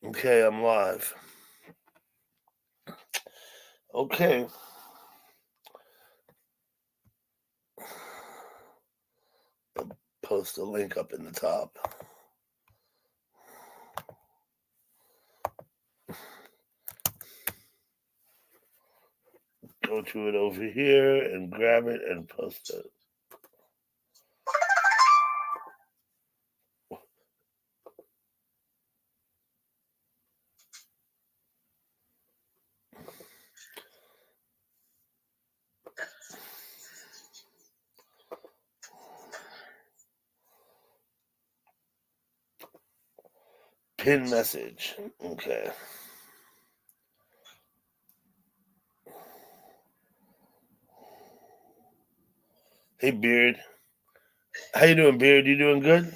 Okay, I'm live. Okay. I'll post a link up in the top. Go to it over here and grab it and post it. Pin message. Okay. Hey, Beard. How you doing, Beard? You doing good?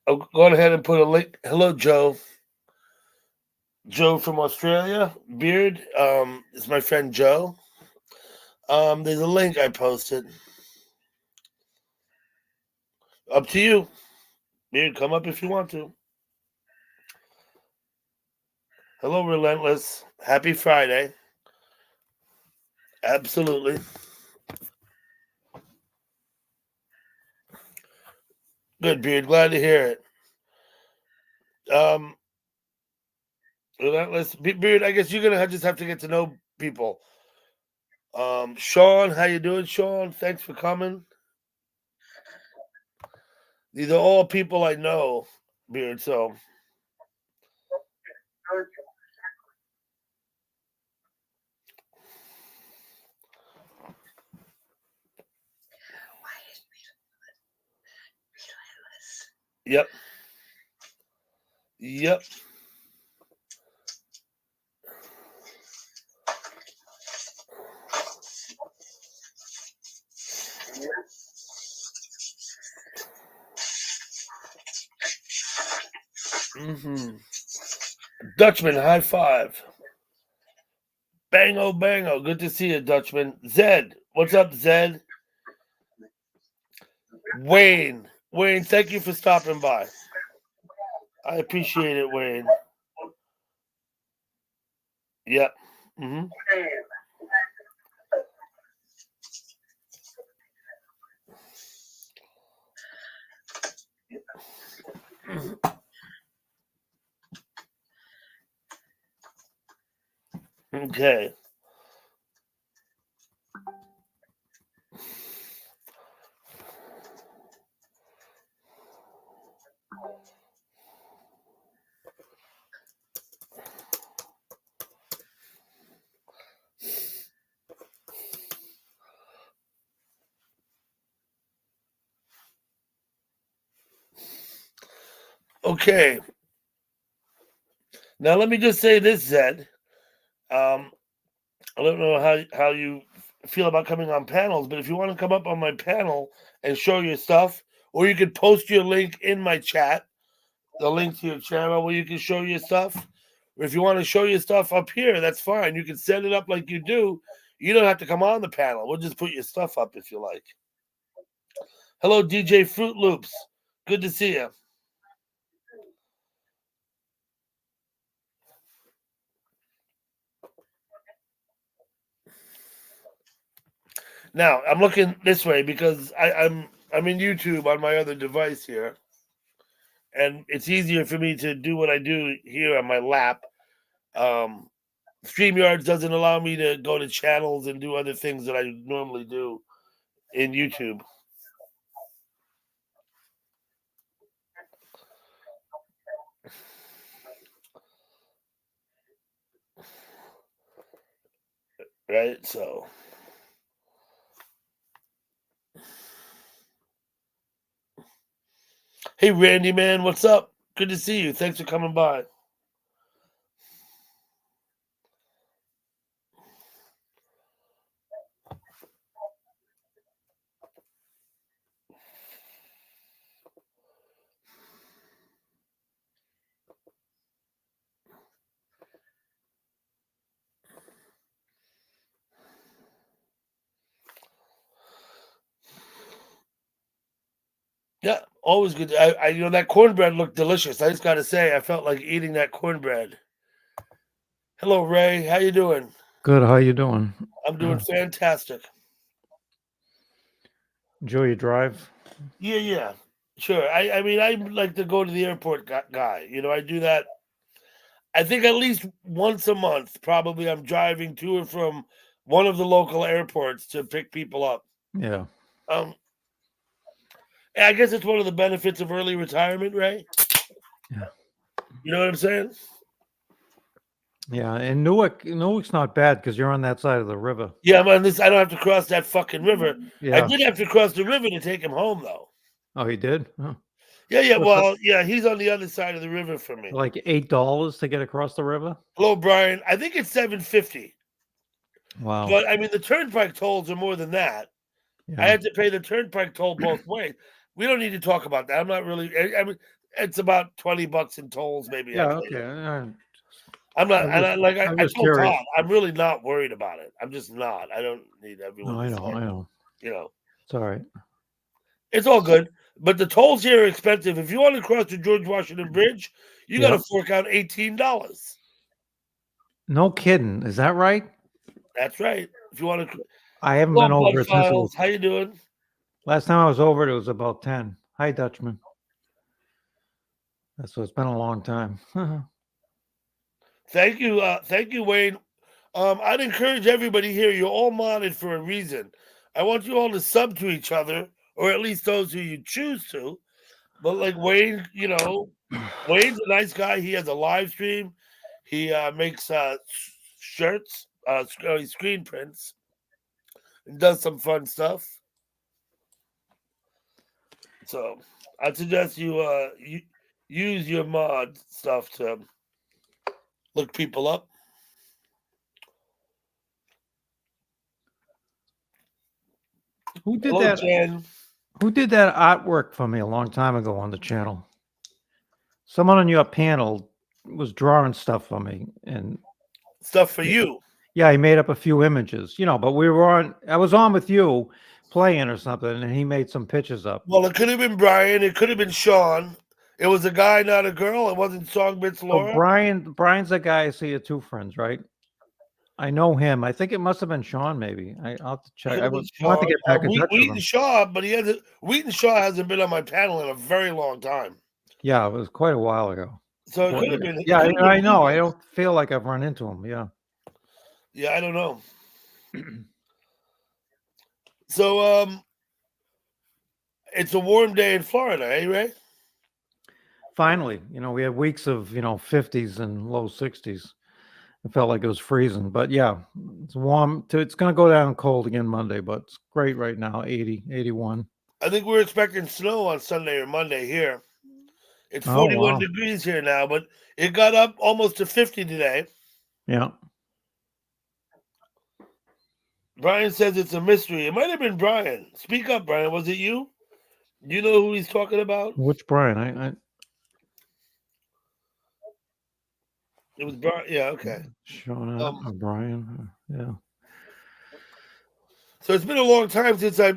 I'll go ahead and put a link. Hello, Joe. Joe from Australia. Beard. It's my friend Joe. There's a link I posted. Up to you. Beard, come up if you want to. Hello, Relentless. Happy Friday. Absolutely. Good, Beard. Glad to hear it. Relentless. Beard, I guess you're going to just have to get to know people. Sean, how you doing, Sean? Thanks for coming. These are all people I know, Beard, so. Yep. Yep. Mm-hmm. Dutchman, high five. Bango, bango. Good to see you, Dutchman. Zed, what's up, Zed? Wayne, thank you for stopping by. I appreciate it, Wayne. Yep. Mm-hmm. Okay. Okay. Now let me just say this, Zed. I don't know how you feel about coming on panels, but if you want to come up on my panel and show your stuff, or you could post your link in my chat, the link to your channel where you can show your stuff. Or if you want to show your stuff up here, that's fine. You can set it up like you do. You don't have to come on the panel. We'll just put your stuff up if you like. Hello, DJ Fruit Loops. Good to see you. Now I'm looking this way because I'm in YouTube on my other device here, and it's easier for me to do what I do here on my lap. Um, StreamYards doesn't allow me to go to channels and do other things that I normally do in YouTube. Right? So. Hey, Randy, man, what's up? Good to see you. Thanks for coming by. Yeah, Always good. That cornbread looked delicious. I just got to say, I felt like eating that cornbread. Hello, Ray. How you doing? Good. How you doing? I'm doing fantastic. Enjoy your drive. Yeah. Sure. I mean, I like to go to the airport guy. I do that. I think at least once a month, probably I'm driving to and from one of the local airports to pick people up. Yeah. Um, I guess it's one of the benefits of early retirement, Ray. Yeah. You know what I'm saying? Yeah. And Newark's not bad because you're on that side of the river. Yeah, I'm on this. I don't have to cross that fucking river. I Yeah. did have to cross the river to take him home, though. Oh, he did? Oh. Yeah. What's Well, yeah, he's on the other side of the river from me. like $8 to get across the river? Hello, Brian. I think it's $7.50. Wow. But I mean, the turnpike tolls are more than that. I Yeah. had to pay the turnpike toll both ways. We don't need to talk about that. I'm not really. I mean, it's about $20 in tolls, maybe. Yeah. I paid. Okay. I'm not. And I'm I just told curious. Todd, I'm really not worried about it. I'm just not. I don't need everyone No, to I say, know. I know. It's all right. it's all good. But the tolls here are expensive. If you want to cross the George Washington Bridge, you got to fork out $18. No kidding. Is that right? That's right. If you want to. I haven't Hello, been over Blood it since it Files. was. How you doing? Last time I was over it was about 10. Hi, Dutchman. So it's been a long time. Thank you, Wayne. I'd encourage everybody here. You're all modded for a reason. I want you all to sub to each other, or at least those who you choose to. But like Wayne, Wayne's a nice guy. He has a live stream. He makes shirts, screen prints, and does some fun stuff. So I'd suggest you use your mod stuff to look people up. Who did Hello, that? Jen. Who did that artwork for me a long time ago on the channel? Someone on your panel was drawing stuff for me, and Stuff for you. yeah, he made up a few images, but we were on. I was on with you playing or something, and he made some pictures up. Well, it could have been Brian. It could have been Sean. It was a guy, not a girl. It wasn't Songbits So Laura. Brian's the guy I see at Two Friends, right? I know him. I think it must have been Sean. Maybe I'll have to check. I want to get back in touch with Wheaton him. Shaw, but Wheaton Shaw hasn't been on my panel in a very long time. Yeah, it was quite a while ago. So it could have been. Yeah, I know. I don't feel like I've run into him. Yeah. Yeah, I don't know. So it's a warm day in Florida, eh, Ray? Finally, we had weeks of 50s and low 60s. It felt like it was freezing, but yeah, it's warm. It's going to go down cold again Monday, but it's great right now. 80, 81. I think we're expecting snow on Sunday or Monday here. It's 41 degrees here now, but it got up almost to 50 today. Yeah. Brian says it's a mystery. It might have been Brian. Speak up, Brian. Was it you? Do you know who he's talking about? Which Brian? It was Brian. Yeah, okay. Sean, Brian. Yeah. So it's been a long time since I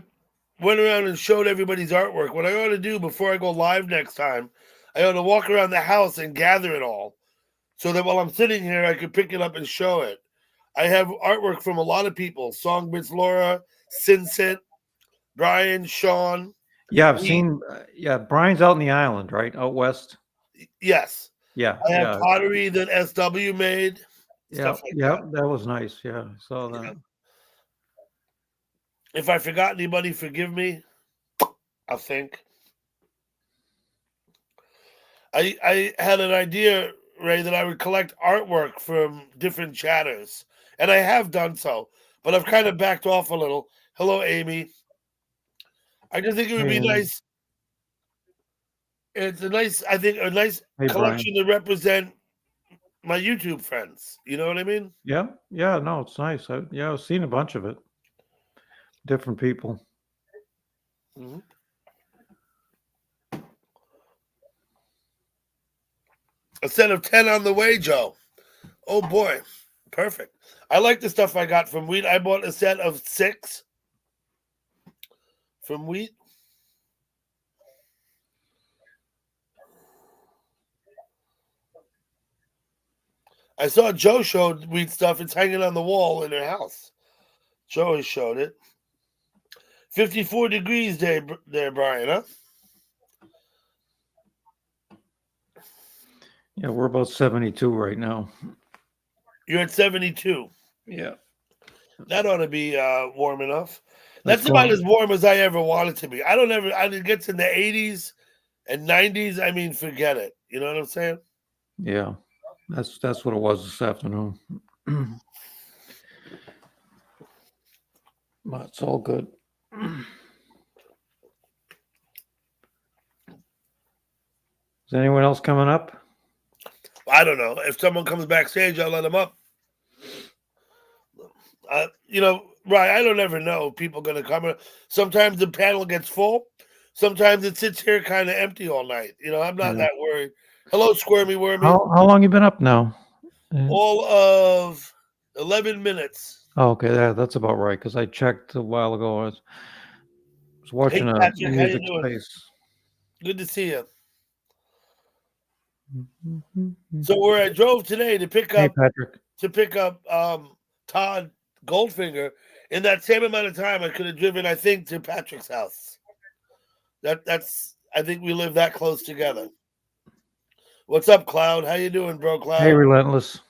went around and showed everybody's artwork. What I ought to do before I go live next time, I ought to walk around the house and gather it all so that while I'm sitting here, I could pick it up and show it. I have artwork from a lot of people. Songbits Laura, Sinsit, Brian, Sean. Yeah, I've seen. Yeah, Brian's out in the island, right? Out west. Yes. Yeah. I have pottery that SW made. Yeah. That was nice. Yeah, I saw that. Yeah. If I forgot anybody, forgive me. I think. I had an idea, Ray, that I would collect artwork from different chatters. And I have done so, but I've kind of backed off a little. Hello, Amy. I just think it would be nice. It's a nice collection to represent my YouTube friends. You know what I mean? Yeah. No, it's nice. I've seen a bunch of it. Different people. Mm-hmm. A set of 10 on the way, Joe. Oh boy, perfect. I like the stuff I got from Wheat. I bought a set of 6 from Wheat. I saw Joe showed weed stuff. It's hanging on the wall in her house. Joey showed it. 54 degrees there, Brian, huh? Yeah, we're about 72 right now. You're at 72. Yeah. That ought to be warm enough. That's That's about going- as warm as I ever want it to be. It gets in the 80s and 90s. I mean, forget it. You know what I'm saying? Yeah. That's what it was this afternoon. But it's all good. Is anyone else coming up? I don't know. If someone comes backstage, I'll let them up. Right, I don't ever know if people going to come. Sometimes the panel gets full. Sometimes it sits here kind of empty all night. I'm not that worried. Hello, Squirmy Wormy. How long you been up now? All of 11 minutes. Oh, okay, that's about right, because I checked a while ago. I was watching Hey, a Patrick, how you music doing? space. Good to see you. So where I drove today to pick Hey, up Patrick. Todd Goldfinger, in that same amount of time I could have driven, I think, to Patrick's house. That's I think we live that close together. What's up, Cloud? How you doing, bro, Cloud? Hey, Relentless.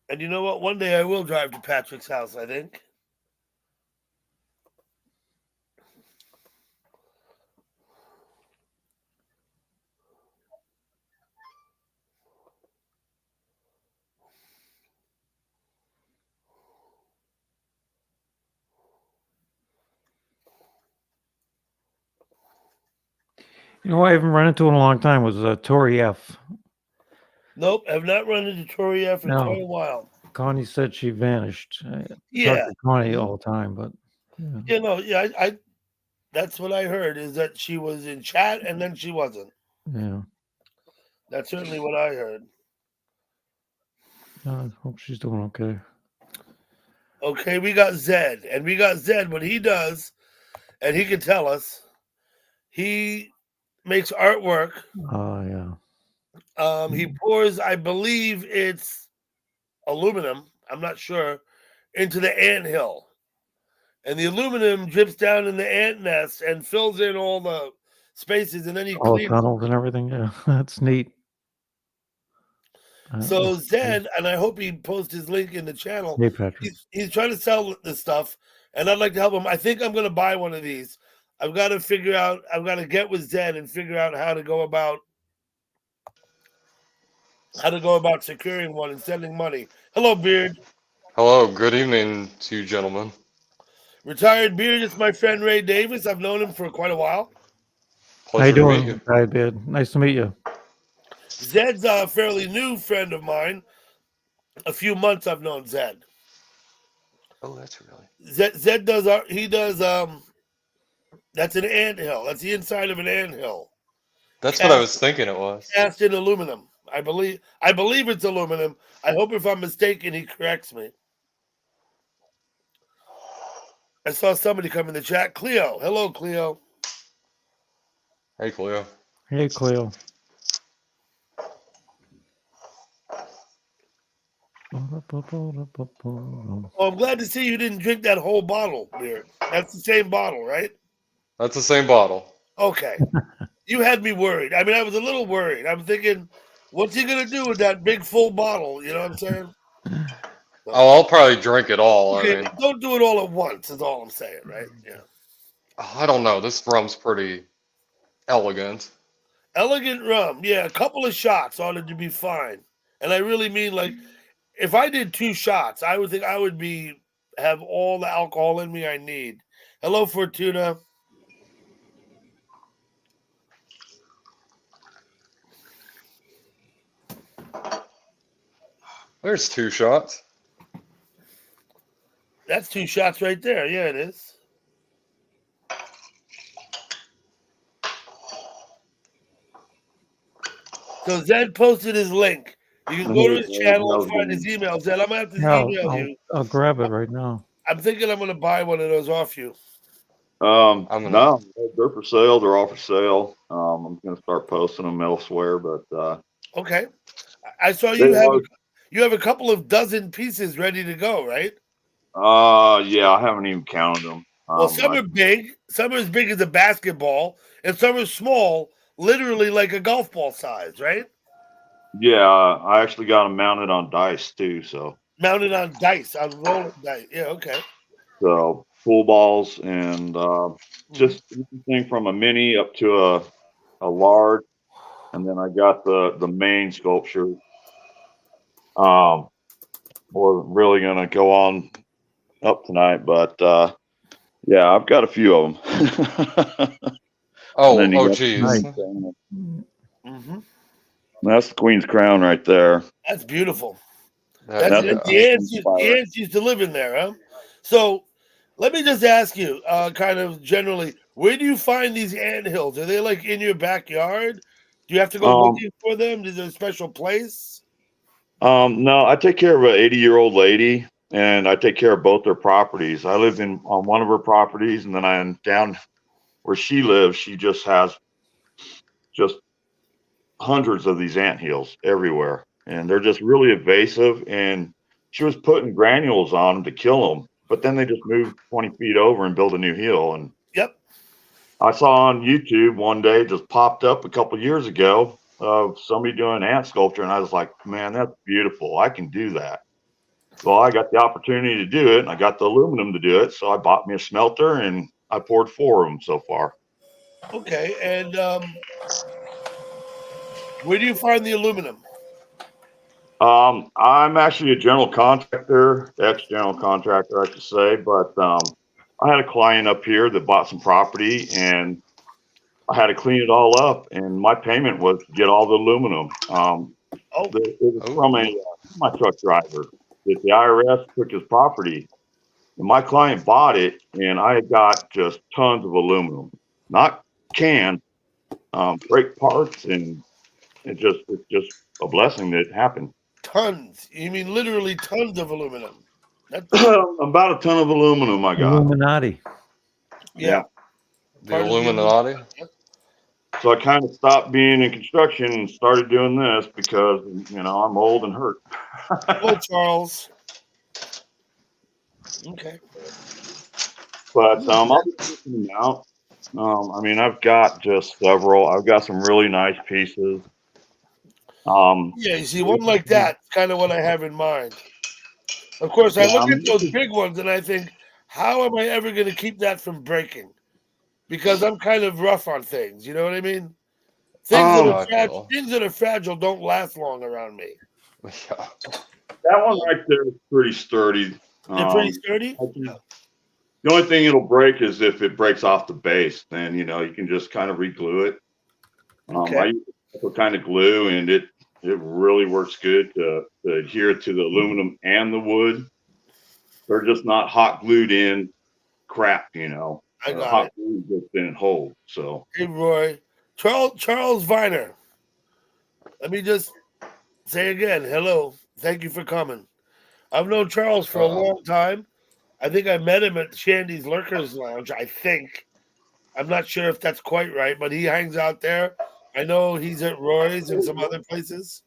And you know what? One day I will drive to Patrick's house, I think. You know, I haven't run into in a long time was Tori F. Nope, I've not run into Tori F in quite a while. Connie said she vanished. I Yeah. talk to Connie all the time, but I that's what I heard, is that she was in chat and then she wasn't. Yeah. That's certainly what I heard. I hope she's doing okay. Okay, we got Zed. And we got Zed, what he does, and he can tell us, he makes artwork. Oh, yeah. He pours, I believe it's aluminum, I'm not sure, into the anthill. And the aluminum drips down in the ant nest and fills in all the spaces, and then he all the cleans. tunnels and everything. Yeah, that's neat. So Zed, and I hope he posts his link in the channel. Hey, Patrick. He's trying to sell this stuff, and I'd like to help him. I think I'm going to buy one of these. I've got to get with Zed and figure out how to go about securing one and sending money. Hello, Beard. Hello, good evening to you, gentlemen. Retired Beard is my friend Ray Davis. I've known him for quite a while. How you Pleasure to meet doing, you. Hi, Beard? Nice to meet you. Zed's a fairly new friend of mine. A few months I've known Zed. Oh, that's really. Zed does that's an anthill. That's the inside of an anthill. That's what I was thinking it was. Cast in aluminum. I believe it's aluminum. I hope if I'm mistaken, he corrects me. I saw somebody come in the chat. Cleo. Hello, Cleo. Hey, Cleo. Hey, Cleo. Oh, I'm glad to see you didn't drink that whole bottle, Beard. That's the same bottle, right? That's the same bottle. Okay. You had me worried. I mean, I was a little worried. I'm thinking, what's he going to do with that big full bottle? You know what I'm saying? Oh, I'll probably drink it all. Okay, I mean, don't do it all at once, is all I'm saying, right? Yeah. I don't know. This rum's pretty elegant. Elegant rum. Yeah, a couple of shots ought to be fine. And I really mean, like, if I did 2 shots, I would think I would have all the alcohol in me I need. Hello, Fortuna. There's 2 shots. That's 2 shots right there. Yeah, it is. So Zed posted his link. You can go to his channel and find his email. Zed, I'm going to have to email you. I'll grab it right now. I'm thinking I'm going to buy one of those off you. I'm gonna. No, they're for sale. They're all for sale. I'm gonna start posting them elsewhere, but Okay. I saw they you have a couple of dozen pieces ready to go, right? yeah, I haven't even counted them. Well, some are big, some are as big as a basketball, and some are small, literally like a golf ball size, right? Yeah, I actually got them mounted on dice too. Mounted on dice, on rolling dice. Yeah, okay. So pool balls and Mhm. just anything from a mini up to a large, and then I got the main sculpture. We're really gonna go on up tonight, but yeah, I've got a few of them. And then you got the Geez. Nice. Queen's Crown. Mhm. That's the Queen's Crown right there. That's beautiful. Heck That's That's yeah. a the ants used to live in there, huh? So let me just ask you, kind of generally, where do you find these ant hills? Are they like in your backyard? Do you have to go Um, looking for them? Is there a special place? no, I take care of an 80-year-old lady, and I take care of both their properties. I live on one of her properties, and then I'm down where she lives. She just has just hundreds of these ant hills everywhere, and they're just really evasive. And she was putting granules on them to kill them, but then they just moved 20 feet over and built a new hill. And Yep. I saw on YouTube one day, just popped up a couple years ago, of somebody doing ant sculpture, and I was like, man, that's beautiful. I can do that. Well, I got the opportunity to do it, and I got the aluminum to do it, so I bought me a smelter, and I poured 4 of them so far. Okay. And where do you find the aluminum? I'm actually a general contractor, ex-general contractor, I should say, but I had a client up here that bought some property, and I had to clean it all up, and my payment was to get all the aluminum. Oh, It was from a Oh. my truck driver that the IRS took his property, and my client bought it, and I got just tons of aluminum, not cans, brake parts, and it's just a blessing that it happened. tons. You mean literally tons of aluminum? That's About a ton of aluminum I got. Illuminati. yeah. Yeah. The Part of the Illuminati. So I kind of stopped being in construction and started doing this because, I'm old and hurt. Hello, Charles. Okay. But I'll be checking them out. I've got just several. I've got some really nice pieces. Yeah, you see, one like that's kind of what I have in mind. Of course, I Yeah, look at those big ones and I think, how am I ever going to keep that from breaking? Because I'm kind of rough on things. You know what I mean? Things that Oh, are I fragile, feel. things that are fragile don't last long around me. Yeah. that one right there is pretty sturdy. They're pretty Um, sturdy. the only thing it'll break is if it breaks off the base. Then you can just kind of reglue it. I Okay. use a kind of glue, and it really works good to adhere to the aluminum and the wood. They're just not hot glued in crap. I got Hot it. glue gets in and hold. So Hey, Roy. Charles Viner. Let me just say again, hello. Thank you for coming. I've known Charles for a Uh-oh. long time. I think I met him at Shandy's Lurkers Lounge. I think. I'm not sure if that's quite right, but he hangs out there. I know he's at Roy's and some other places.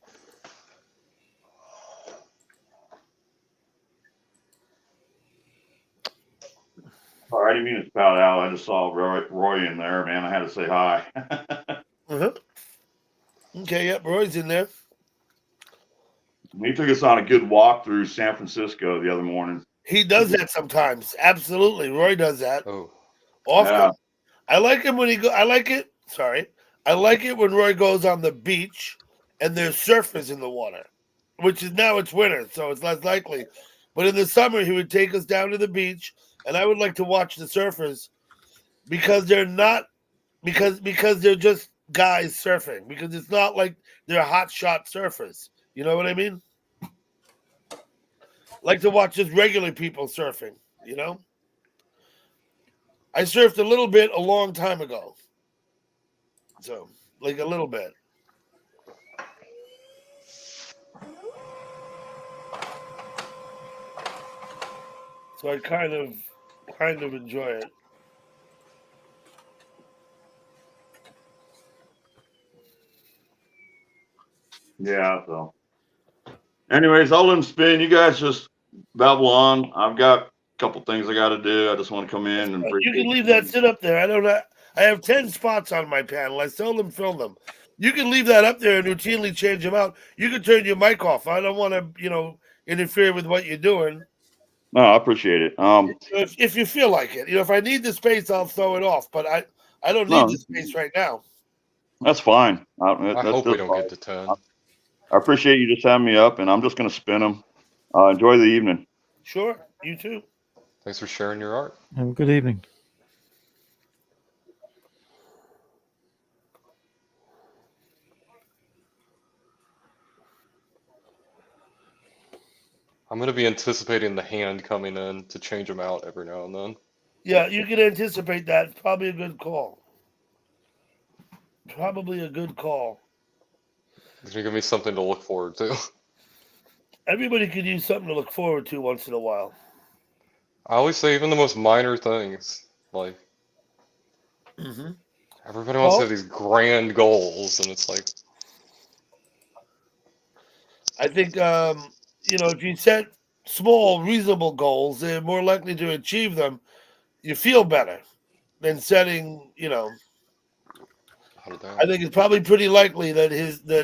all right, I didn't mean to spout out. I just saw Roy in there, man. I had to say hi. Uh-huh. Okay, yep, Roy's in there. He took us on a good walk through San Francisco the other morning. He does that sometimes. Absolutely. Roy does that Oh. often. Yeah. I like him when he go I like it. Sorry. I like it when Roy goes on the beach and there's surfers in the water, which is now it's winter, so it's less likely. But in the summer, he would take us down to the beach, and I would like to watch the surfers because they're not because they're just guys surfing. Because it's not like they're hot shot surfers. You know what I mean? Like to watch just regular people surfing. You know, I surfed a little bit a long time ago, so like a little bit. So I kind of enjoy it. Yeah. So, anyways, I'll let him spin. You guys just babble on. I've got a couple things I got to do. I just want to come in and You appreciate can leave you. that sit up there. I don't know. I have 10 spots on my panel. I seldom fill them. You can leave that up there and routinely change them out. You can turn your mic off. I don't want to, interfere with what you're doing. No, I appreciate it. If you feel like it, if I need the space, I'll throw it off. But I don't need No, the space right now. that's fine. I hope we don't get to 10. I appreciate you just having me up, and I'm just going to spin them. Enjoy the evening. Sure, you too. Thanks for sharing your art. Have a good evening. I'm going to be anticipating the hand coming in to change them out every now and then. Yeah, you can anticipate that. It's probably a good call. Probably a good call. It's going to give me something to look forward to. Everybody could use something to look forward to once in a while. I always say even the most minor things, like Mm-hmm. everybody wants to Well, have these grand goals, and it's like, I think if you set small, reasonable goals, they're more likely to achieve them. You feel better than setting. hold it I down. think it's probably pretty likely that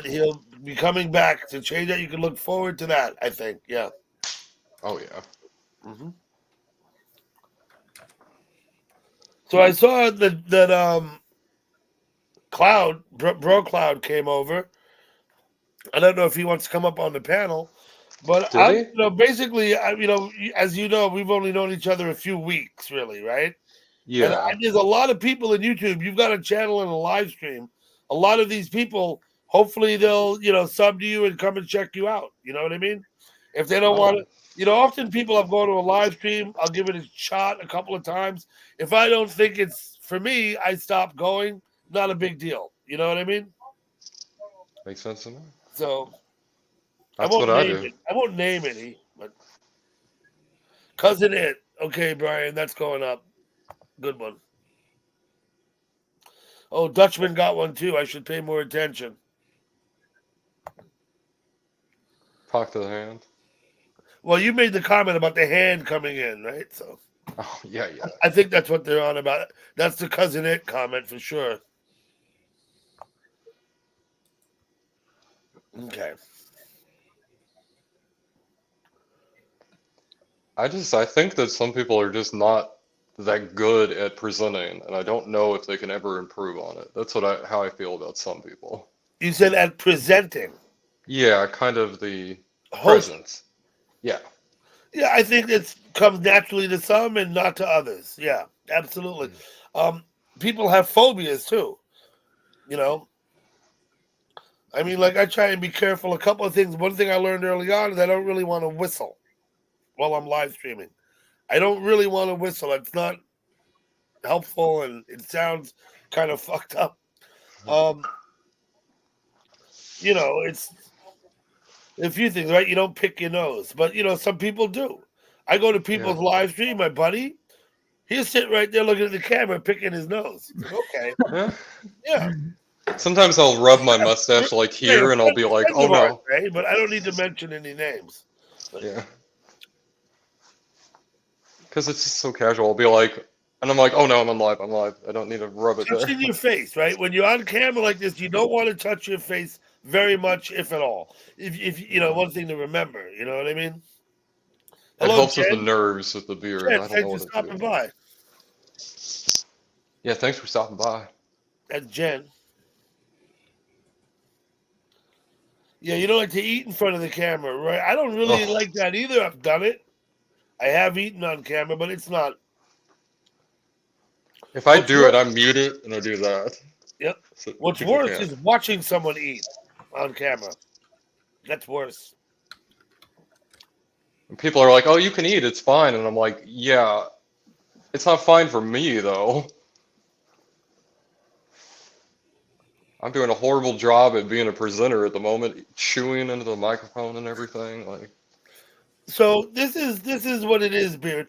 he'll be coming back to change that. You can look forward to that. I think, yeah. Oh yeah. Mm-hmm. So I saw that Cloud Bro Cloud came over. I don't know if he wants to come up on the panel, but Did he? basically, as you know, we've only known each other a few weeks, really, right? And Yeah. there's a lot of people in YouTube. You've got a channel and a live stream. A lot of these people, hopefully, they'll sub to you and come and check you out. You know what I mean? If they don't want to, often people have gone to a live stream. I'll give it a shot a couple of times. If I don't think it's for me, I stop going. Not a big deal. You know what I mean? Makes sense to me. So I That's what won't I name do. it. I won't name any, but cousin it. Okay, Brian, that's going up. Good one. Oh, Dutchman got one too. I should pay more attention. Talk to the hand. Well, you made the comment about the hand coming in, right? So Oh yeah, yeah. I think that's what they're on about. That's the cousin it comment for sure. Okay. I think that some people are just not that good at presenting, and I don't know if they can ever improve on it. That's how I feel about some people. You said at presenting. Yeah, kind of the Host. presence. Yeah. Yeah, I think it comes naturally to some and not to others. Yeah, absolutely. People have phobias too. I mean, like I try and be careful. A couple of things. One thing I learned early on is I don't really want to whistle while I'm live streaming. I don't really want to whistle. It's not helpful and it sounds kind of fucked up. It's a few things, right? You don't pick your nose, but some people do. I go to people's live stream, my buddy, he'll sit right there looking at the camera, picking his nose. Okay. Yeah. Yeah. Sometimes I'll rub my mustache like here, and I'll be like, "Oh no." But I don't need to mention any names. Yeah. Because it's just so casual. I'll be like, and I'm like, "Oh no, I'm live. I'm live. I don't need to rub it there." Touching your face, right? When you're on camera like this, you don't want to touch your face very much, if at all. If one thing to remember, you know what I mean? It Hello, helps Jen. with the nerves with the beard. Jen, I don't know thanks what for it stopping is. by. Yeah, thanks for stopping by. That's Jen. Yeah, you don't like to eat in front of the camera, right? I don't really like that either. I've done it. I have eaten on camera, but it's not. If I do it, I mute it and I do that. Yep. So What's people worse can't. is watching someone eat on camera. That's worse. And people are like, "Oh, you can eat. It's fine." And I'm like, "Yeah, it's not fine for me though. I'm doing a horrible job at being a presenter at the moment, chewing into the microphone and everything." Like, So this is what it is, Beard.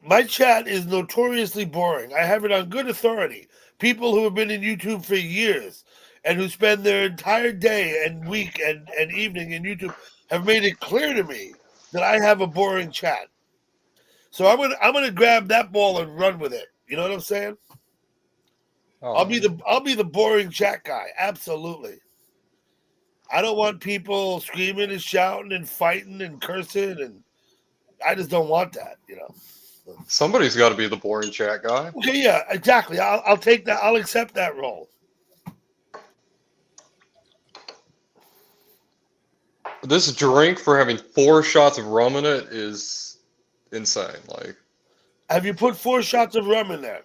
My chat is notoriously boring. I have it on good authority. People who have been in YouTube for years and who spend their entire day and week and evening in YouTube have made it clear to me that I have a boring chat. So I'm gonna grab that ball and run with it. You know what I'm saying? Oh, I'll be the boring chat guy. Absolutely. I don't want people screaming and shouting and fighting and cursing, and I just don't want that. somebody's got to be the boring chat guy. Okay, yeah, exactly. I'll take that. I'll accept that role. This drink for having 4 shots of rum in it is insane. Like, Have you put 4 shots of rum in there?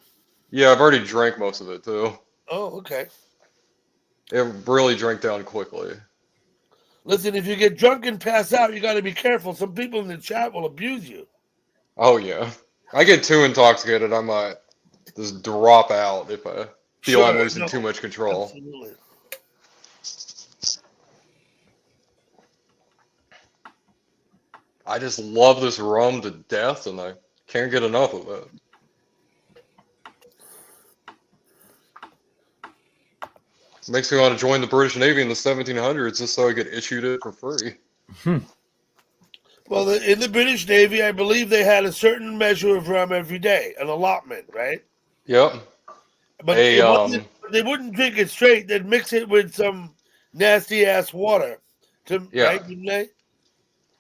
yeah, I've already drank most of it too. Oh, okay. It really drank down quickly. Listen, if you get drunk and pass out, you got to be careful. Some people in the chat will abuse you. Oh yeah, I get too intoxicated, I might just drop out if I feel I'm Sure, losing no, too much control. Absolutely. I just love this rum to death, and I can't get enough of it. Makes me want to join the British Navy in the 1700s just so I could issue it for free. Well, in the British Navy, I believe they had a certain measure of rum every day, an allotment, right? Yep. But Hey, they wouldn't drink it straight. They'd mix it with some nasty ass water. Yeah. Right, didn't they?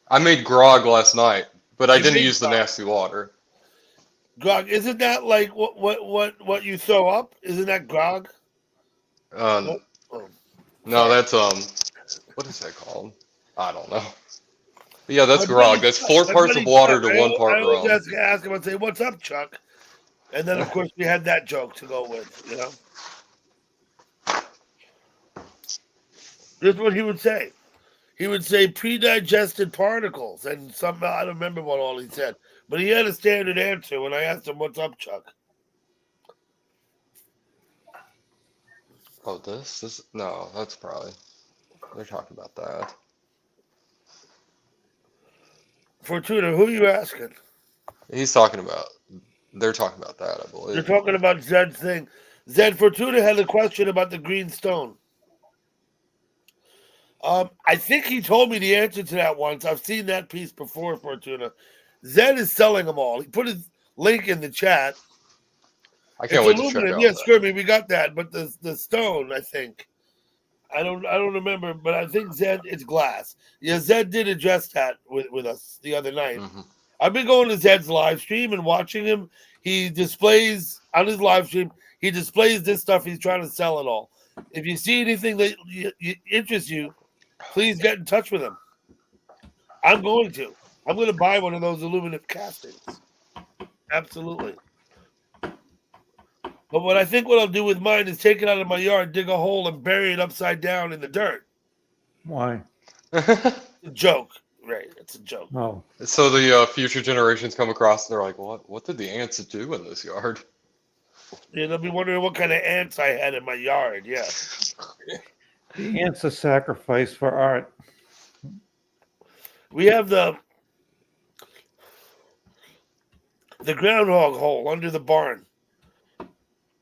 I made grog last night, but I You didn't made use the grog. nasty water. Grog, isn't that like what you throw up? Isn't that grog? Oh, Oh, no, that's what is that called? I don't know. But yeah, that's My grog. buddy That's Chuck- 4 my parts buddy of water Chuck, to 1 part I always rum. ask him and say, "What's up, Chuck?" And then of course we had that joke to go with, This is what he would say. He would say pre-digested particles and something. I don't remember what all he said, but he had a standard answer when I asked him, "What's up, Chuck?" Oh, this no, that's probably they're talking about that. Fortuna, who are you asking? He's talking about. They're talking about that, I You're believe. talking about Zed's thing. Zed Fortuna had a question about the green stone. I think he told me the answer to that once. I've seen that piece before, Fortuna. Zed is selling them all. He put his link in the chat. I can't It's wait to check aluminum. out Yes, that. Skirmy, we got that. But the stone, I think. I don't remember, but I think Zed, it's glass. Yeah, Zed did address that with us the other night. Hmm. I've been going to Zed's live stream and watching him. He displays on his live stream, he displays this stuff he's trying to sell it all. If you see anything that interests you, please get in touch with him. I'm going to buy one of those aluminum castings. Absolutely. But what I'll do with mine is take it out of my yard, dig a hole, and bury it upside down in the dirt. Why? It's a joke, right? It's a joke. Oh, So the future generations come across and they're like, what did the ants do in this yard? Yeah, they'll be wondering what kind of ants I had in my yard. Yeah. the ants are sacrificed for art. We have the groundhog hole under the barn.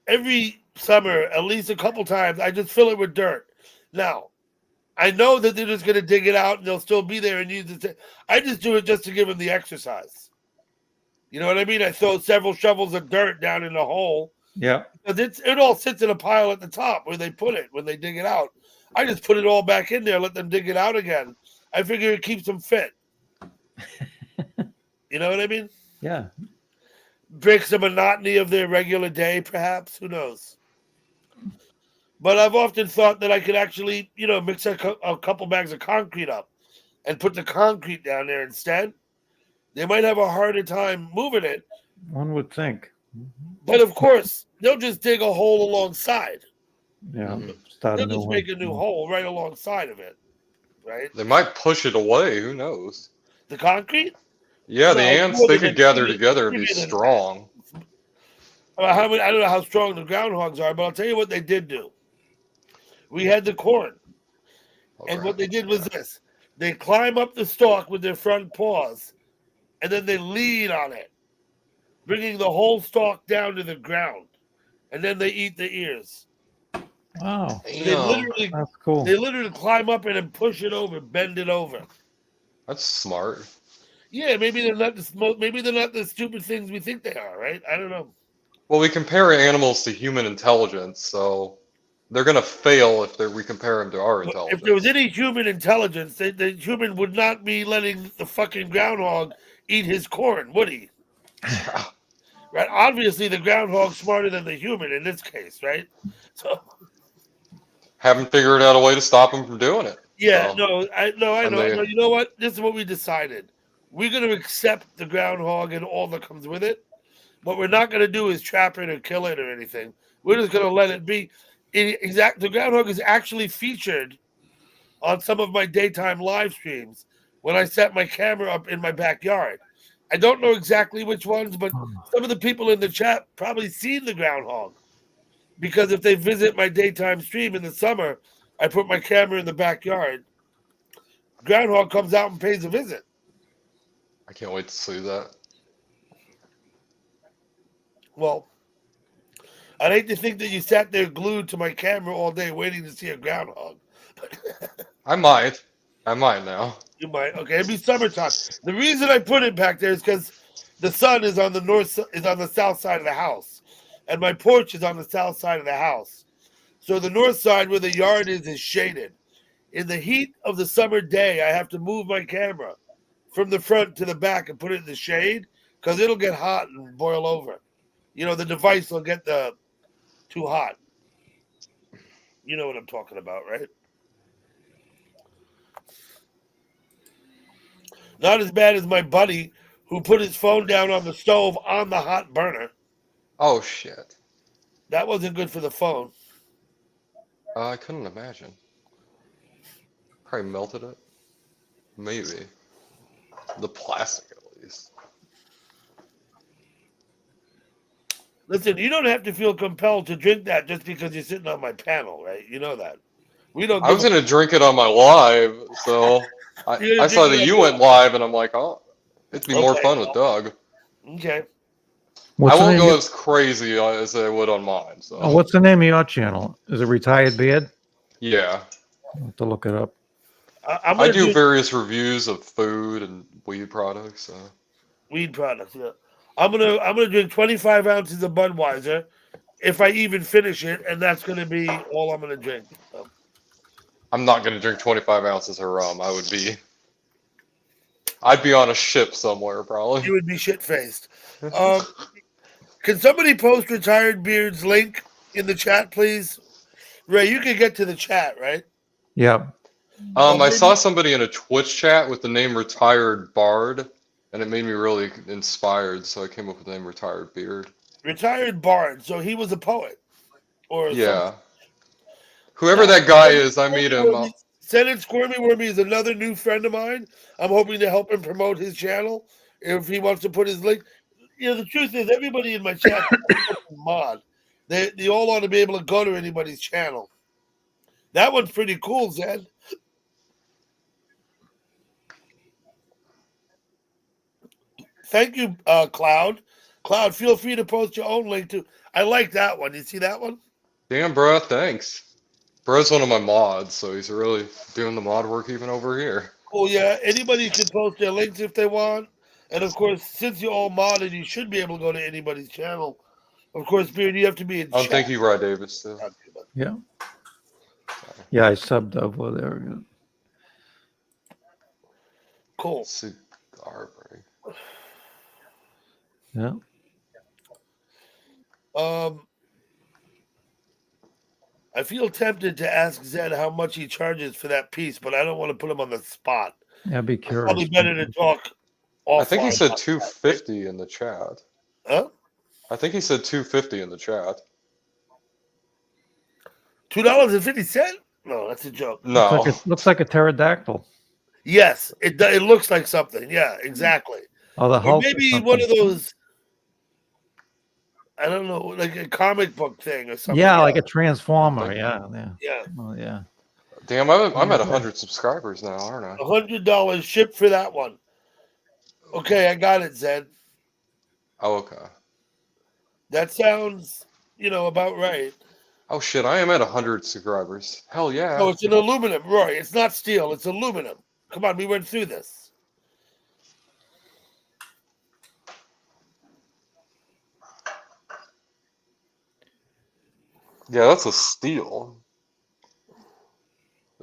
Every summer, at least a couple times, I just fill it with dirt. Now, I know that they're just going to dig it out and they'll still be there and use it. I just do it just to give them the exercise. You know what I mean? I throw several shovels of dirt down in the hole. Yeah. Because it all sits in a pile at the top where they put it when they dig it out. I just put it all back in there, let them dig it out again. I figure it keeps them fit. You know what I mean? Yeah. Breaks the monotony of their regular day, perhaps. Who knows? But I've often thought that I could actually, mix a couple bags of concrete up and put the concrete down there instead. They might have a harder time moving it. One would think. But of course, they'll just dig a hole alongside. Yeah. Mhm. Start They'll a new just one. make a new hole right alongside of it. Right? They might push it away. Who knows? The concrete? Yeah, the Well, ants, more they than could a- gather together and be maybe than- strong. I don't know how strong the groundhogs are, but I'll tell you what they did do. We had the corn. And Okay. what they did was this. They climb up the stalk with their front paws, and then they lean on it, bringing the whole stalk down to the ground, and then they eat the ears. Wow, They Damn, literally, that's cool. they literally climb up it and push it over, bend it over. that's smart. Yeah, maybe they're not the stupid things we think they are, right? I don't know. Well, we compare animals to human intelligence, so they're gonna fail if we compare them to our But if there was intelligence. any human intelligence, the human would not be letting the fucking groundhog eat his corn, would he? Yeah. Right? Obviously, the groundhog's smarter than the human in this case, right? So, Haven't figured out a way to stop them from doing it. yeah, So, no, I know. and they, No, you know what? This is what we decided. We're going to accept the groundhog and all that comes with it. What we're not going to do is trap it or kill it or anything. We're just going to let it be. The groundhog is actually featured on some of my daytime live streams when I set my camera up in my backyard. I don't know exactly which ones, but some of the people in the chat probably seen the groundhog, because if they visit my daytime stream in the summer, I put my camera in the backyard. Groundhog comes out and pays a visit. I can't wait to see that. Well, I'd hate to think that you sat there glued to my camera all day waiting to see a groundhog. I might now. You might. Okay, it'd be summertime. The reason I put it back there is because the sun is on the south side of the house, and my porch is on the south side of the house. So the north side where the yard is shaded. In the heat of the summer day, I have to move my camera from the front to the back and put it in the shade because it'll get hot and boil over. You know, the device will get too hot. You know what I'm talking about, right? Not as bad as my buddy who put his phone down on the stove on the hot burner. Oh shit. That wasn't good for the phone. I couldn't imagine. Probably melted it. Maybe. The plastic at least. Listen, you don't have to feel compelled to drink that just because you're sitting on my panel, right? You know that. We don't. I was gonna drink it on my live, so You're gonna I saw drink that it you on went live, and I'm like, oh, it'd be more Okay. fun with Doug. Okay. What's I the won't name go of- as crazy as I would on mine. So What's the name of your channel? Is it Retired Beard? yeah, I'll have to look it up. I'm I gonna do various reviews of food and weed products. So. weed products. Yeah. I'm gonna drink 25 ounces of Budweiser if I even finish it, and that's gonna be all I'm gonna drink. So, I'm not gonna drink 25 ounces of rum. I'd be on a ship somewhere probably. you would be shit faced. Can somebody post Retired Beard's link in the chat, please? Ray, you can get to the chat, right? Yeah. I saw somebody in a Twitch chat with the name Retired Bard, and it made me really inspired. So I came up with the name Retired Beard. Retired Bard. So he was a poet, or Yeah. Whoever that guy is, I meet him. Senate Squirmy Wormy is another new friend of mine. I'm hoping to help him promote his channel if he wants to put his link. You know, the truth is, everybody in my chat is a mod. They all ought to be able to go to anybody's channel. That one's pretty cool, Zed. Thank you, Cloud. Cloud, feel free to post your own link too. I like that one. You see that one? Damn, bro, thanks. Bro's one of my mods, so he's really doing the mod work even over here. Oh yeah, anybody can post their links if they want. And of course, since you're all modded, you should be able to go to anybody's channel. Of course, Beard, you have to be in chat. Thank you, Rod Davis. Too. Yeah. Yeah, I subbed over there. Yeah. Cool. Cigar break. Yeah. I feel tempted to ask Zed how much he charges for that piece, but I don't want to put him on the spot. Yeah, I'd be curious. Probably better to talk I think he offline said about that, 250 in the chat. Huh? I think he said 250 in the chat. $2.50? No, that's a joke. No. Looks like a pterodactyl. Yes, it looks like something. Yeah, exactly. Oh, the Or Hulk. or maybe one of something. those, I don't know, like a comic book thing or something. Yeah, like a transformer. Yeah, yeah. Yeah. Oh, yeah. Damn, I'm at 100 subscribers now, aren't I? $100 shipped for that one. Okay, I got it, Zed. Oh, okay. That sounds, about right. Oh shit, I am at 100 subscribers. Hell yeah. No, it's an aluminum, Roy. It's not steel. It's aluminum. Come on, we went through this. Yeah, that's a steal.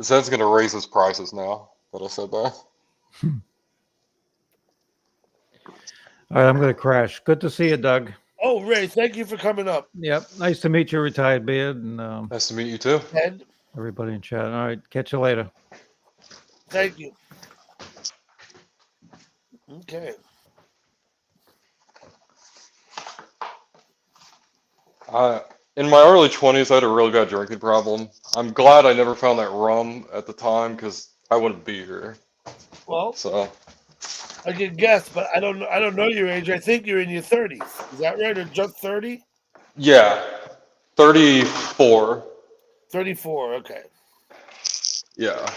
Zed's gonna raise his prices now that I said that. All right, I'm going to crash. Good to see you, Doug. Oh, Ray, thank you for coming up. Yep. Nice to meet you, retired beard, and Nice to meet you too. Ed, everybody in chat. All right. Catch you later. thank you. Okay. In my early 20s, I had a really bad drinking problem. I'm glad I never found that rum at the time because I wouldn't be here. Well, So, I can guess, but I don't know your age. I think you're in your 30s. Is that right? Or just 30? yeah, 34. 34. Okay. Yeah.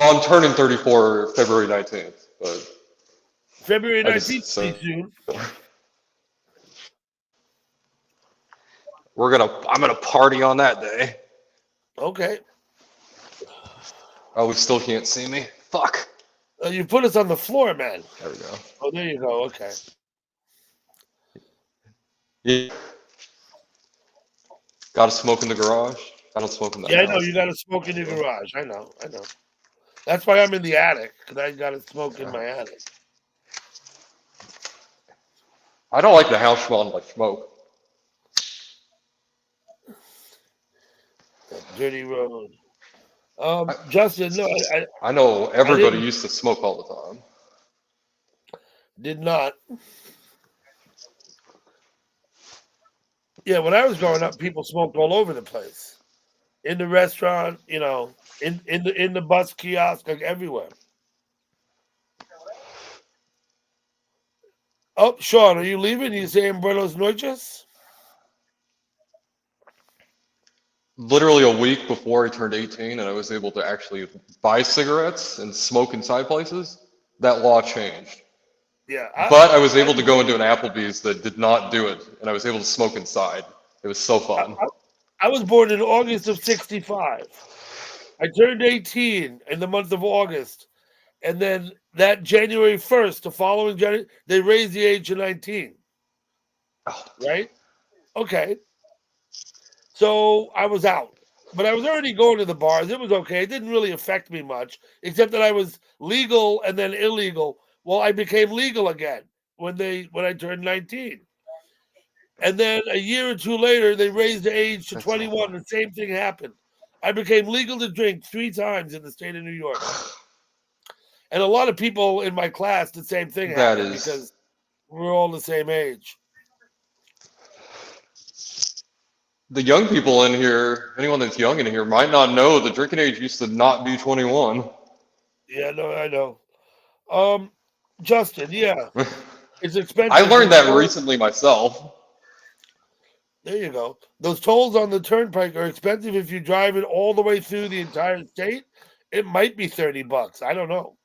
I'm turning 34 February 19th, but February I just 19th, so pretty soon. I'm gonna party on that day. Okay. Oh, we still can't see me. Fuck. You put us on the floor, man. There we go. Oh, there you go. Okay. Yeah. Got to smoke in the garage. I don't smoke in the Yeah, I know. house. You got to smoke in your garage. I know. That's why I'm in the attic, because I got to smoke in my attic. I don't like the house smelling like smoke. Dirty road. Justin, no, I know everybody didn't- used to smoke all the time. did not. Yeah, when I was growing up, people smoked all over the place. In the restaurant, in the bus kiosk, like everywhere. Oh, Sean, are you leaving? You saying Buenos noches? Literally a week before I turned 18 and I was able to actually buy cigarettes and smoke inside places, that law changed. Yeah. But I was able to go into an Applebee's that did not do it, and I was able to smoke inside. It was so fun. I was born in August of 65. I turned 18 in the month of August. And then that January 1st, the following January, they raised the age to 19. Oh, Right? Okay. So I was out. But I was already going to the bars. It was okay. It didn't really affect me much, except that I was legal and then illegal. Well, I became legal again when I turned 19. And then a year or two later, they raised the age to 21. The same thing happened. I became legal to drink 3 times in the state of New York. And a lot of people in my class, the same thing happened because we're all the same age. The young people in here, anyone that's young in here, might not know the drinking age used to not be 21. Yeah, no, I know. Justin, yeah, it's expensive. I learned that recently myself. There you go. Those tolls on the turnpike are expensive if you drive it all the way through the entire state. It might be $30. I don't know.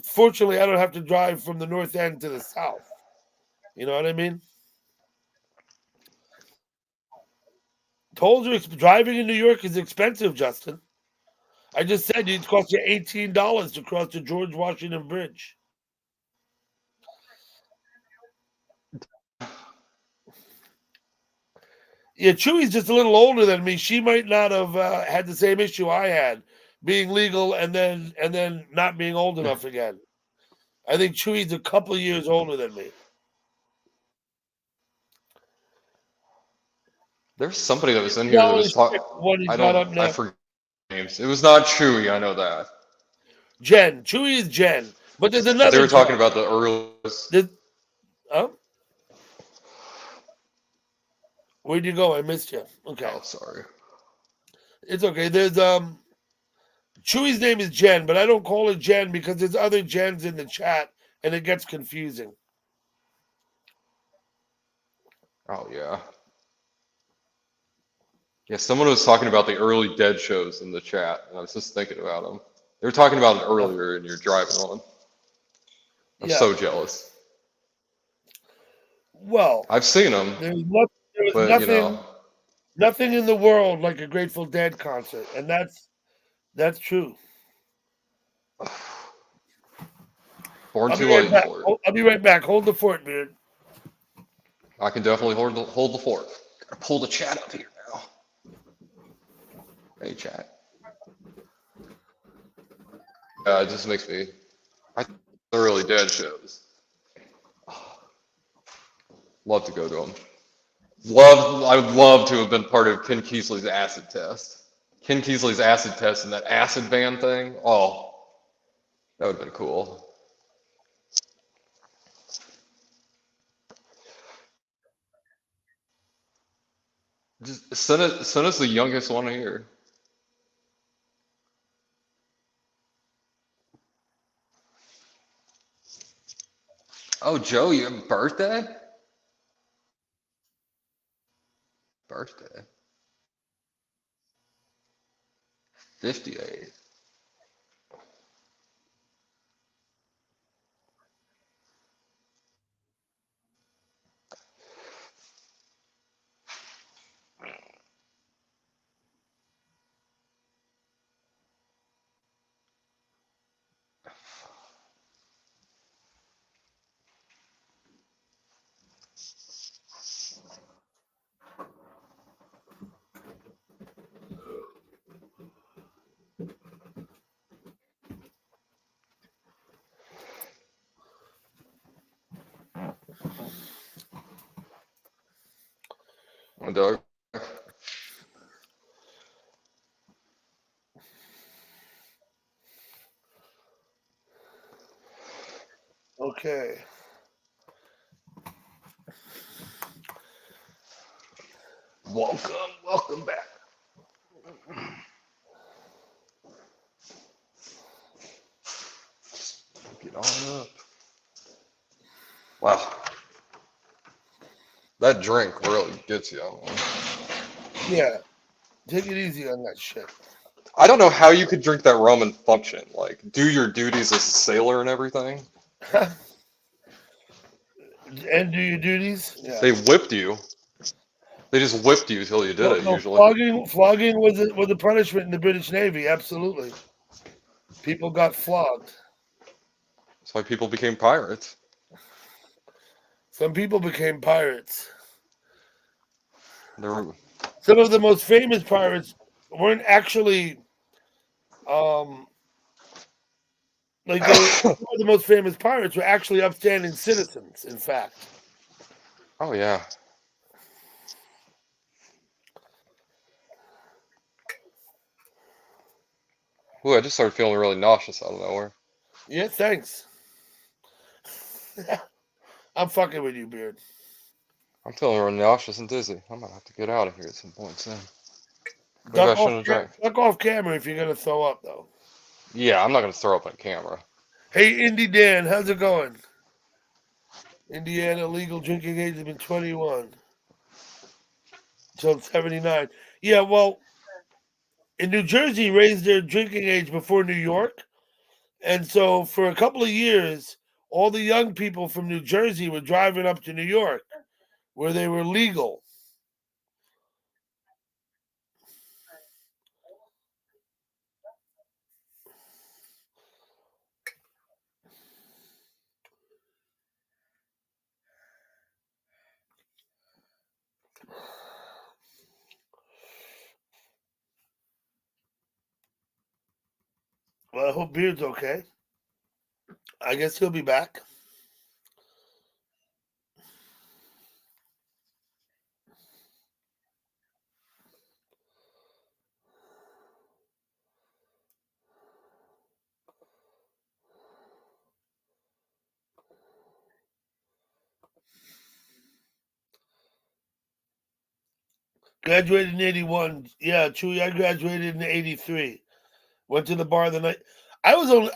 Fortunately, I don't have to drive from the north end to the south. You know what I mean? Tolls are driving in New York is expensive, Justin. I just said it cost you $18 to cross the George Washington Bridge. Yeah, Chewy's just a little older than me. She might not have had the same issue I had, being legal and then not being old enough again. I think Chewy's a couple years older than me. There's somebody that was in here that was talking. I forget names. It was not Chewy, I know that. Jen. Chewy is Jen. But there's another. They were talking about the earliest. Where'd you go? I missed you. Okay. Oh, sorry. It's okay. There's Chewy's name is Jen, but I don't call her Jen because there's other Jens in the chat and it gets confusing. Oh yeah. Yeah, someone was talking about the early Dead shows in the chat, and I was just thinking about them. They were talking about it earlier, and you're driving on. I'm Yeah. so jealous. Well, I've seen them, there was but you know, nothing in the world like a Grateful Dead concert, and that's true. born I'll too be right late back. for it. I'll be right back. Hold the fort, Beard. I can definitely hold the fort. Gotta pull the chat up here now. Hey, chat. It just makes me. I thoroughly dead shows. Love to go to them. I would love to have been part of Ken Keesley's acid test. Ken Keesley's acid test and that acid van thing. Oh, that would have been cool. Just send us the youngest one here. Oh, Joe, you have a birthday? Birthday. 58. Oh, Doug. Okay. Welcome back. Get on up. Wow. That drink really gets you. Yeah. Take it easy on that shit. I don't know how you could drink that rum and function. Like, do your duties as a sailor and everything. And do your duties. Yeah. They whipped you. They just whipped you till you did it, No, usually. flogging was a punishment in the British Navy. Absolutely. People got flogged. That's why people became pirates. Some people became pirates. They were, Some of the most famous pirates weren't actually like some of the most famous pirates were actually upstanding citizens, in fact. oh, yeah. Ooh, I just started feeling really nauseous out of nowhere. Yeah, thanks. I'm fucking with you, Beard. I'm feeling really nauseous and dizzy. I'm gonna have to get out of here at some point soon. Maybe I shouldn't have drank. Duck off camera if you're gonna throw up, though. Yeah, I'm not gonna throw up on camera. Hey, Indy Dan, how's it going? Indiana legal drinking age has been 21 until 79. Yeah, well, in New Jersey, raised their drinking age before New York. And so for a couple of years, all the young people from New Jersey were driving up to New York where they were legal. Well, I hope Beard's okay. I guess he'll be back. Graduated in 81. Yeah, Chewy, I graduated in 83. Went to the bar the night.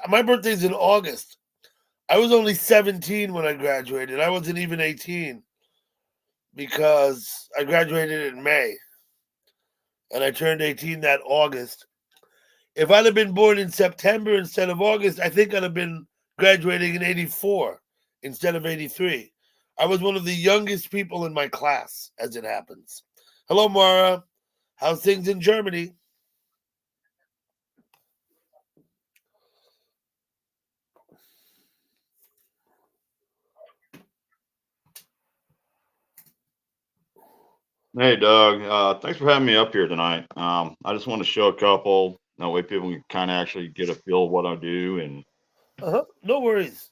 My birthday's in August. I was only 17 when I graduated. I wasn't even 18 because I graduated in May. And I turned 18 that August. If I'd have been born in September instead of August, I think I'd have been graduating in 84 instead of 83. I was one of the youngest people in my class, as it happens. Hello, Mara. How's things in Germany? Hey, Doug. Thanks for having me up here tonight. I just want to show a couple. That way people can kind of actually get a feel of what I do. And No worries.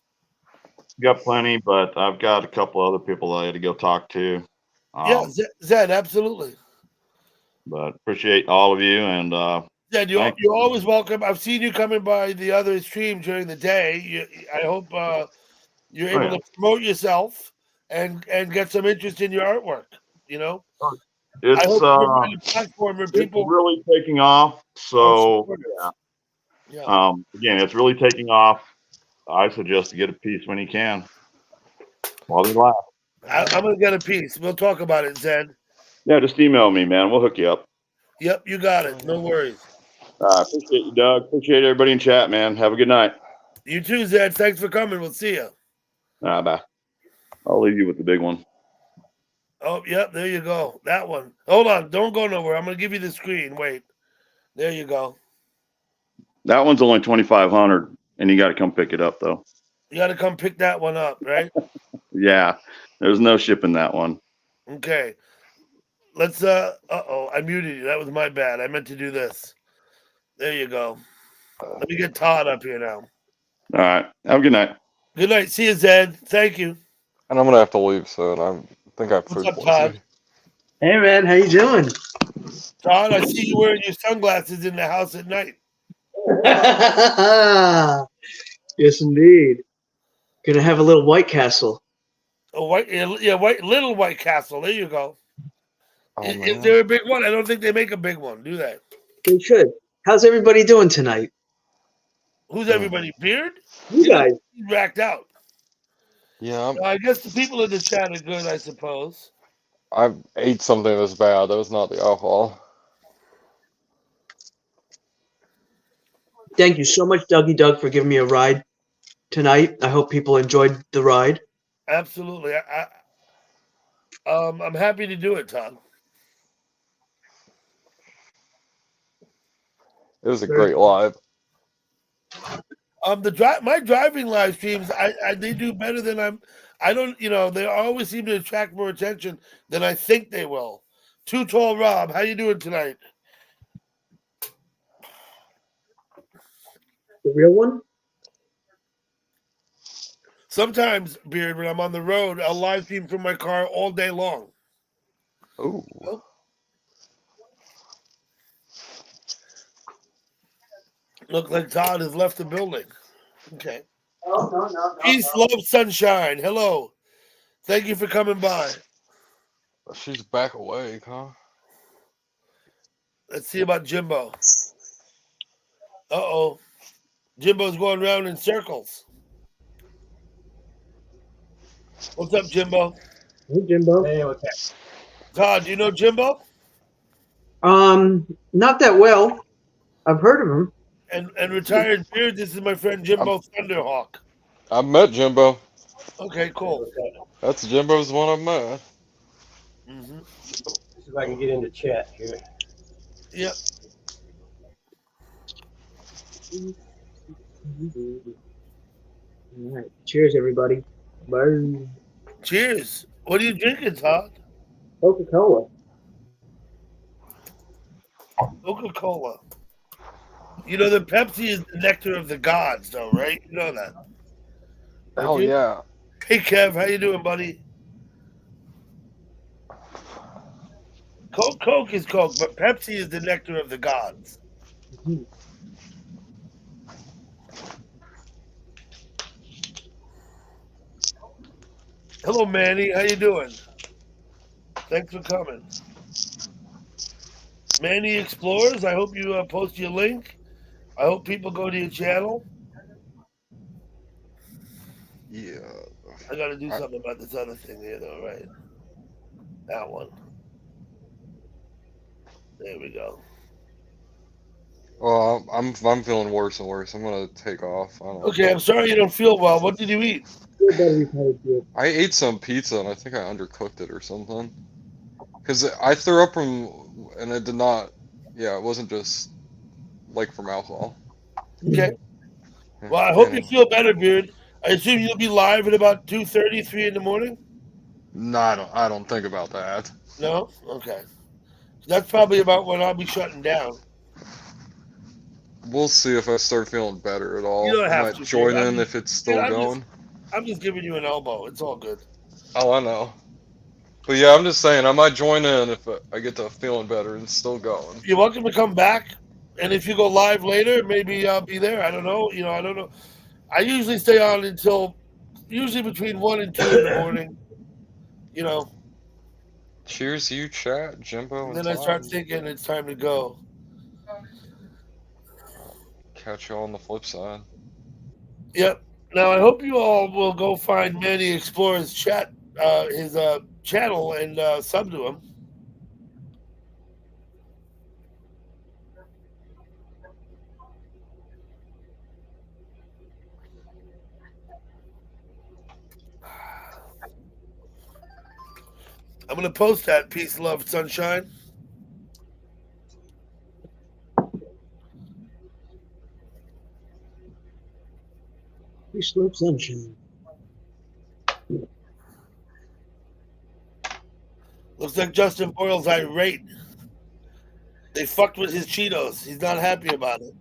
got plenty, but I've got a couple other people I had to go talk to. Yeah, Zed, absolutely. But appreciate all of you. And Zed, you're always welcome. I've seen you coming by the other stream during the day. I hope you're able to promote yourself and get some interest in your artwork. You know, it's I hope you find a platform where people it's really taking off. So yeah. again, it's really taking off. I suggest to get a piece when you can while they last. I'm gonna get a piece. We'll talk about it, Zed. Yeah, just email me, man. We'll hook you up. Yep, you got it. No worries. Appreciate you, Doug. Appreciate everybody in chat, man. Have a good night. You too, Zed. Thanks for coming. We'll see you. Bye. I'll leave you with the big one. Oh, yep. There you go. That one. Hold on. Don't go nowhere. I'm gonna give you the screen. Wait. There you go. That one's only 2,500, and you got to come pick it up, though. You got to come pick that one up, right? Yeah, there's no shipping that one. Okay. Let's I muted you. That was my bad. I meant to do this. There you go. Let me get Todd up here now. All right. Have a good night. Good night. See you, Zed. Thank you. And I'm gonna have to leave soon. I think I have food What's up, poisoning. Todd? Hey man, how you doing? Todd, I see you wearing your sunglasses in the house at night. Yes, indeed. Gonna have a little White Castle. A little White Castle. There you go. Oh, Is man. there a big one? I don't think they make a big one, do they? We should. How's everybody doing tonight? Who's everybody? Beard? You guys. He's racked out. Yeah, I guess the people in the chat are good, I suppose. I ate something that was bad. That was not the alcohol. Thank you so much, Dougie Doug, for giving me a ride tonight. I hope people enjoyed the ride. Absolutely. I'm happy to do it, Todd. It was a great live. My driving live streams, they do better than they always seem to attract more attention than I think they will. Too Tall Rob, how you doing tonight? The real one? Sometimes, Beard, when I'm on the road, I'll live stream from my car all day long. Ooh. Look like Todd has left the building. Okay. No. Peace, love, sunshine. Hello. Thank you for coming by. She's back awake, huh? Let's see about Jimbo. Uh-oh. Jimbo's going around in circles. What's up, Jimbo? Hey, Jimbo. Hey, what's that? Todd, do you know Jimbo? Not that well. I've heard of him. And retired Beard, this is my friend Jimbo Thunderhawk. I met Jimbo. Okay, cool. That's Jimbo's one I've met. Mm-hmm. See if I can get into chat here. Yep. All right. Cheers, everybody. Bye. Cheers. What are you drinking, Todd? Coca-Cola. Coca-Cola. You know, the Pepsi is the nectar of the gods, though, right? You know that. Hell yeah. Hey, Kev, how you doing, buddy? Coke is Coke, but Pepsi is the nectar of the gods. Mhm. Hello, Manny. How you doing? Thanks for coming. Manny Explores, I hope you post your link. I hope people go to your channel. Yeah. I got to do something about this other thing here, though, right? That one. There we go. Well, I'm feeling worse and worse. I'm gonna take off. I don't know. Okay, I'm sorry you don't feel well. What did you eat? I ate some pizza and I think I undercooked it or something. Cause I threw up from, and it did not. Yeah, it wasn't just like from alcohol. Okay. Well, I hope you Anyway. feel better, Beard. I assume you'll be live at about 2:30, 3 in the morning? No, I don't think about that. No? Okay. That's probably about when I'll be shutting down. We'll see if I start feeling better at all. You don't I have might to, join dude. I'm in just- if it's still I'm just- going. I'm just giving you an elbow. It's all good. Oh, I know. But yeah, I'm just saying I might join in if I get to feeling better and it's still going. You're welcome to come back. And if you go live later, maybe I'll be there. I don't know. I don't know. I usually stay on until usually between 1 and 2 in the morning. Cheers, you chat, Jimbo, And and then I Tom. start thinking it's time to go. Catch you on the flip side. Yep. Now I hope you all will go find Manny Explorer's his channel, and sub to him. I'm gonna post that peace, love, sunshine. Peace, love, sunshine. Looks like Justin Boyle's irate. They fucked with his Cheetos. He's not happy about it.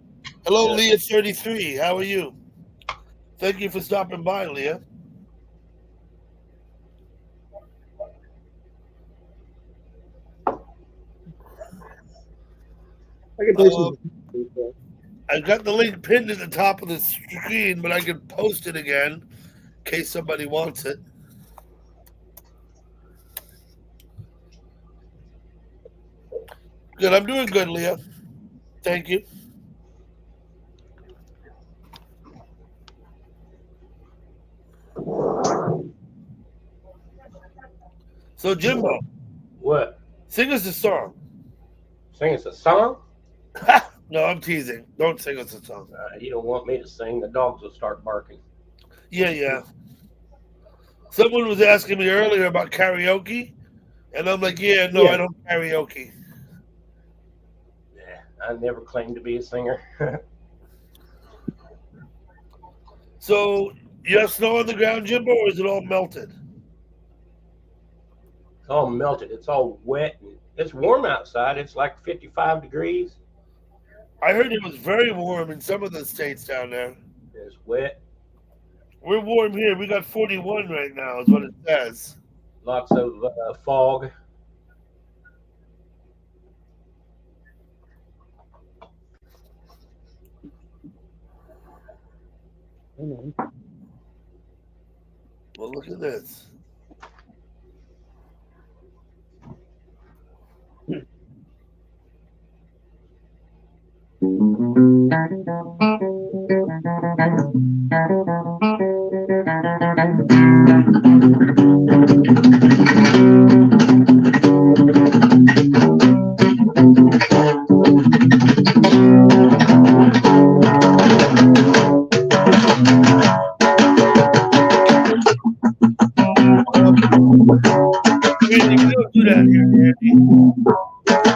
Hello, Yeah. Leah33. How are you? Thank you for stopping by, Leah. I can play some. I got the link pinned at the top of the screen, but I can post it again in case somebody wants it. Good. I'm doing good, Leah. Thank you. So, Jimbo, What? sing us a song. Sing us a song? No, I'm teasing. Don't sing us a song. You don't want me to sing. The dogs will start barking. Yeah. Someone was asking me earlier about karaoke, and I'm like, I don't karaoke. Yeah, I never claimed to be a singer. So, you have snow on the ground, Jimbo, or is it all melted? It's all melted. It's all wet. And it's warm outside. It's like 55 degrees. I heard it was very warm in some of the states down there. It's wet. We're warm here. We got 41 right now, is what it says. Lots of fog. Well, look at this. Andy, we don't do that here, Andy.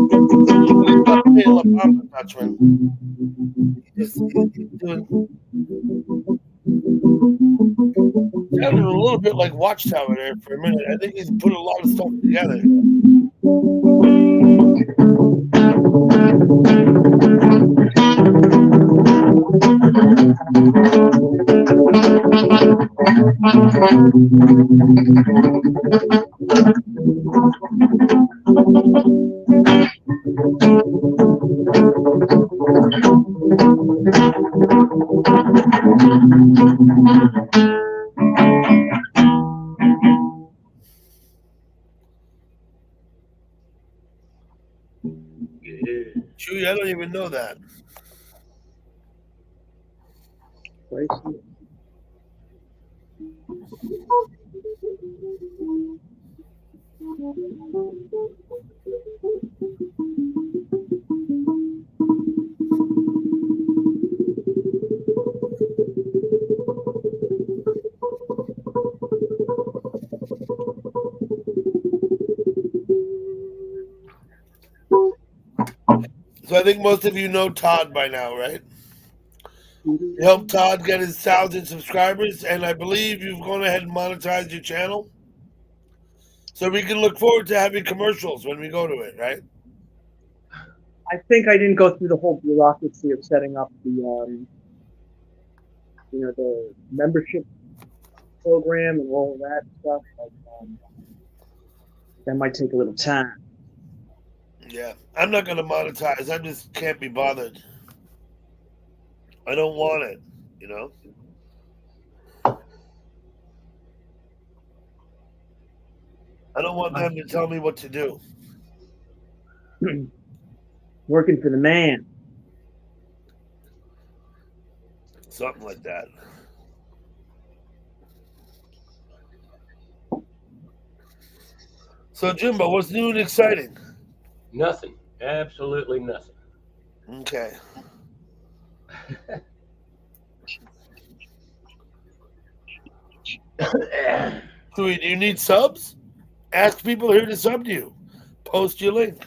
Hey, La Pampa Dutchman. He's doing. Sounded a little bit like Watchtower there for a minute. I think he's put a lot of stuff together. Yeah. Chewy, I don't even know that. So I think most of you know Todd by now, right? You helped Todd get his 1,000 subscribers, and I believe you've gone ahead and monetized your channel. So we can look forward to having commercials when we go to it, right? I think I didn't go through the whole bureaucracy of setting up the, the membership program and all of that stuff. Like, that might take a little time. Yeah. I'm not going to monetize. I just can't be bothered. I don't want it, you know? I don't want them to tell me what to do. Working for the man. Something like that. So, Jimbo, what's new and exciting? Nothing. Absolutely nothing. Okay. Chewy, do you need subs? Ask people here to sub to you. Post your link.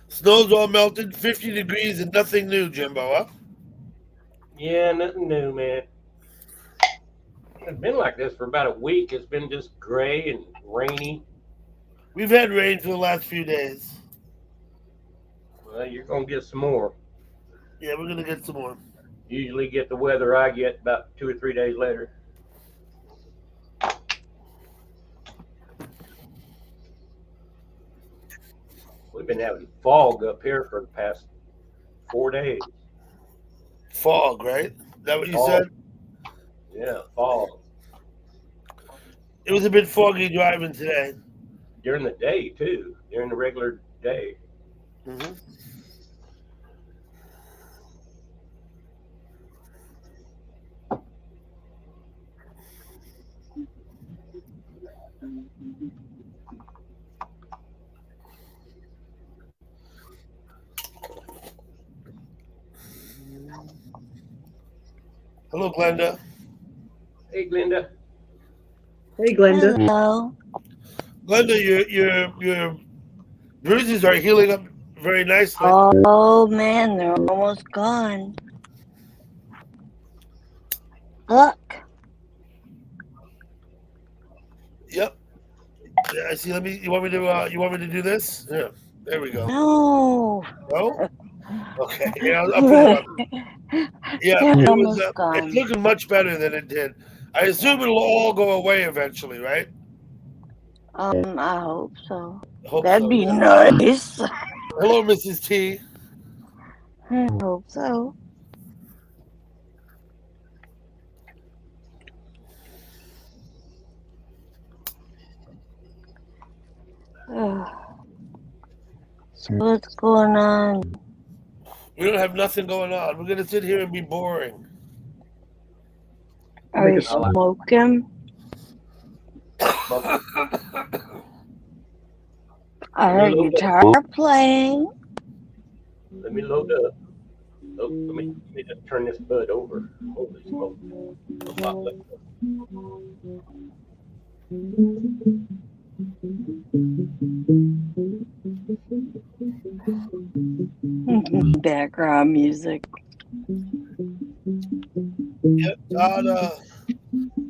Snow's all melted, 50 degrees and nothing new, Jimbo, huh? Yeah, nothing new, man. It's been like this for about a week. It's been just gray and rainy. We've had rain for the last few days. Well, you're gonna get some more. Yeah, we're going to get some more. Usually get the weather I get about 2 or 3 days later. We've been having fog up here for the past 4 days. Fog, right? Is that what you Fog. said? Yeah, fog. It was a bit foggy driving today. During the day, too. During the regular day. Mm-hmm. Hello, Glenda. Hey, Glenda. Hey, Glenda. Hello. Glenda, your bruises are healing up very nicely. Oh man, they're almost gone. Look. Yep. Yeah, I see. You want me to do this? Yeah. There we go. No. No. Okay. Yeah, I'll put it up. Yeah, They're it was. almost gone. It's looking much better than it did. I assume it'll all go away eventually, right? I hope so. Hope That'd so, be yeah. nice. Hello, Mrs. T. I hope so. So what's going on? We don't have nothing going on. We're gonna sit here and be boring. Are you smoking? I heard a guitar playing. Let me load up. Oh, let me just turn this bud over. Holy smoke. Background music. Yep, Todd.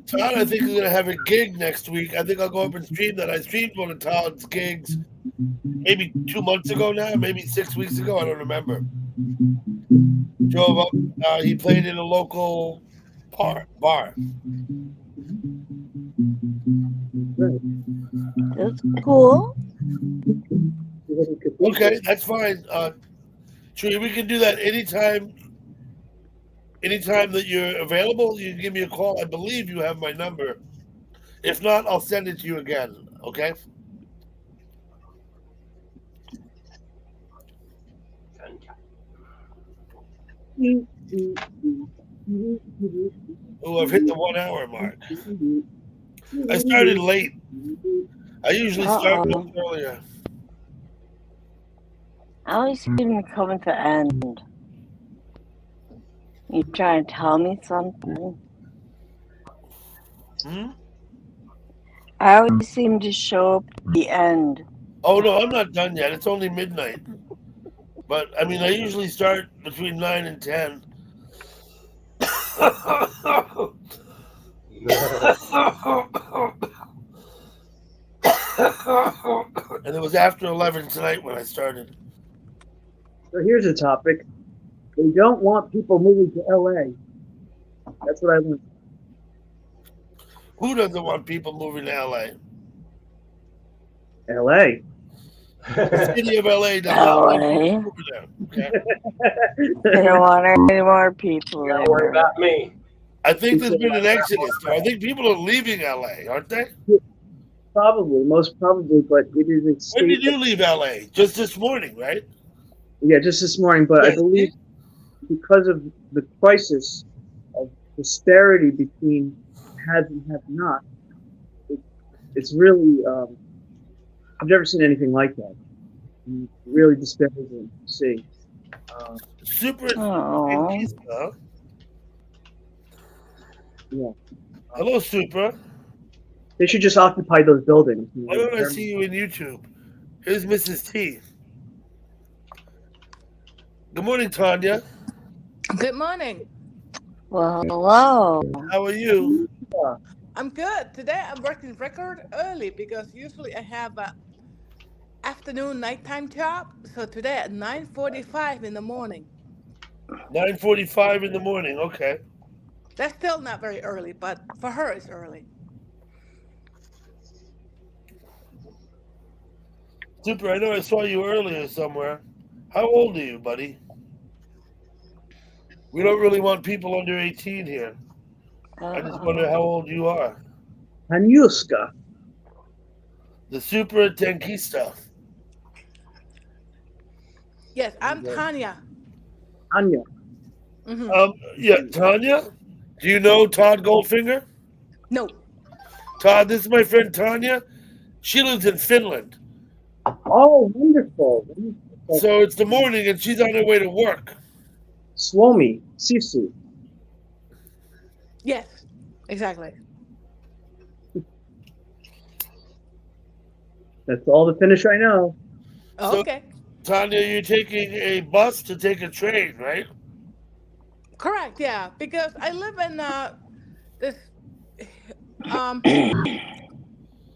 Todd, I think, is going to have a gig next week. I think I'll go up and stream that. I streamed one of Todd's gigs maybe 2 months ago now, maybe 6 weeks ago. I don't remember. Drove up. He played in a local bar. That's cool. Okay, that's fine. Tree, we can do that anytime. Anytime that you're available, you can give me a call. I believe you have my number. If not, I'll send it to you again. Okay. Oh, I've hit the 1 hour mark. I started late. I usually start much earlier. I always seem to come at the end. You trying to tell me something? I always seem to show up at the end. Oh no, I'm not done yet. It's only midnight. But I mean, I usually start between 9 and 10. And it was after 11 tonight when I started. So here's a topic. They don't want people moving to LA. That's what I learned. Who doesn't want people moving to LA? LA. The city of LA doesn't LA. want people moving there. Okay? They don't want any more people Don't worry there. about me. I think there's been an exodus. I think people are leaving LA, aren't they? Probably, most probably, but it is a When state. did you leave LA? Just this morning, right? Yeah, just this morning. But I Yes. believe because of the crisis of disparity between haves and have-not, it's really I've never seen anything like that. Really disparaging to see. Super. Oh, Huh? Yeah. Hello, Super. They should just occupy those buildings. Why don't I see you in YouTube? Here's Mrs. T. Good morning, Tanya. Good morning. well, hello. How are you? I'm good. Today I'm working record early because usually I have a afternoon nighttime job. So today at 9:45 in the morning. 9:45 in the morning. Okay. That's still not very early, but for her it's early. Super, I know I saw you earlier somewhere. How old are you, buddy? We don't really want people under 18 here. I just wonder how old you are. Hanuska. The Super Tankista. Yes, I'm Tanya. Anya. hmm Yeah, Tanya? Do you know Todd Goldfinger? No. Todd, this is my friend Tanya. She lives in Finland. Oh, wonderful. So it's the morning and she's on her way to work. Suomi. Sisu. Yes, exactly. That's all the Finnish I know. So- Okay. Tanya, you're taking a bus to take a train, right? Correct, yeah. Because I live in this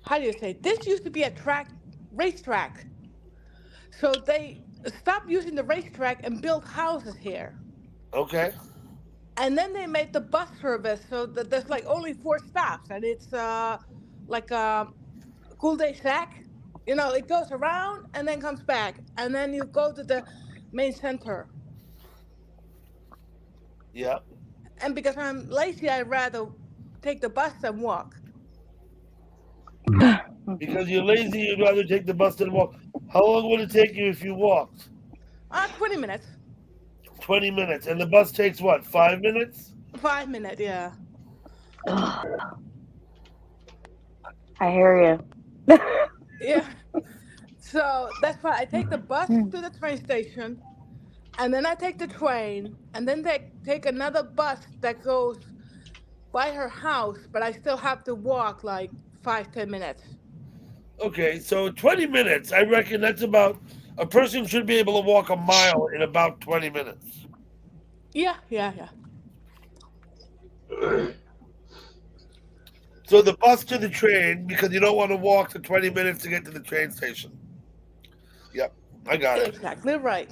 how do you say? This used to be a racetrack. So they stopped using the racetrack and built houses here. Okay. And then they made the bus service so that there's like only 4 stops, and it's like a cul-de-sac. You know, it goes around and then comes back, and then you go to the main center. Yeah. And because I'm lazy, I'd rather take the bus than walk. Because you're lazy, you'd rather take the bus than walk. How long would it take you if you walked? 20 minutes. 20 minutes. And the bus takes what, 5 minutes? 5 minutes, yeah. I hear you. Yeah. So that's why I take the bus to the train station, and then I take the train, and then they take another bus that goes by her house, but I still have to walk like 5-10 minutes. Okay, so 20 minutes. I reckon that's about, a person should be able to walk a mile in about 20 minutes. Yeah. So the bus to the train, because you don't want to walk the 20 minutes to get to the train station. Yep, I got it. Exactly right.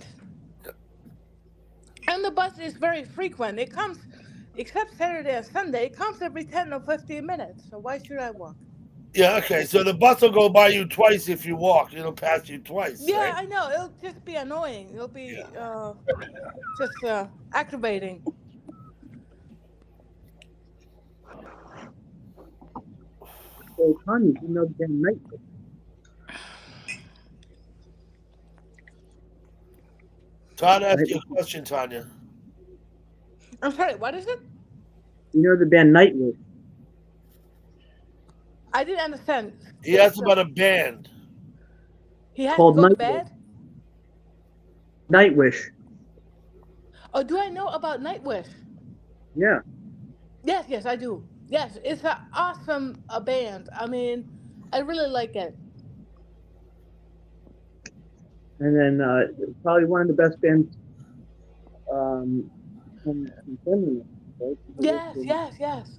And the bus is very frequent. It comes, except Saturday and Sunday, it comes every 10 or 15 minutes. So why should I walk? Yeah, okay. So the bus will go by you twice if you walk. It'll pass you twice. Yeah, Right? I know. It'll just be annoying. It'll be just aggravating. So, Tanya, you know the band Nightwish? Todd asked you a question, Tanya. I'm sorry, what is it? You know the band Nightwish? I didn't understand. He asked about a band. He has Called to go to Nightwish. bed? Nightwish. Oh, do I know about Nightwish? Yeah. Yes, I do. Yes, it's an awesome band. I mean, I really like it. And then probably one of the best bands from Finland. Right? Yes.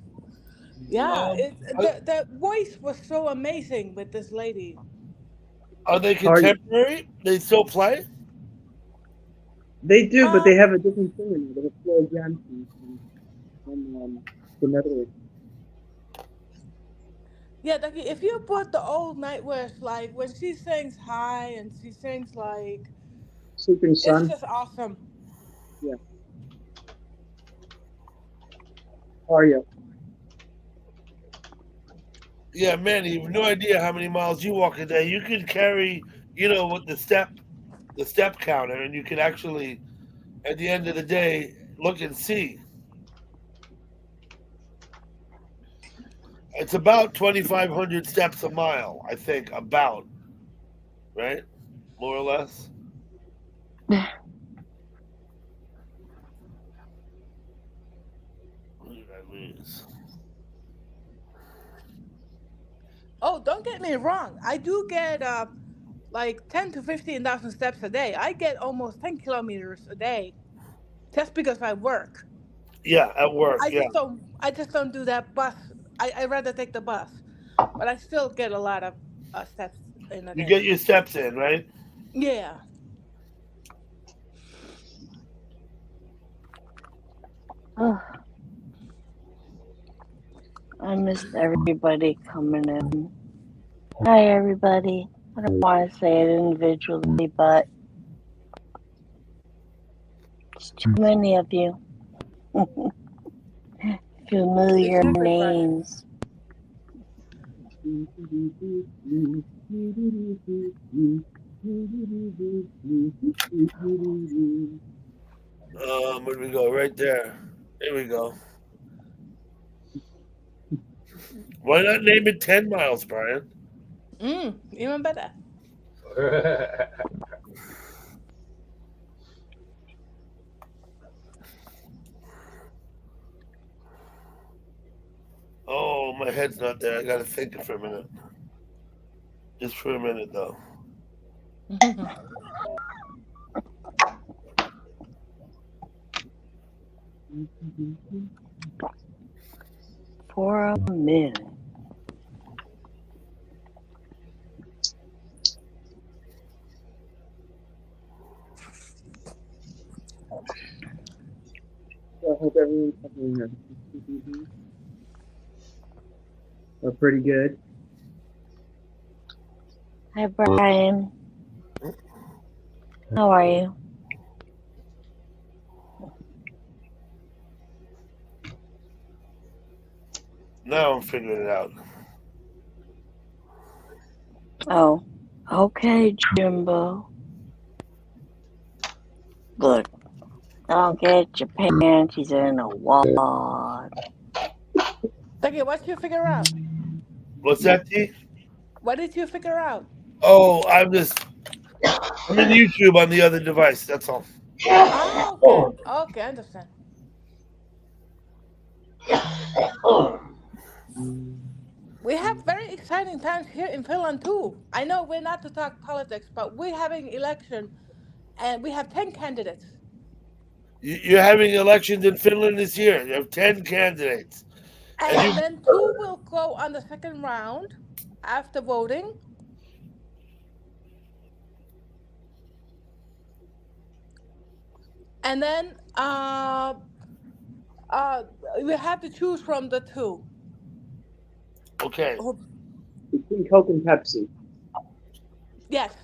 Yeah, the voice was so amazing with this lady. Are they contemporary? They still play? They do, but they have a different singer now. They have Floyd Jansen from the Netherlands. Yeah, like if you put the old Nightwish, like when she sings high and she sings like Sleeping Sun. it's just awesome. Yeah. How are you? Yeah, man, you have no idea how many miles you walk a day. You could carry, with the step counter, and you could actually, at the end of the day, look and see. It's about 2,500 steps a mile, I think, about, right? More or less. What did I lose? Oh, don't get me wrong. I do get like 10 to 15,000 steps a day. I get almost 10 kilometers a day, just because I work. Yeah, at work. I just don't do that bus. I rather take the bus, but I still get a lot of steps in a day. You get your steps in, right? Yeah. Oh, I missed everybody coming in. Hi, everybody. I don't want to say it individually, but it's too many of you. Familiar names. Where do we go? Right there. There we go. Why not name it 10 miles, Brian? Even better. Oh, my head's not there. I gotta think it for a minute. Just for a minute, though. For a minute. I hope everyone's having pretty good. Hi, Brian. How are you? Now I'm figuring it out. Oh, okay, Jimbo. Look, don't get your panties in a wad. Okay, what did you figure out? What's that, T? What did you figure out? Oh, I'm in YouTube on the other device. That's all. Oh, okay. Okay, I understand. We have very exciting times here in Finland too. I know we're not to talk politics, but we're having election, and we have 10 candidates. You're having elections in Finland this year. You have 10 candidates. And then 2 will go on the second round after voting. And then we have to choose from the 2. Okay. Between Coke and Pepsi. Yes.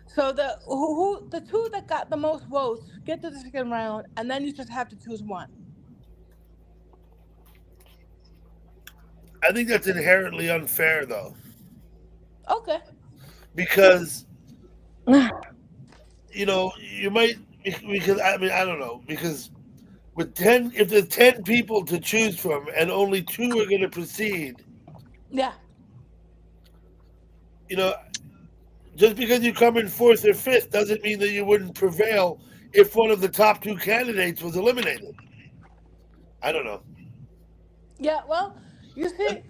So the 2 that got the most votes get to the second round, and then you just have to choose one. I think that's inherently unfair, though, Okay. because you might, because I don't know, because with 10, if there's 10 people to choose from and only 2 are going to proceed, Yeah. Just because you come in 4th or 5th doesn't mean that you wouldn't prevail if one of the top 2 candidates was eliminated. I don't know. Yeah. Well, you see.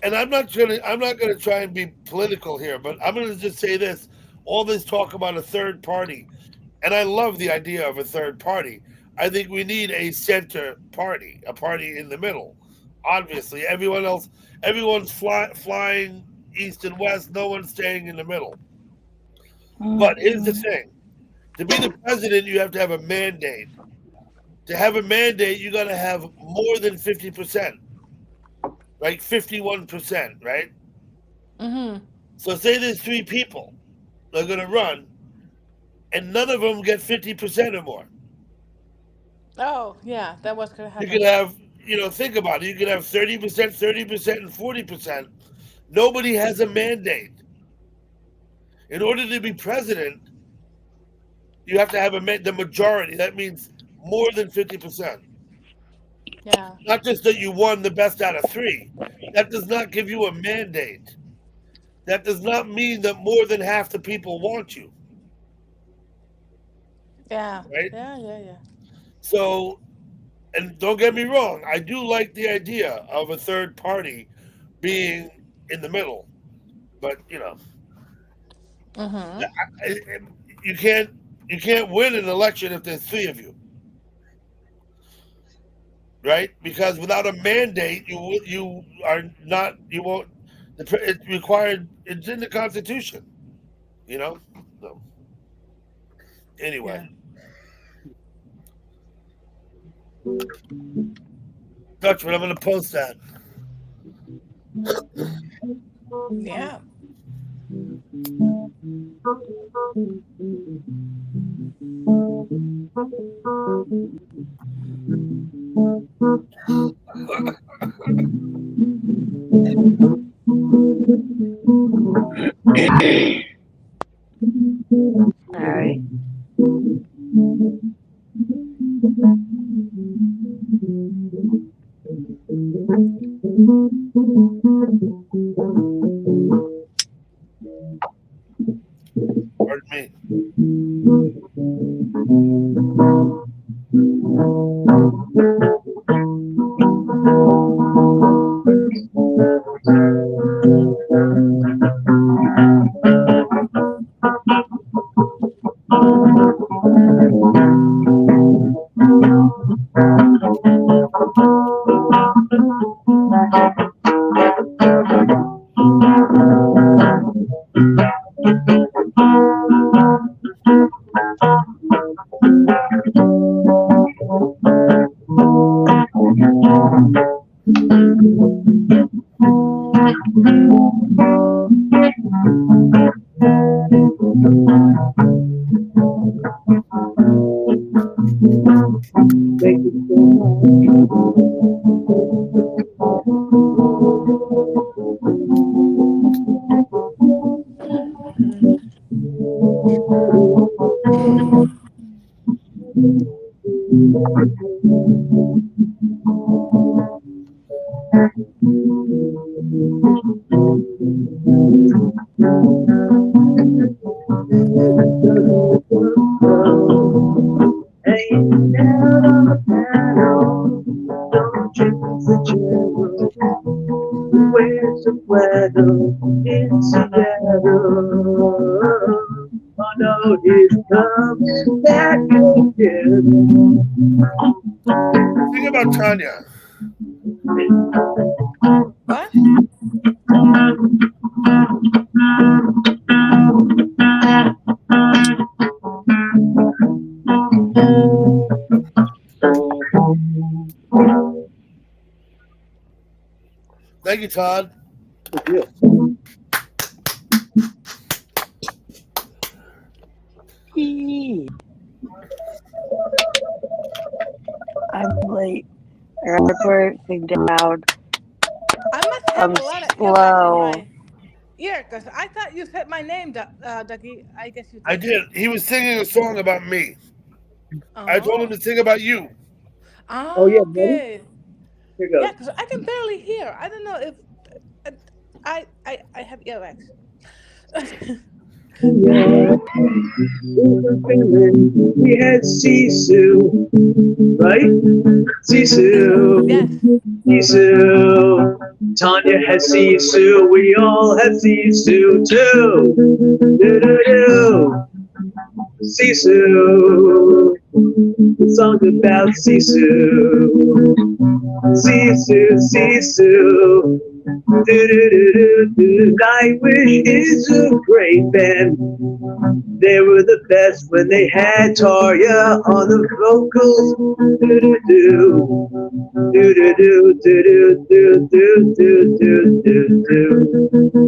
And I'm not gonna try and be political here, but I'm gonna just say this: all this talk about a third party, and I love the idea of a third party. I think we need a center party, a party in the middle. Obviously, everyone's flying east and west. No one's staying in the middle. But here's the thing: to be the president, you have to have a mandate. To have a mandate, you got to have more than 50%. Like 51%, right? Mm-hmm. So say there's 3 people that are going to run, and none of them get 50% or more. Oh, yeah, that was going to happen. You could have, think about it. You could have 30%, 30%, and 40%. Nobody has a mandate. In order to be president, you have to have the majority. That means more than 50%. Yeah. Not just that you won the best out of 3. That does not give you a mandate. That does not mean that more than half the people want you. Yeah. Right? Yeah. So, and don't get me wrong, I do like the idea of a third party being in the middle. But, Mm-hmm. you can't win an election if there's 3 of you. Right, because without a mandate, you won't. It's required. It's in the Constitution, So, anyway, Dutchman, I'm going to post that. Yeah. All right. Pardon me. Hanging out on the panel, don't you Fitzgerald? Where's the weather in Seattle? Oh no, he's coming back again. Think about Tanya. What? Thank you, Todd. Yeah. I'm late. I gotta put everything down. I must have I'm a lot of earwax in slow. my ear because I thought you said my name, Ducky. I guess you did. I did. He was singing a song about me. I told him Oh. to sing about you. Oh, yeah, buddy. Okay. Here goes. Yeah, because I can barely hear. I don't know if I have earwax. Yeah. We had Sisu, right? Sisu. Yes. Sisu. Tanya has Sisu. We all have Sisu too. Do-do-do. Sisu. The song about Sisu. Sisu, Sisu. Do-do-do-do-do. Nightwish is a great band. They were the best when they had Tarja on the vocals. Do-do-do. Do-do-do, do-do-do, do-do-do, do-do-do.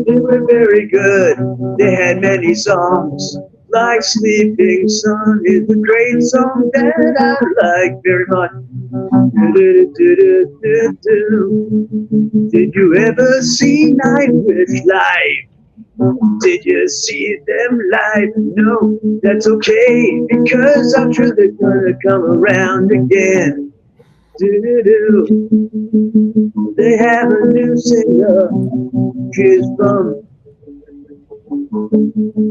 They were very good. They had many songs. Like Sleeping Sun is a great song that I like very much. Do-do-do-do-do-do. Did you ever see Nightwish live? Did you see them live? No, that's okay, because I'm sure they're gonna come around again. Do-do-do. They have a new singer. She's from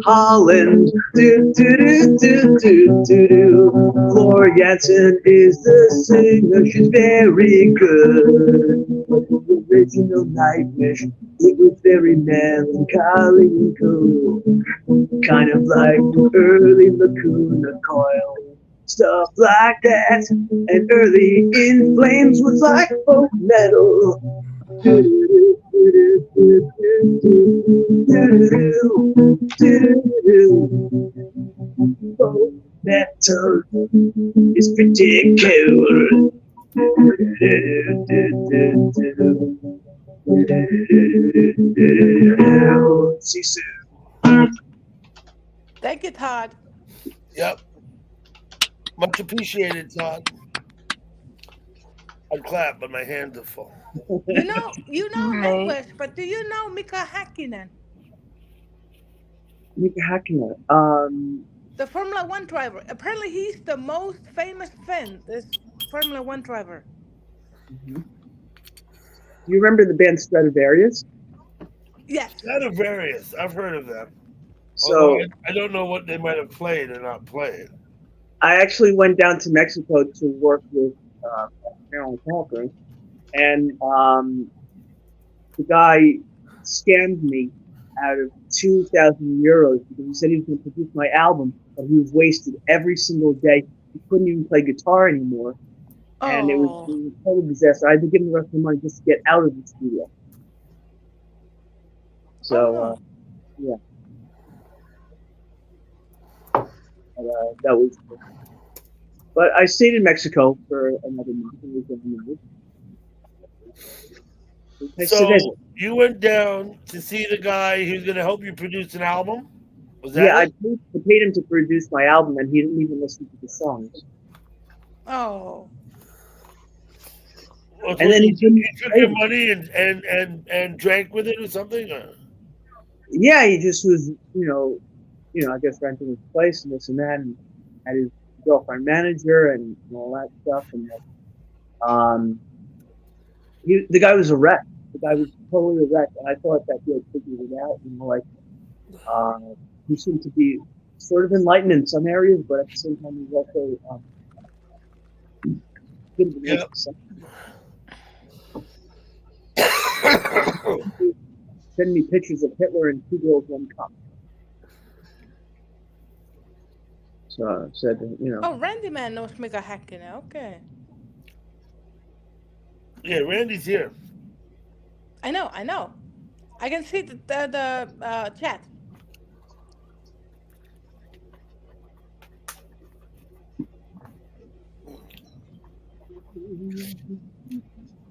Holland. Do-do-do-do-do-do-do. Laura Jansen is the singer. She's very good. But the original Nightwish, it was very melancholy and cool. Kind of like the early Lacuna Coil. Stuff like that. And early In Flames was like folk metal. Folk metal is pretty cool. Sisu. Thank you, Todd. Yep. Much appreciated, Todd. I'd clap, but my hands are full. You know Right. Nightwish, but do you know Mika Häkkinen, Mika Häkkinen. the Formula One driver? Apparently, he's the most famous Finn. This Formula One driver. Do you remember the band Stradivarius? Yes. Stradivarius, I've heard of them. So Although I don't know what they might have played or not played. I actually went down to Mexico to work with Marilyn Parker, and the guy scammed me out of 2,000 euros because he said he was going to produce my album, but he was wasted every single day. He couldn't even play guitar anymore, and it was a total disaster. I had to give him the rest of the money just to get out of the studio. So, yeah. That was. But I stayed in Mexico for another month and was married. Nice to So visit. you went down to see the guy who's going to help you produce an album? Was that Yeah, I it? paid him to produce my album, and he didn't even listen to the songs. Oh. Or And then he took your money and drank with it or something? Or? Yeah, he just was, I guess renting his place and this and that, and had his girlfriend manager and all that stuff. And the guy was a wreck. The guy was totally a wreck, and I thought that he had figured it out. He seemed to be sort of enlightened in some areas, but at the same time, he was also good at the stuff. Send me pictures of Hitler and 2 Girls, 1 Cup. So I said, Oh, Randy Man knows Mika Häkkinen. Okay. Yeah, Randy's here. I know. I can see the chat.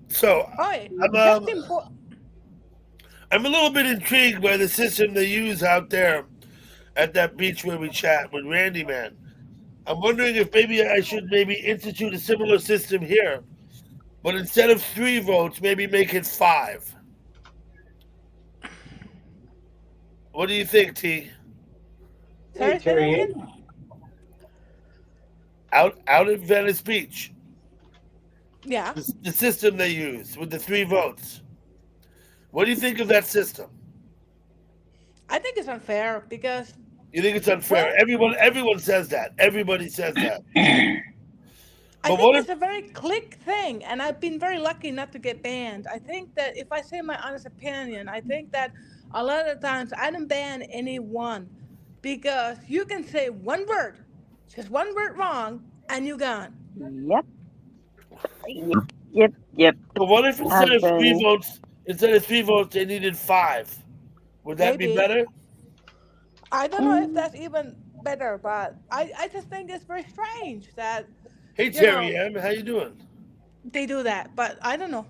So Oi, I'm Justin. I'm a little bit intrigued by the system they use out there at that beach where we chat with Randy Man. I'm wondering if maybe I should maybe institute a similar system here, but instead of 3 votes, maybe make it 5. What do you think, T? Sorry, say that Terry, again? Out at Venice Beach, Yeah. the system they use with the 3 votes. What do you think of that system? I think it's unfair because You think it's unfair? Well- Everyone says that. Everybody says that. I But think what it's a very click thing, and I've been very lucky not to get banned. I think that if I say my honest opinion, I think that a lot of times I don't ban anyone because you can say one word, just one word wrong, and you're gone. Yep. Yep. But what if instead of I've 3 been- votes, they needed 5? Would that be Maybe. better? I don't know if that's even better, but I just think it's very strange that Hey Terry M, how you doing? they do that, but I don't know.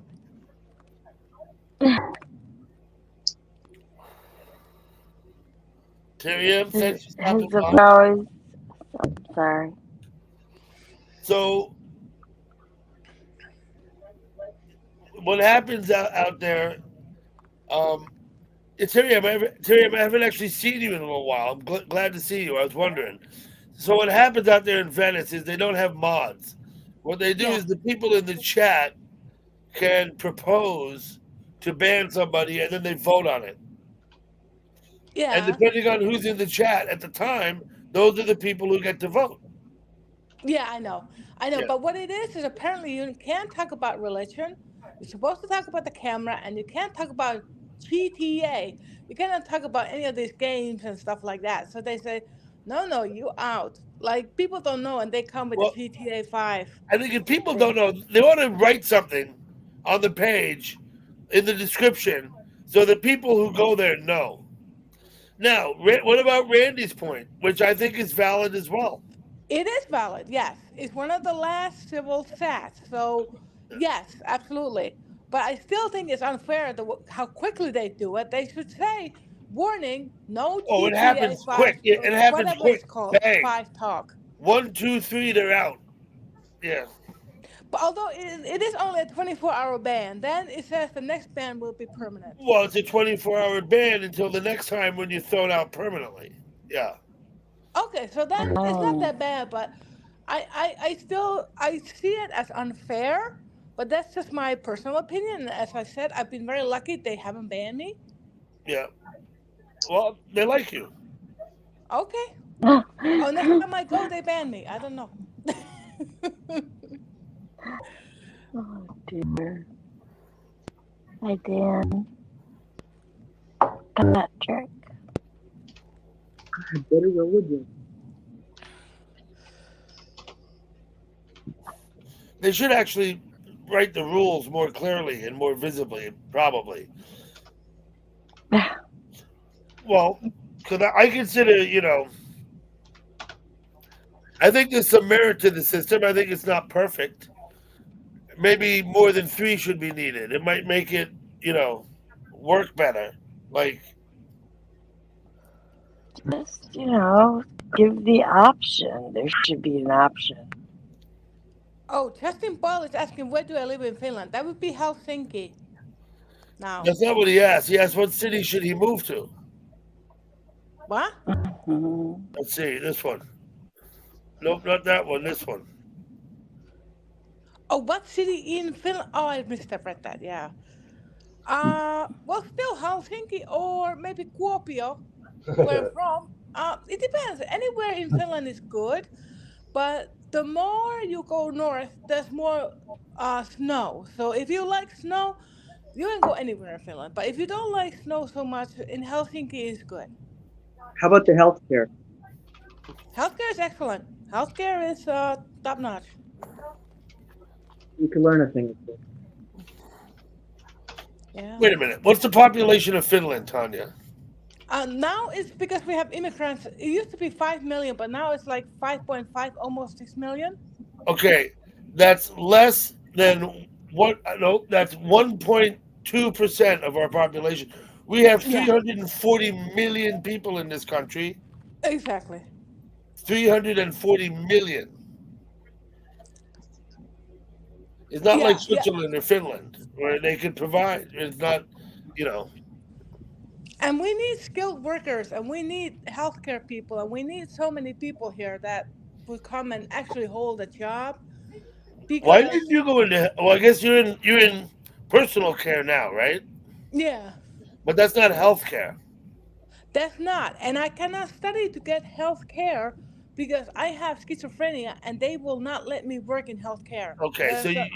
Terry M, thanks for stopping As of by. now, I'm sorry. So what happens out there? Terry, I haven't actually seen you in a little while. I'm glad to see you. I was wondering. So what happens out there in Venice is they don't have mods. What they do Yeah. is the people in the chat can propose to ban somebody, and then they vote on it. Yeah. And depending on who's in the chat at the time, those are the people who get to vote. Yeah, I know. Yeah. But what it is apparently you can't talk about religion. You're supposed to talk about the camera, and you can't talk about GTA. You cannot talk about any of these games and stuff like that. So they say, no, you out. Like people don't know, and they come with Well, the GTA 5. I think if people don't know, they ought to write something on the page in the description so the people who go there know. Now, what about Randy's point, which I think is valid as well? It is valid, yes. It's one of the last civil stats. So, yes, absolutely. But I still think it's unfair how quickly they do it. They should say, warning, no Oh, it GTA happens 5, quick. It happens whatever quick. it's called, Bang. 5 talk. 1, 2, 3, they're out. Yeah. But although it is only a 24-hour ban, then it says the next ban will be permanent. Well, it's a 24-hour ban until the next time when you're thrown out permanently. Yeah. Okay, so then it's not that bad, but I see it as unfair, but that's just my personal opinion. As I said, I've been very lucky they haven't banned me. Yeah. Well, they like you. Okay. Oh, next time I go, they ban me. I don't know. Oh dear. Hi Dan. Patrick. I better go with you. They should actually write the rules more clearly and more visibly, probably. Well, because I consider, I think there's some merit to the system. I think it's not perfect. Maybe more than 3 should be needed. It might make it, work better. Like, Just, give the option. There should be an option. Oh, Justin Ball is asking, where do I live in Finland? That would be Helsinki. Now, that's not what he asked. He asked what city should he move to. what? Mhm. Let's see, this one. Nope, not that one, this one. Oh, what city in Finland? Oh, I misread that. Yeah. Well, still Helsinki or maybe Kuopio, where I'm from. It depends. Anywhere in Finland is good, but the more you go north, there's more snow. So if you like snow, you can go anywhere in Finland. But if you don't like snow so much, in Helsinki is good. How about the healthcare? Healthcare is excellent. Healthcare is top notch. You can learn a thing or two. Yeah. Wait a minute. What's the population of Finland, Tanya? Now it's because we have immigrants. It used to be 5 million, but now it's like 5.5, almost 6 million. Okay, that's less than what? No, that's 1.2% of our population. We have Yeah. 340 million people in this country. Exactly. 340 million. It's not like Yeah. Switzerland or Finland where they could provide. It's not, you know. And we need skilled workers, and we need healthcare people, and we need so many people here that would come and actually hold a job. Why Because didn't you go into? Well, I guess you're in personal care now, right? yeah, But that's not healthcare. that's not. And I cannot study to get health care because I have schizophrenia, and they will not let me work in healthcare. Okay, so There's a-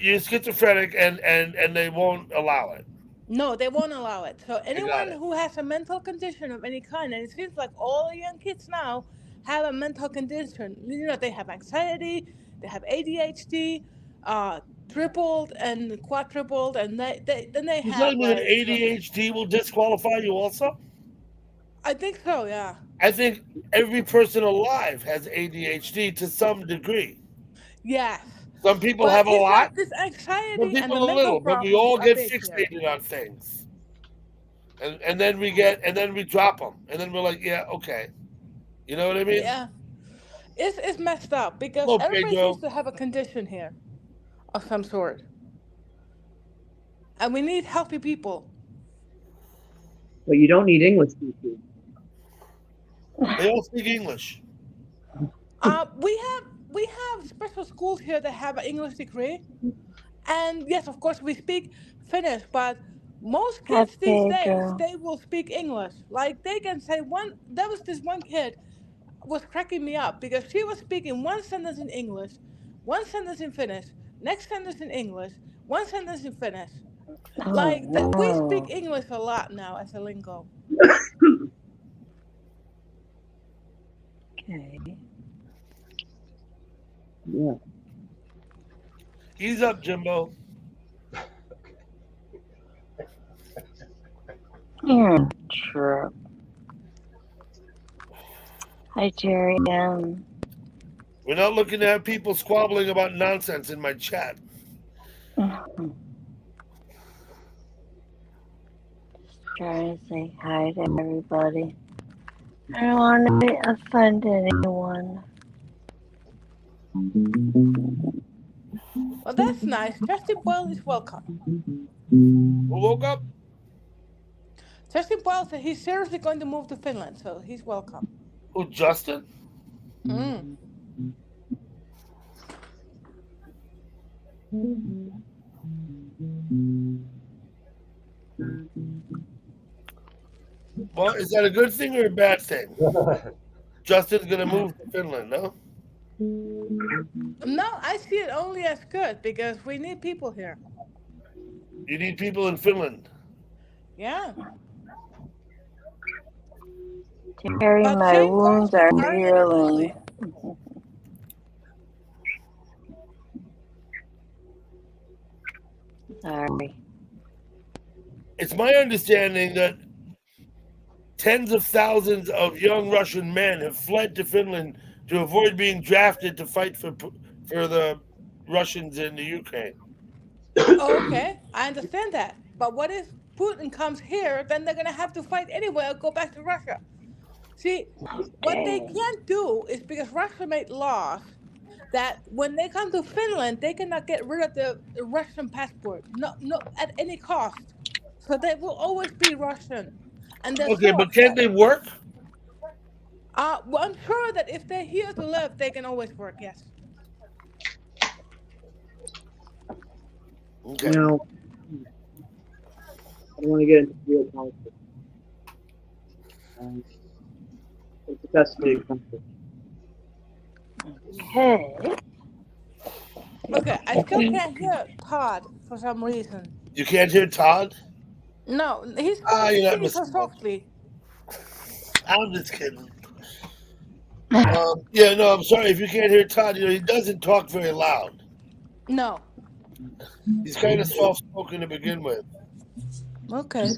you're schizophrenic and they won't allow it. No, they won't allow it. So got anyone it. who has a mental condition of any kind, and it seems like all the young kids now have a mental condition. You know, they have anxiety, they have ADHD, tripled and quadrupled, and then they You're have telling me that like ADHD will disqualify you also? I think so, yeah. I think every person alive has ADHD to some degree. Yes. Some people But have a it's lot, like this some anxiety and people the a mental little, but we problems all are get big here. fixated on things. And then we drop them. And then we're like, yeah, okay. You know what I mean? Yeah. It's messed up because Hello, everybody Pedro. seems to have a condition here of some sort. And we need healthy people. But you don't need English teachers. They all speak English. We have special schools here that have an English degree, and yes, of course, we speak Finnish. But most Hi, kids these days Pedro. they will speak English. Like they can say one. There was this one kid was cracking me up because she was speaking one sentence in English, one sentence in Finnish, next sentence in English, one sentence in Finnish. Oh Like we speak no. English a lot now as a lingo. Okay. Yeah. Ease up, Jimbo. You're a trip. Hi, Jerry M. We're not looking to have people squabbling about nonsense in my chat. Trying to say hi to everybody. I don't want to offend anyone. Well, that's nice. Justin Boyle is welcome. Who woke up? Justin Boyle said he's seriously going to move to Finland, so he's welcome. Who, Justin? Mm. Well, is that a good thing or a bad thing? Justin's gonna move to Finland, no? No, I see it only as good because we need people here. You need people in Finland. Yeah. Jerry, But my same wounds cost are as Ireland and healing. Italy. Sorry. It's my understanding that tens of thousands of young Russian men have fled to Finland to avoid being drafted to fight for the Russians in the Ukraine. Oh, okay, I understand that. But what if Putin comes here? Then they're gonna have to fight anyway or go back to Russia. See, what they can't do is because Russia made laws that when they come to Finland, they cannot get rid of the Russian passport, no, at any cost. So they will always be Russian. And they're Okay, so but can't they upset. work? Well, I'm sure that if they're here to live, they can always work. Yes. Okay. You know, I don't want to get into real politics. It's the best for the country. Okay. Okay, I still can't hear Todd for some reason. You can't hear Todd? No, he's You're not speaking so missing much. softly. I'm just kidding. Yeah, no, I'm sorry if you can't hear Todd. You know, he doesn't talk very loud. No. He's kind of soft-spoken to begin with. Okay.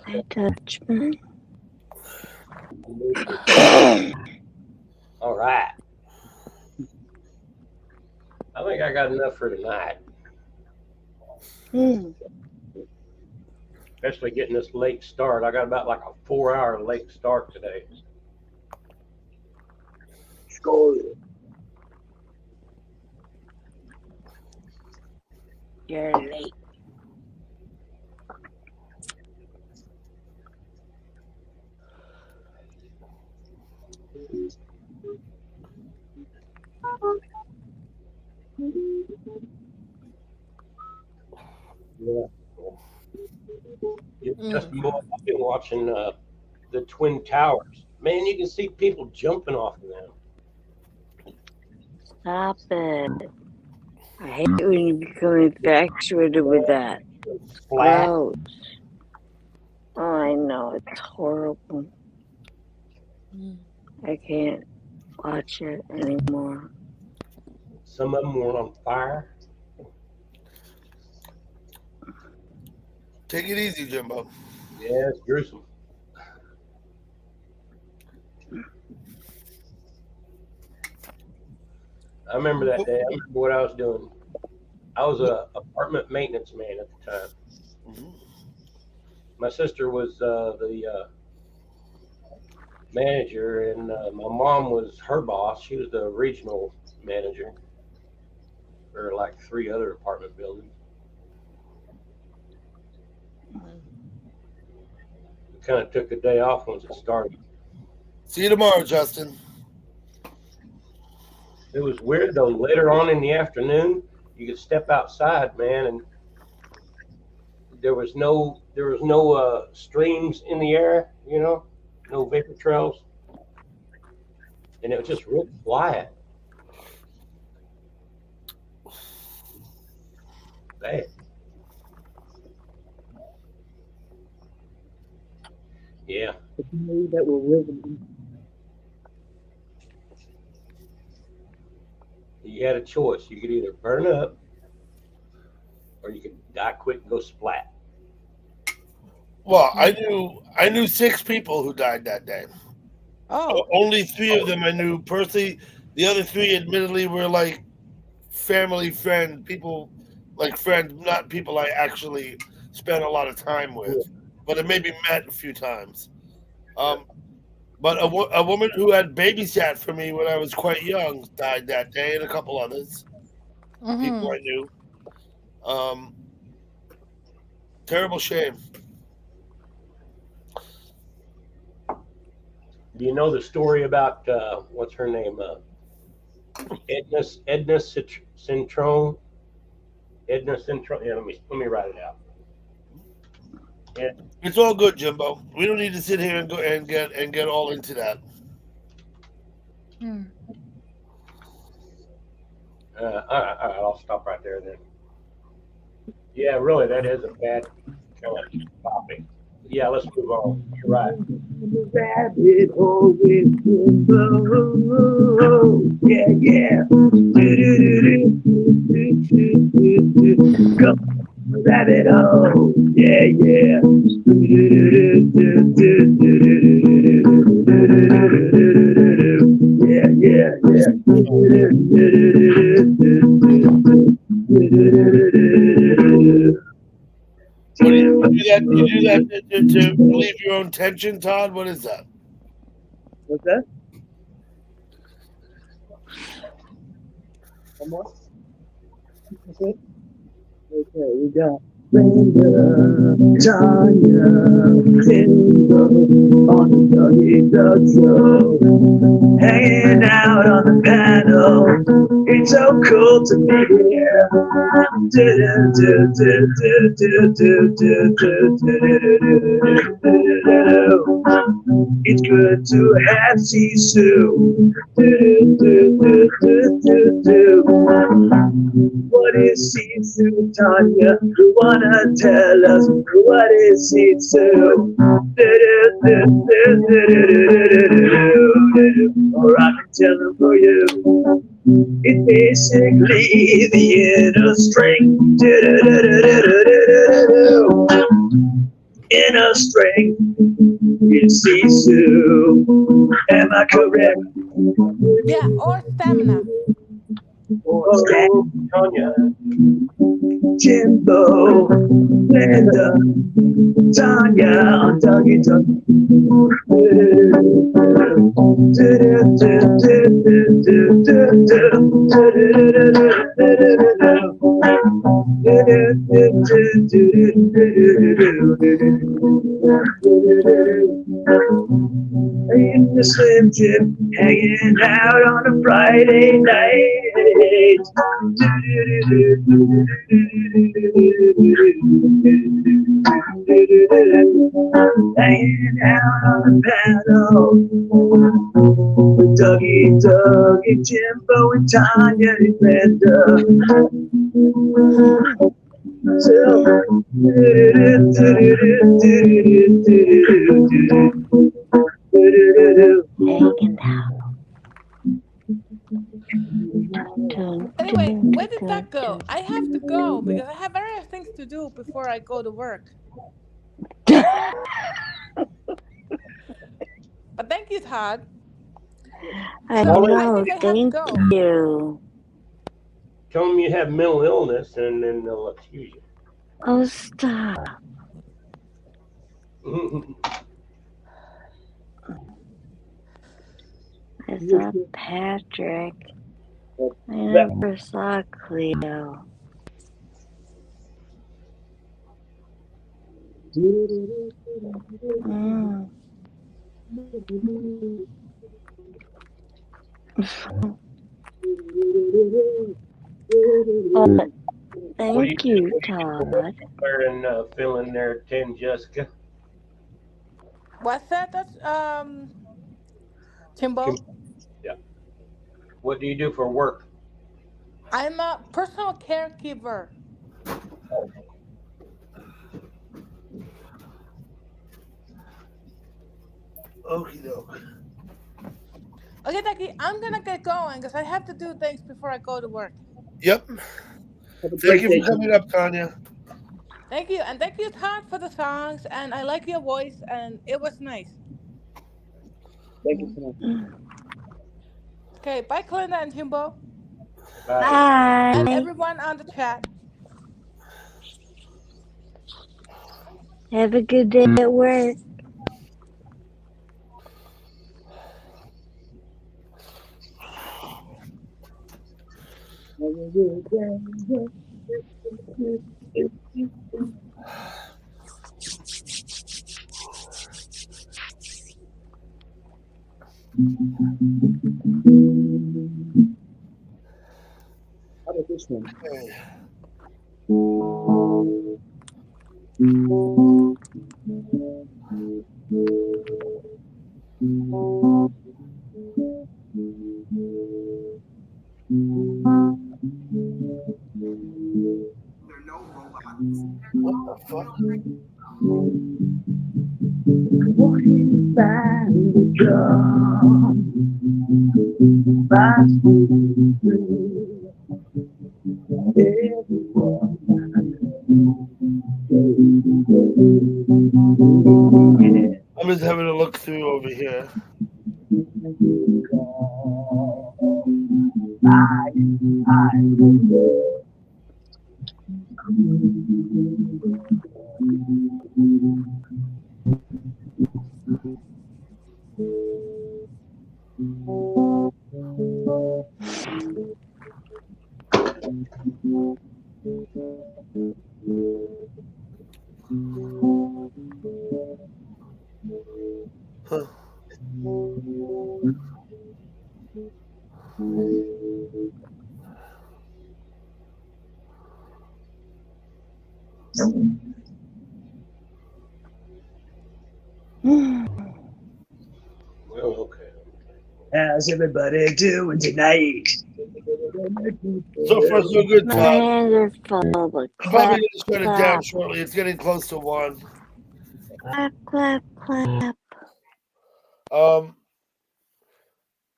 Hi, Dutchman. All right. I think I got enough for tonight, especially getting this late start. I got about like a 4-hour late start today. You're late. Yeah. Just more. I've been watching the Twin Towers. Man, you can see people jumping off of them. Stop it. I hate when you become infatuated with that. Flat. Gross. Oh, I know. It's horrible. I can't watch it anymore. Some of them were on fire. Take it easy, Jimbo. Yeah, it's gruesome. I remember that day. I remember what I was doing. I was a apartment maintenance man at the time. Mhm. My sister was the manager, and my mom was her boss. She was the regional manager for like 3 other apartment buildings. We kind of took a day off once it started. See you tomorrow, Justin. It was weird though. Later on in the afternoon, you could step outside, man, and there was no streams in the air, you know, no vapor trails, and it was just real quiet. Bad. Yeah. The day that we're living in. You had a choice. You could either burn up or you could die quick and go splat. Well, I knew 6 people who died that day. Oh, Only 3 of them I knew personally. The other 3, admittedly, were like family, friend, people, like friends, not people I actually spent a lot of time with, but I maybe met a few times. But a woman who had babysat for me when I was quite young died that day, and a couple others, people I knew. Terrible shame. Do you know the story about what's her name? Edna Centrone. Edna Centrone. Yeah, let me write it out. Yeah. It's all good, Jimbo. We don't need to sit here and go and get all into that. All right, I'll stop right there then. Yeah, really, that is a bad kind of topic. Yeah, let's move on. You're right. Rabbit hole with Jimbo. Yeah, yeah. Go rabbit hole. Yeah, yeah. Yeah, yeah, yeah. What do you do that to relieve your own tension, Todd? What is that? What's that? One more? Okay. Okay, we got Brenda, Tanya, Kendall on the Dougie Doug show. Hanging out on the panel. It's so cool to be here. It's good good to have Sisu. What is Sisu, Tanya? You wanna tell us what is Sisu? Or I can tell them for you. It's basically the inner string. Inner string is Sisu. Am I correct? Yeah, or stamina. Oh, Tanya. Jimbo, Linda, Tanya, Dougie, in the Slim Jim, hanging out on a Friday night. Hanging out on the panel with Dougie, Jimbo, and Tanya and Linda. Hanging out. Anyway, where did that go? I have to go because I have various things to do before I go to work. But thank you, Todd. I So I know, think I have to thank go. you. Tell them you have mental illness, and then they'll excuse you. Oh, stop. I saw Patrick. I never saw Cleo. Mm. But thank you, Todd. And filling their tin, Jessica. What's that? That's Timbo. Yeah. What do you do for work? I'm a personal caregiver. Okie doke. Okay, Ducky, I'm gonna get going because I have to do things before I go to work. Yep. Thank you for coming up, Tanya. Thank you, and thank you, Todd, for the songs. And I like your voice, and it was nice. Thank you so much. Okay, bye, Clinda and Timbo, Bye. and everyone on the chat. Have a good day at work. How about this one? What the fuck? Walking by the drum, by everyone I'm just having a look through over here. Huh. How's everybody doing tonight? So far, so good, My Todd. hands are full of I'm probably clap, going to shut it down clap, shortly. It's getting close to 1. clap, clap, clap.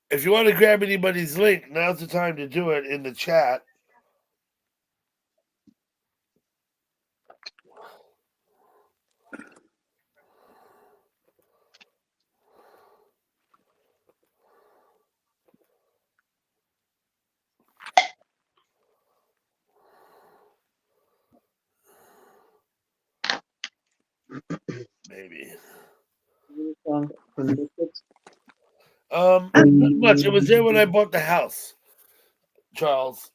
If you want to grab anybody's link, now's the time to do it in the chat. Maybe. Song from the Misfits. Not much. It was there when I bought the house, Charles.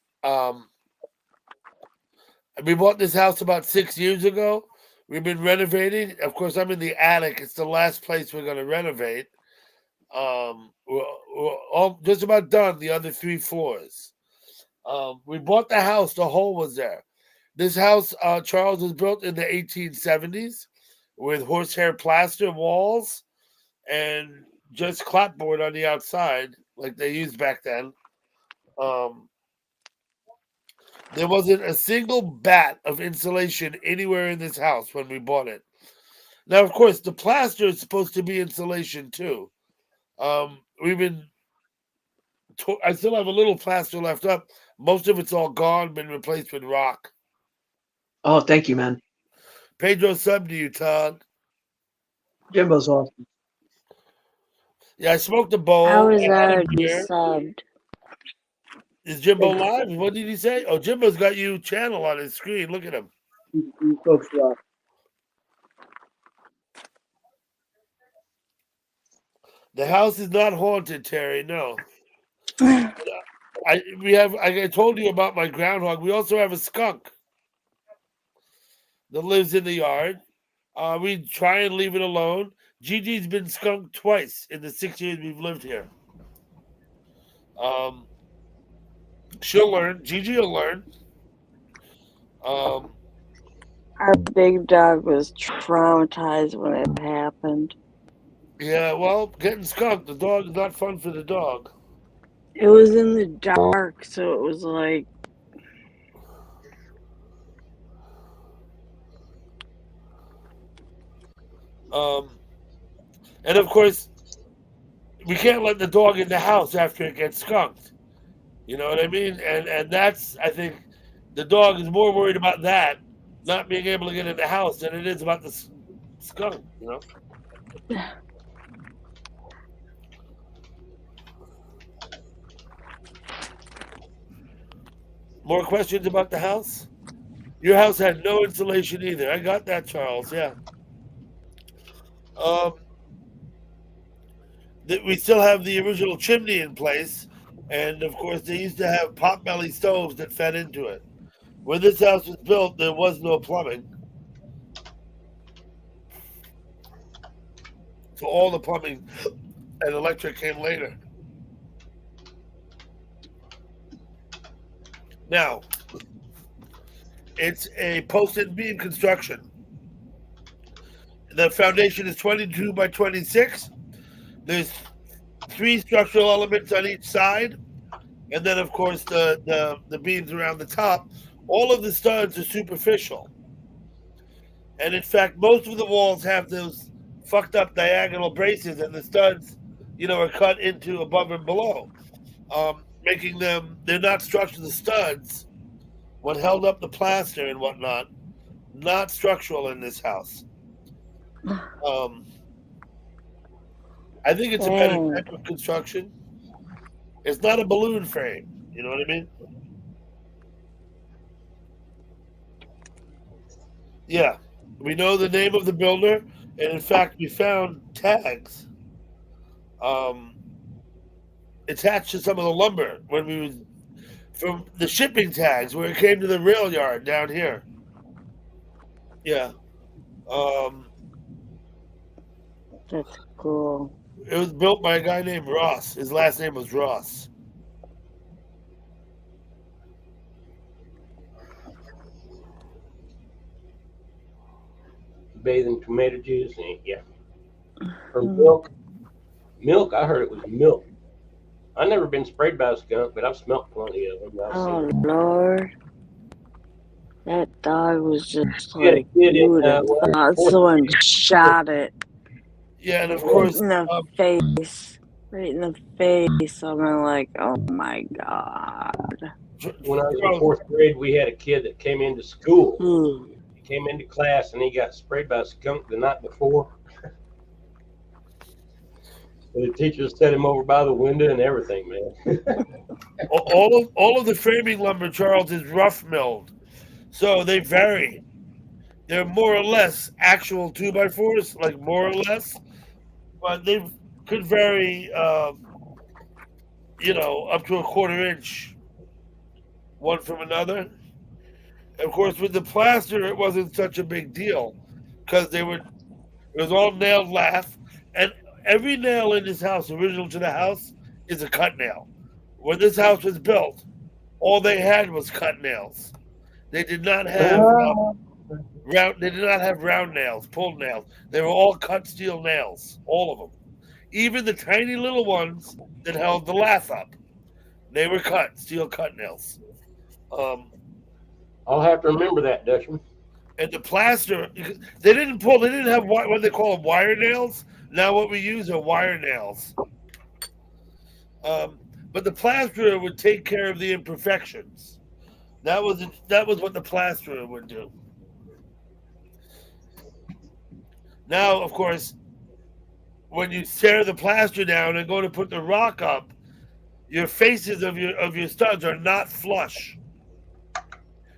We bought this house about 6 years ago. We've been renovating. Of course, I'm in the attic. It's the last place we're going to renovate. We're all just about done the other 3 floors. We bought the house. The hole was there. This house, Charles, was built in the 1870s with horsehair plaster walls and just clapboard on the outside like they used back then. There wasn't a single bat of insulation anywhere in this house when we bought it. Now, of course, the plaster is supposed to be insulation too. We've been. I still have a little plaster left up. Most of it's all gone, been replaced with rock. Oh, thank you, man. Pedro subbed to you, Todd. Jimbo's awesome. Yeah, I smoked a bowl. I was I had a already beer. subbed. Is Jimbo live? What did he say? Oh, Jimbo's got you channel on his screen. Look at him. You folks rock. The house is not haunted, Terry. No. I told you about my groundhog. We also have a skunk that lives in the yard. We try and leave it alone. Gigi's been skunked twice in the 6 years we've lived here. She'll learn. Gigi will learn. Our big dog was traumatized when it happened. Yeah, well, getting skunked, the dog is not fun for the dog. It was in the dark, so it was like. And of course, we can't let the dog in the house after it gets skunked. You know what I mean? And that's, I think, the dog is more worried about that, not being able to get in the house, than it is about the skunk, you know? More questions about the house? Your house had no insulation either. I got that, Charles. Yeah. We still have the original chimney in place, and of course, they used to have potbelly stoves that fed into it. When this house was built, there was no plumbing, so all the plumbing and electric came later. Now, it's a post and beam construction. The foundation is 22 by 26. There's 3 structural elements on each side, and then, of course, the beams around the top. All of the studs are superficial, and in fact, most of the walls have those fucked up diagonal braces, and the studs, are cut into above and below, making them, they're not structural. The studs, what held up the plaster and whatnot, not structural in this house. I think it's a better type of construction. It's not a balloon frame. You know what I mean? Yeah. We know the name of the builder, and in fact, we found tags attached to some of the lumber when we was from the shipping tags where it came to the rail yard down here. Yeah. That's cool. It was built by a guy named Ross. His last name was Ross. Bathing tomato juice, and yeah. Or milk. Milk, I heard it was milk. I've never been sprayed by a skunk, but I've smelt plenty of them. I've Oh seen them. Lord, that dog was just We had a like kid you in would have when I was in thought fourth someone grade. shot it Yeah, and of right course, in the face, right in the face. I'm like, oh my God. When I was in Charles, fourth grade, we had a kid that came into school. Hmm. He came into class and he got sprayed by a skunk the night before. And the teacher set him over by the window and everything, man. all of the framing lumber, Charles, is rough milled, so they vary. They're more or less actual 2x4s, like more or less, but they could vary, up to a quarter inch, one from another. Of course, with the plaster, it wasn't such a big deal because it was all nailed lath, and every nail in this house, original to the house, is a cut nail. When this house was built, all they had was cut nails. They did not have round. They did not have round nails, pulled nails. They were all cut steel nails, all of them. Even the tiny little ones that held the lath up, they were cut steel cut nails. Um, I'll have to remember that, Dutchman. and the plaster, they didn't pull. They didn't have what they call them, wire nails. Now what we use are wire nails. But the plasterer would take care of the imperfections. That was what the plasterer would do. Now, of course, when you tear the plaster down and go to put the rock up, your faces of your studs are not flush.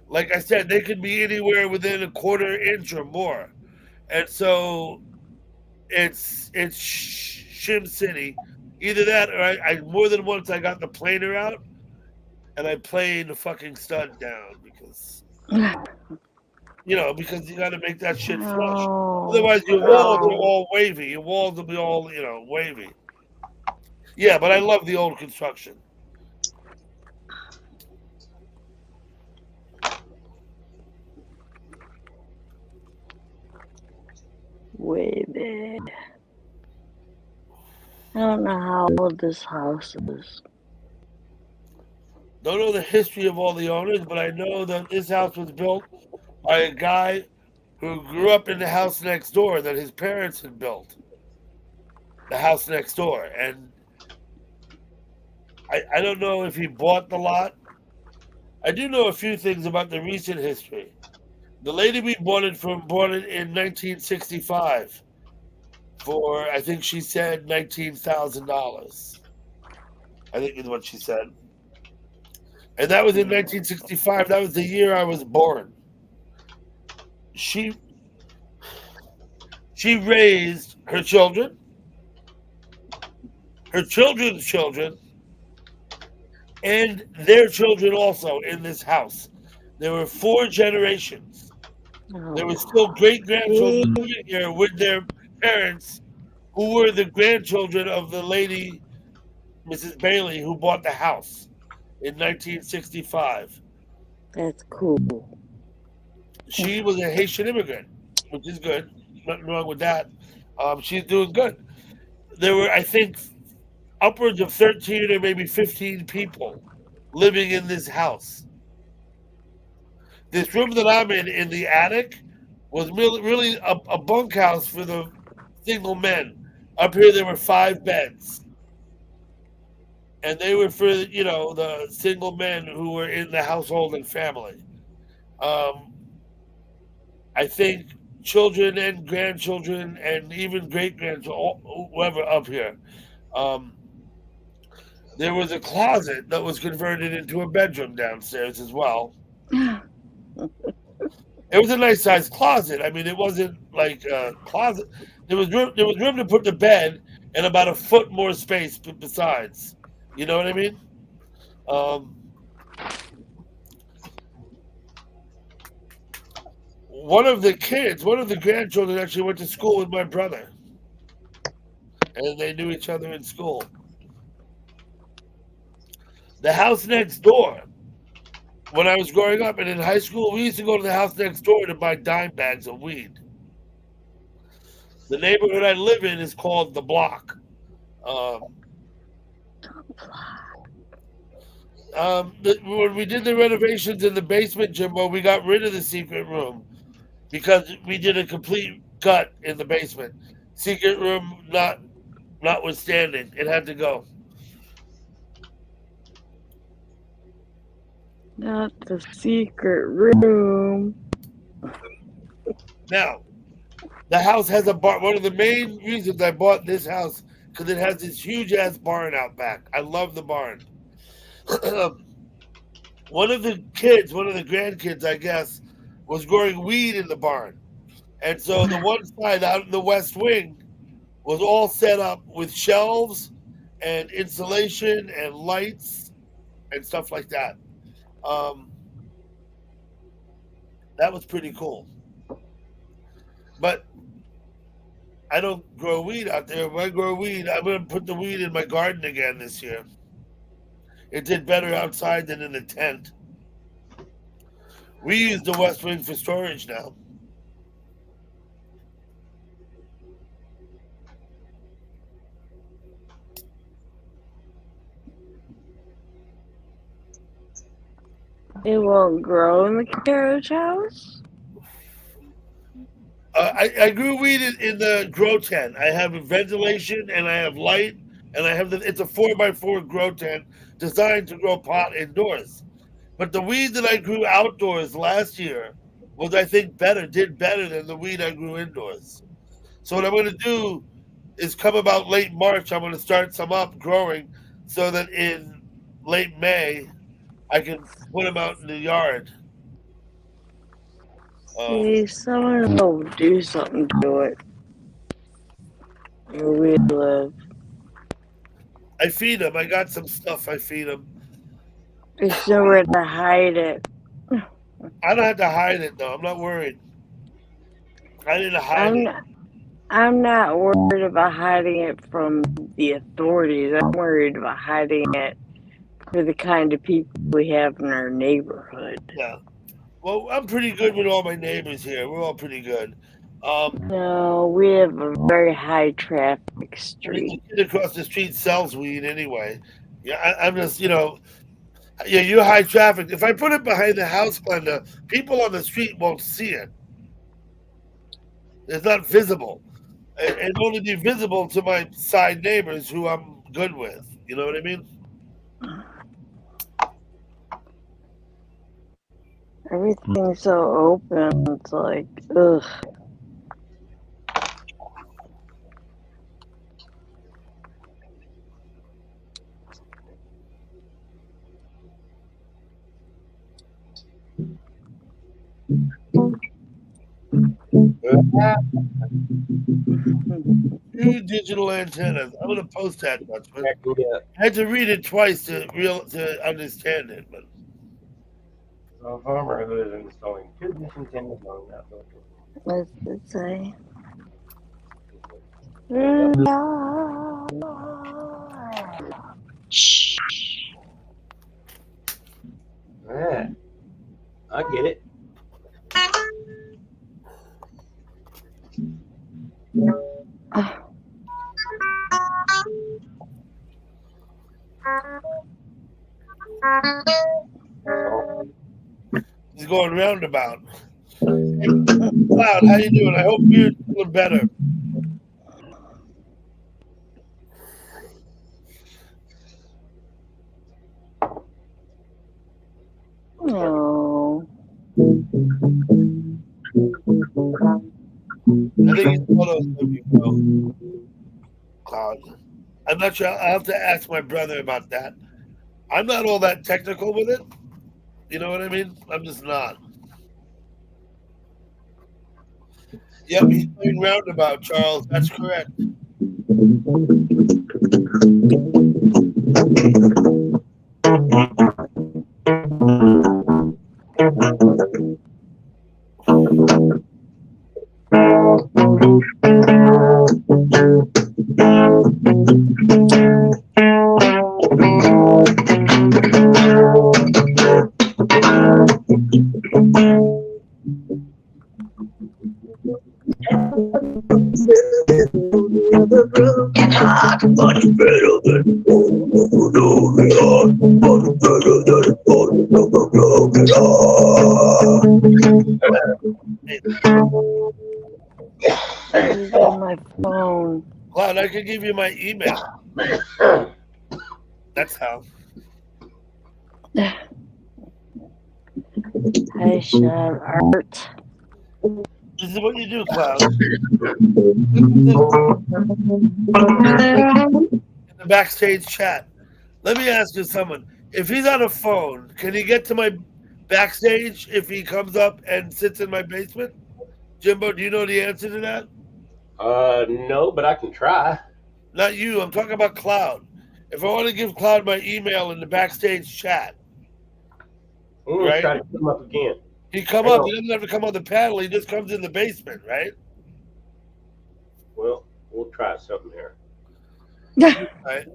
Like I said, they could be anywhere within a quarter inch or more, and so it's Shim City. Either that, or I more than once I got the planer out and I planed the fucking stud down because because you got to make that shit flush. Oh, Otherwise, your walls are all wavy. Your walls will be all wavy. Yeah, but I love the old construction. wait. I don't know how old this house is. Don't know the history of all the owners, but I know that this house was built by a guy who grew up in the house next door that his parents had built. The house next door. And I don't know if he bought the lot. I do know a few things about the recent history. The lady we bought it from bought it in 1965 for, I think she said, $19,000. I think is what she said. And that was in 1965. That was the year I was born. She raised her children, her children's children, and their children also in this house. There were 4 generations. There were still great-grandchildren living here with their parents, who were the grandchildren of the lady, Mrs. Bailey, who bought the house in 1965. That's cool. She was a Haitian immigrant, which is good. Nothing wrong with that. She's doing good. There were, I think, upwards of 13 or maybe 15 people living in this house. This room that I'm in the attic, was really a bunkhouse for the single men. Up here, there were 5 beds. And they were for, the single men who were in the household and family. I think children and grandchildren and even great-grandchildren, whoever up here. There was a closet that was converted into a bedroom downstairs as well. It was a nice-sized closet. I mean, it wasn't like a closet. There was room to put the bed and about a foot more space besides. You know what I mean? One of the grandchildren actually went to school with my brother. And they knew each other in school. The house next door, when I was growing up and in high school, we used to go to the house next door to buy dime bags of weed. The neighborhood I live in is called The Block. When we did the renovations in the basement, Jimbo, we got rid of the secret room because we did a complete gut in the basement. Secret room notwithstanding, it had to go. Not the secret room. Now, the house has a barn. One of the main reasons I bought this house because it has this huge ass barn out back. I love the barn. One of the grandkids, I guess, was growing weed in the barn. And so the one side out in the west wing was all set up with shelves and insulation and lights and stuff like that. That was pretty cool. But I don't grow weed out there. If I grow weed, I'm going to put the weed in my garden again this year. It did better outside than in the tent. We use the west wing for storage now. It won't grow in the carriage house? I grew weed in the grow tent. I have ventilation and I have light, and I have it's a 4x4 grow tent designed to grow pot indoors. But the weed that I grew outdoors last year was, I think, did better than the weed I grew indoors. So what I'm going to do is come about late March, I'm going to start some up growing so that in late May, I can put them out in the yard. Hey, someone will do something to it. Where we live. I feed them. I got some stuff I feed them. There's nowhere to hide it. I don't have to hide it, though. I'm not worried. I need to hide it. I'm not worried about hiding it from the authorities. I'm worried about hiding it for the kind of people we have in our neighborhood. Yeah. Well, I'm pretty good with all my neighbors here. We're all pretty good. No, we have a very high traffic street. The kid across the street sells weed anyway. Yeah, I'm just, yeah, you're high traffic. If I put it behind the house, Glenda, people on the street won't see it. It's not visible. It only be visible to my side neighbors who I'm good with. You know what I mean? Everything's so open. It's like, ugh. Two digital antennas. I'm gonna post that much, but I had to read it twice to understand it. But a farmer who is installing two dish antennas on that building. What's it say? Shh. Yeah, I get it. He's going roundabout. Hey, Cloud, how you doing? I hope you're feeling better. No. I think it's photos of you, bro. Cloud. I'm not sure. I'll have to ask my brother about that. I'm not all that technical with it. You know what I mean? I'm just not. Yep, he's playing roundabout, Charles. That's correct. broken heart, much better than broken heart, much better than broken heart. Who's on my phone? Cloud, I can give you my email. That's how. Hi, Sean Art. This is what you do, Cloud. In the backstage chat. Let me ask you someone. If he's on a phone, can he get to my backstage if he comes up and sits in my basement? Jimbo, do you know the answer to that? No, but I can try. Not you. I'm talking about Cloud. If I want to give Cloud my email in the backstage chat, I'm gonna right? try to come up again. He come Hang up. on. He doesn't have to come on the panel. He just comes in the basement, right? Well, we'll try something here. Right.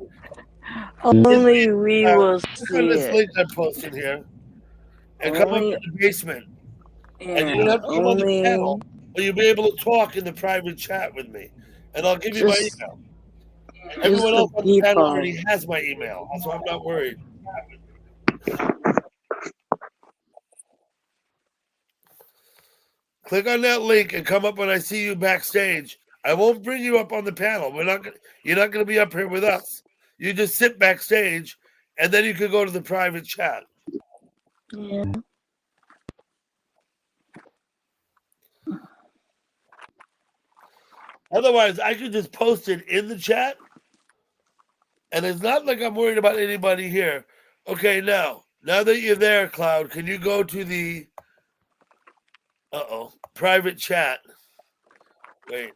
Only we will Click see on this it. link I posted here, and come up Only, in the basement. And you don't yeah, have to come on the only panel, but you'll be able to talk in the private chat with me. And I'll give you my just, email. just Everyone the else on the panel people. already has my email, so I'm not worried. Click on that link and come up when I see you backstage. I won't bring you up on the panel. You're not gonna be up here with us. You just sit backstage, and then you can go to the private chat. Yeah. Otherwise, I could just post it in the chat, and it's not like I'm worried about anybody here. Okay, now that you're there, Cloud, can you go to the private chat? Wait,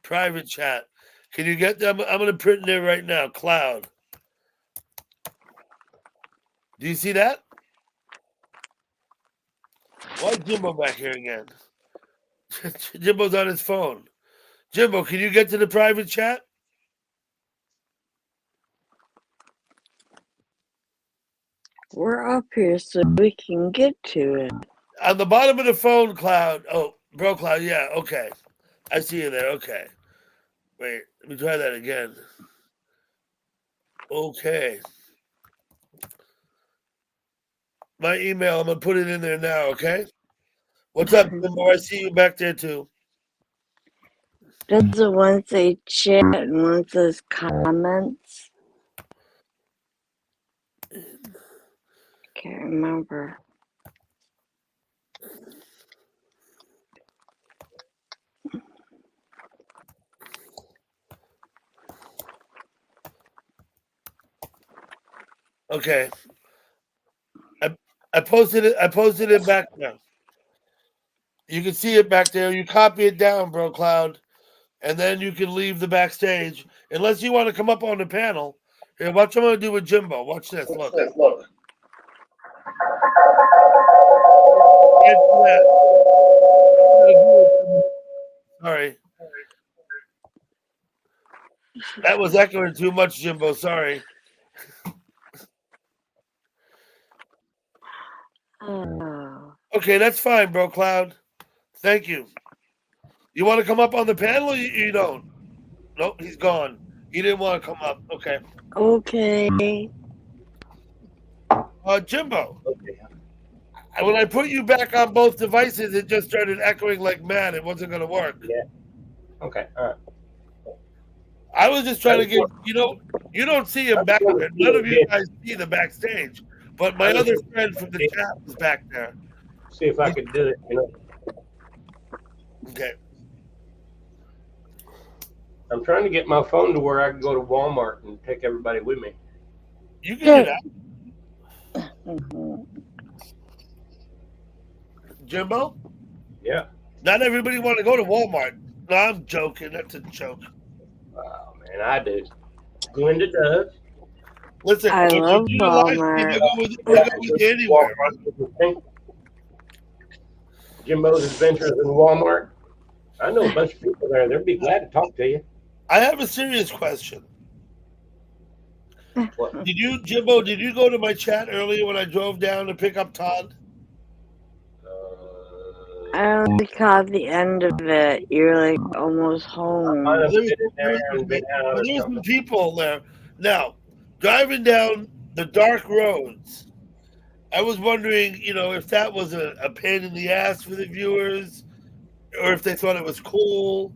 private chat. Can you get them? I'm gonna print it right now, Cloud. Do you see that? Why is Jimbo back here again? Jimbo's on his phone. Jimbo, can you get to the private chat? We're up here so we can get to it. On the bottom of the phone, Cloud. Oh, Bro Cloud, yeah, okay. I see you there, okay. Wait, let me try that again. Okay. My email, I'm going to put it in there now, okay? What's up, Jimbo? I see you back there, too. Does the one say chat and one says comments? Can't remember. Okay. I posted it back now. You can see it back there. You copy it down, Bro Cloud, and then you can leave the backstage. Unless you want to come up on the panel. Here, watch what I'm going to do with Jimbo. Watch this. Look. Sorry. That was echoing too much, Jimbo. Sorry. Oh. Okay, that's fine, Bro Cloud. Thank you. You want to come up on the panel or you don't? Nope, he's gone. He didn't want to come up. Okay. Okay. Jimbo. When I put you back on both devices, it just started echoing like mad. It wasn't going to work. Yeah. Okay. All right. I was just trying to get, you don't see him back there. None of you guys see the backstage. But my other friend from the chat was back there. See if I could do it. Okay. I'm trying to get my phone to where I can go to Walmart and take everybody with me. You can do that. Jimbo? Yeah. Not everybody want to go to Walmart. No, I'm joking. That's a joke. Oh, man, I do. Glinda does. Listen, I love Walmart. You go with anywhere. Jimbo's Adventures in Walmart. I know a bunch of people there. They'd be glad to talk to you. I have a serious question. What? Jimbo, did you go to my chat earlier when I drove down to pick up Todd? I only caught the end of it. You're like almost Might home. have There was, been in there and been out or there was some something. people there. Now, driving down the dark roads, I was wondering, if that was a pain in the ass for the viewers, or if they thought it was cool,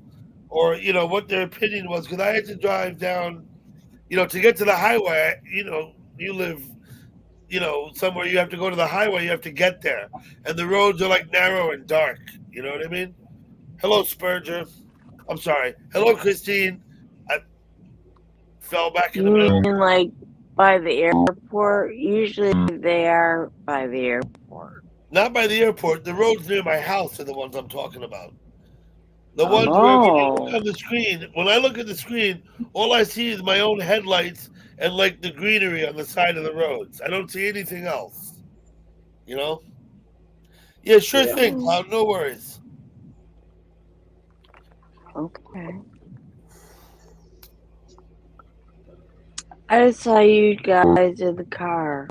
or what their opinion was. Because I had to drive down, to get to the highway. You live, somewhere you have to go to the highway. You have to get there, and the roads are like narrow and dark. You know what I mean? Hello, Spurger. I'm sorry. Hello, Christine. I fell back in the You middle. mean like by the airport? Usually they are by the airport. Not by the airport. The roads near my house are the ones I'm talking about. The ones where when you look Oh. on the screen, when I look at the screen, all I see is my own headlights and like the greenery on the side of the roads. I don't see anything else. Yeah, sure Yeah. thing, Cloud. No worries. Okay. I saw you guys in the car.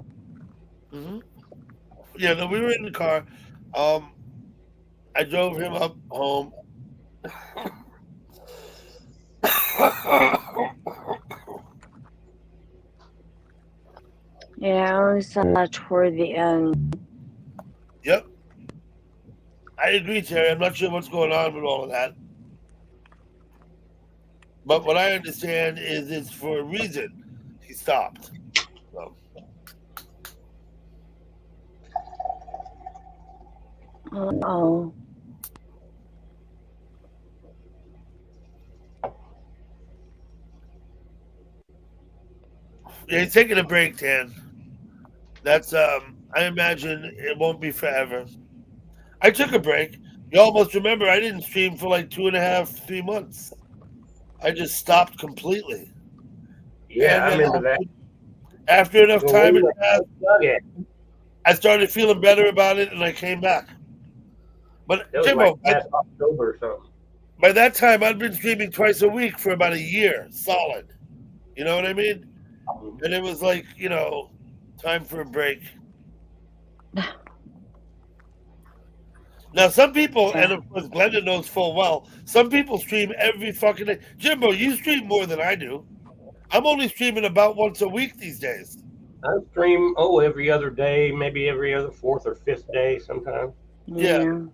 hmm Yeah, no, we were in the car. I drove him up home. Yeah, I only saw toward the end. Yep. I agree, Terry. I'm not sure what's going on with all of that. But what I understand is it's for a reason he stopped. So, Oh. yeah, he's taking a break, Dan. That's I imagine it won't be forever. I took a break. You almost remember I didn't stream for like 2.5, 3 months. I just stopped completely. Yeah, I And remember that. after enough Well, time we had were passed, dug it. I started feeling better about it, and I came back. But That was Jimbo, like last October or something. by that time, I'd been streaming twice a week for about a year, solid. You know what I mean? And it was like, time for a break. Now, some people, and of course, Glenda knows full well, some people stream every fucking day. Jimbo, you stream more than I do. I'm only streaming about once a week these days. I stream every other day, maybe every other fourth or fifth day sometimes. Yeah.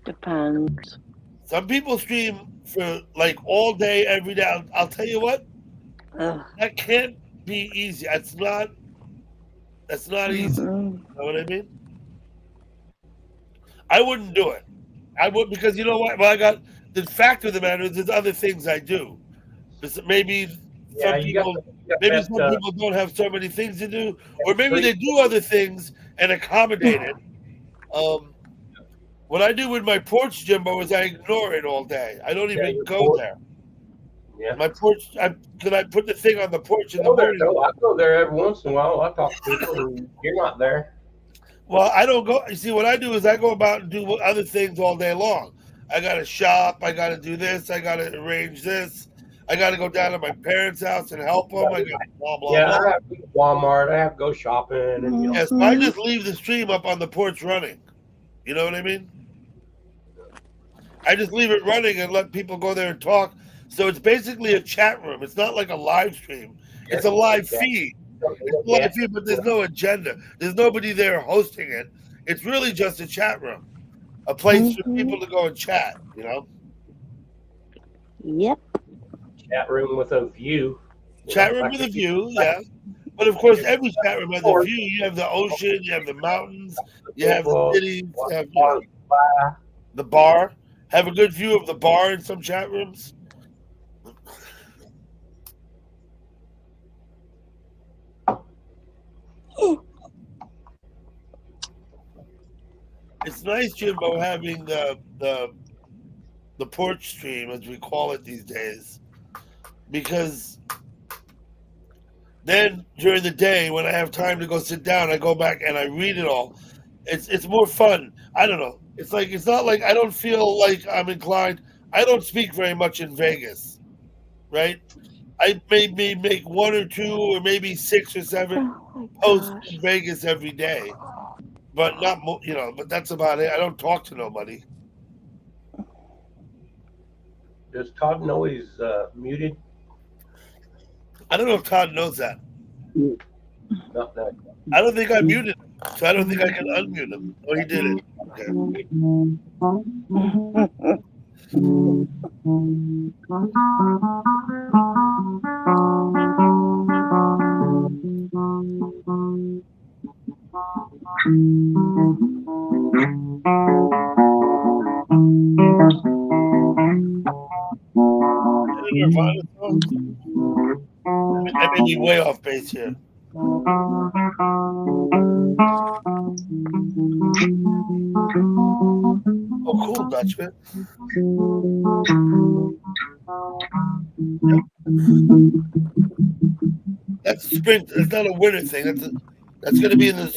Depends. Some people stream for like all day, every day. I'll tell you what, Ugh. that can't be easy. That's not easy. Mm-mm. You know what I mean? I wouldn't do it. I would, because you know what? Well, the fact of the matter is there's other things I do. Maybe Yeah, some you got people that, maybe some people don't have so many things to do, or maybe they do other things and accommodate it. What I do with my porch, Jimbo, is I ignore it all day. I don't even your go porch. there. Yeah. My porch, I put the thing on the porch in the I go there, morning. though. I go there every once in a while. I talk to people, and you're not there. Well, I don't go. You see, what I do is I go about and do other things all day long. I got to shop. I got to do this. I got to arrange this. I got to go down to my parents' house and help them. I got blah blah Yeah, blah. I have to go to Walmart. I have to go shopping, and Yes, I just leave the stream up on the porch running. You know what I mean? I just leave it running and let people go there and talk. So it's basically a chat room. It's not like a live stream. It's a live feed. It's a live feed, but there's no agenda. There's nobody there hosting it. It's really just a chat room, a place for people to go and chat. Yep. Chat room with a view. Chat room with a view, yeah. But of course, every chat room has a view. You have the ocean, you have the mountains, you have the cities, you have the bar. Have a good view of the bar in some chat rooms. It's nice, Jimbo, having the porch stream, as we call it these days, because then during the day when I have time to go sit down, I go back and I read it all. It's more fun. I don't know. It's not like I don't feel like I'm inclined. I don't speak very much in Vegas, right? I maybe make 1 or 2 or maybe 6 or 7 posts in Vegas every day, but not but that's about it. I don't talk to nobody. Does Todd know he's muted? I don't know if Todd knows that. No, no. I don't think I muted him, so I don't think I can unmute him. Oh, he did it. Okay. Nirvana song? I may be way off base here. Oh, cool, Dutchman. Yep. That's spring. It's not a winter thing. That's going to be in the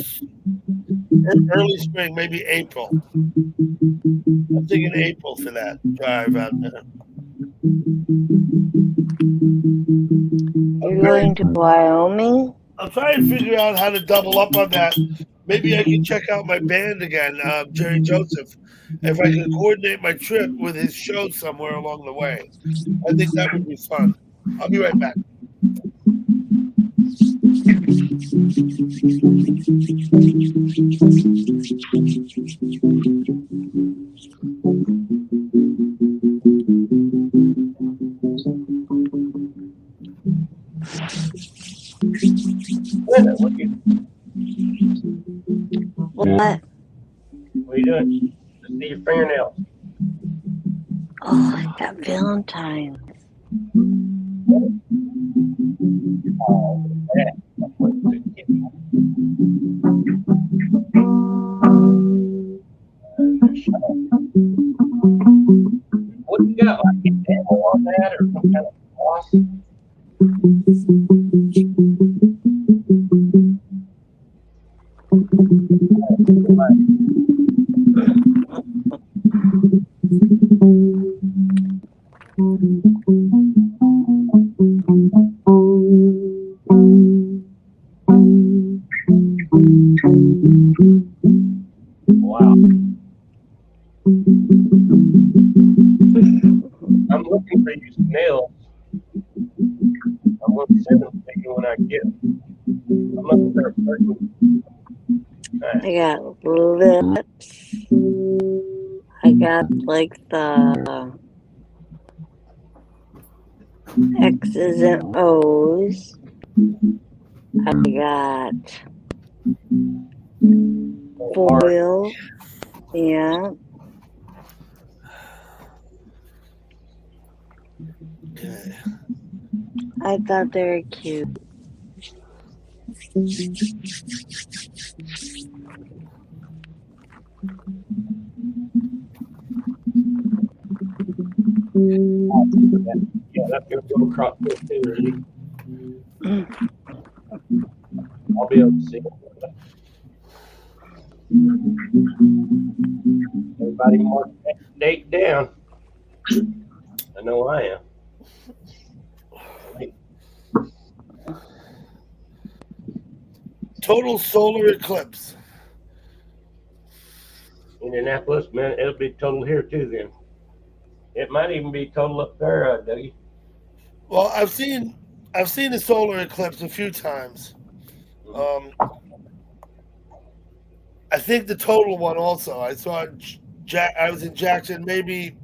early spring, maybe April. I'm thinking April for that drive out there. You're going to Wyoming? I'm trying to figure out how to double up on that. Maybe I can check out my band again, Jerry Joseph. If I can coordinate my trip with his show somewhere along the way, I think that would be fun. I'll be right back. What? What are you doing? Just see your fingernails. Oh, I got Valentine's. Oh, yeah. What you got? Like an animal on that or some kind of gloss? Wow. I'm looking for these nails. I'm going to send them to you when I get them. I'm looking for a certain. I got lips. I got like the X's and O's. I got foil. Yeah. I thought they were cute. Yeah, that's going to go across this too, really. I'll be able to see it. Everybody mark that date down. I know I am. Total solar eclipse. Indianapolis, man, it'll be total here too then. It might even be total up there, Dougie. Well, I've seen a solar eclipse a few times. I think the total one also. I saw I was in Jackson maybe,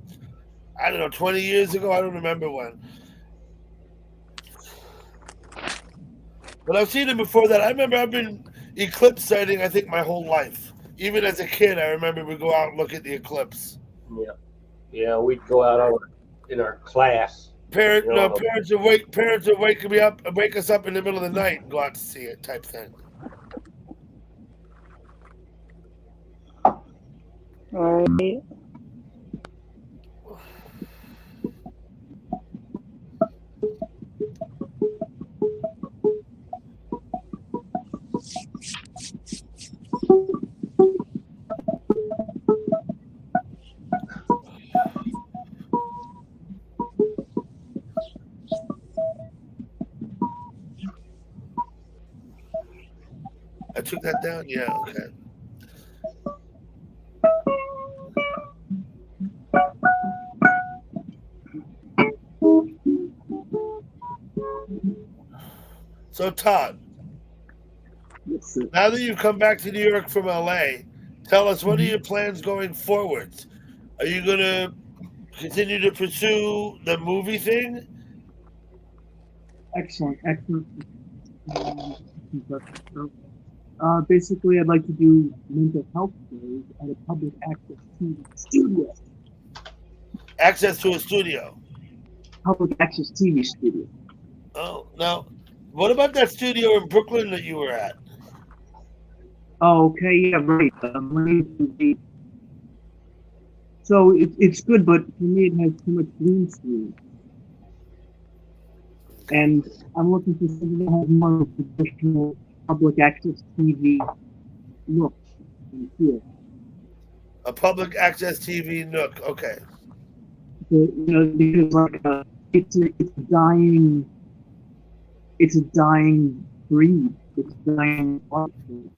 I don't know, 20 years ago. I don't remember when. But I've seen it before that. I remember I've been eclipse sighting, I think, my whole life. Even as a kid, I remember we'd go out and look at the eclipse. Yeah. Yeah, we'd go out in our class. Parents You know, would wake us up in the middle of the night and go out to see it, type thing. All right. I took that down? Yeah, okay. So Todd, Yes, sir. now that you've come back to New York from LA, tell us, what are your plans going forwards? Are you going to continue to pursue the movie thing? Excellent. So, basically, I'd like to do mental health shows at a public access TV studio. Access to a studio. Public access TV studio. Oh, now, what about that studio in Brooklyn that you were at? Oh, okay, yeah, right. So it's good, but for me it has too much green screen. And I'm looking for something that has more of a traditional public access TV look and feel. A public access TV nook. Okay. So, because like it's a dying breed. It's a dying art form.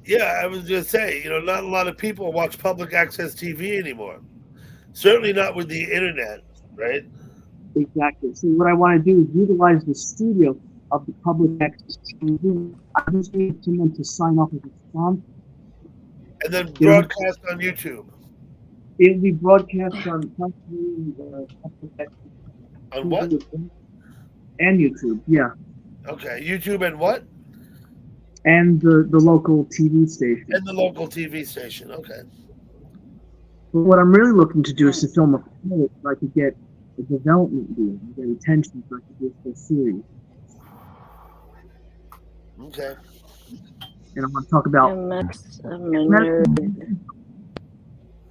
Yeah, I was going to say, not a lot of people watch public access TV anymore. Certainly not with the internet, right? Exactly. So what I want to do is utilize the studio of the public access TV. I just need someone to sign off as a sponsor. And then broadcast on YouTube. It'll be broadcast on public access. On what? And YouTube, yeah. Okay, YouTube and what? And the local TV station. And the local TV station, okay. But what I'm really looking to do is to film a pilot so I could get a development deal and get attention so I could do a full series. Okay. And I want to talk about... I'm a nerd.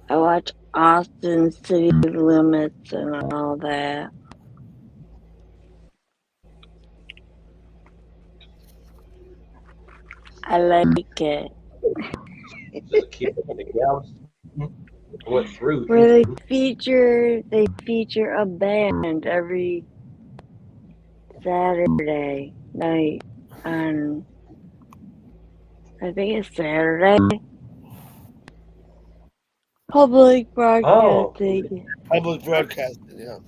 I watch Austin City Limits and all that. I like it. Just keep it in the gals. Went through. Where they feature a band every Saturday night on, I think it's Saturday. Public broadcasting. Public broadcasting, yeah.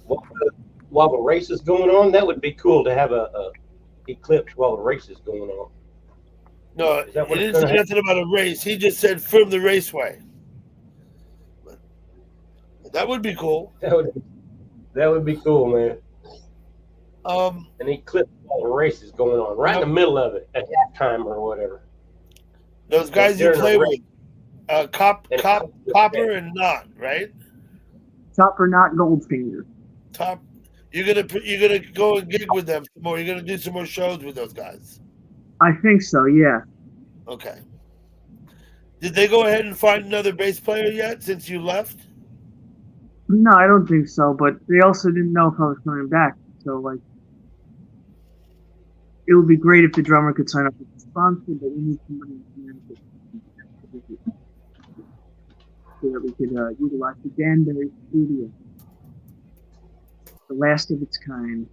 While the race is going on, that would be cool to have a eclipse while the race is going on. No, Is that he what didn't it's say gonna nothing about a race. He just said from the raceway. That would be cool. That would be cool, man. An eclipse while the race is going on, right in the middle of it, at halftime or whatever. Those guys you play with, Copper and Knot, right? Chopper, Knot, Goldfinger. You're gonna go and gig with them some more. You're gonna do some more shows with those guys. I think so, yeah. Okay. Did they go ahead and find another bass player yet since you left? No, I don't think so, but they also didn't know if I was coming back. So, like, it would be great if the drummer could sign up as a sponsor, but we need somebody so that we could utilize the Danbury studio. The last of its kind.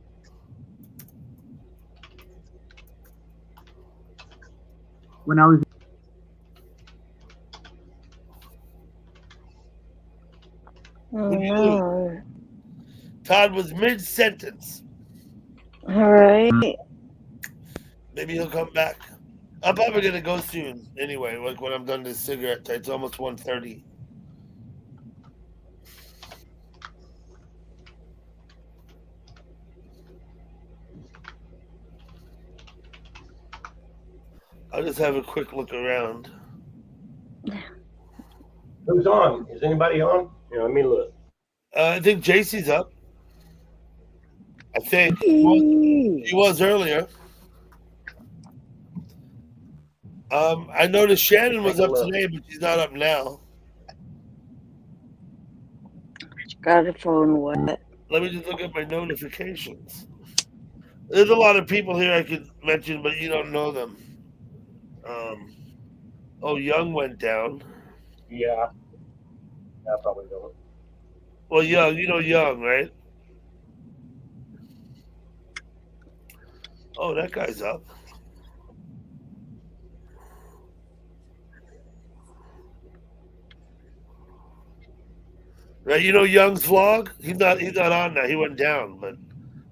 When I was no. Todd was mid-sentence. All right. Maybe he'll come back. I'm probably gonna go soon anyway. Like when I'm done this cigarette, it's almost 1:30. I'll just have a quick look around. Who's on? Is anybody on? Let me look. I think JC's up. I think he was earlier. I noticed Shannon was up today, but she's not up now. Got a phone wet. Let me just look at my notifications. There's a lot of people here I could mention, but you don't know them. Young went down. Yeah. I probably don't. Well, Young, Young, right? Oh, that guy's up. Right, Young's vlog? He's not on now. He went down, but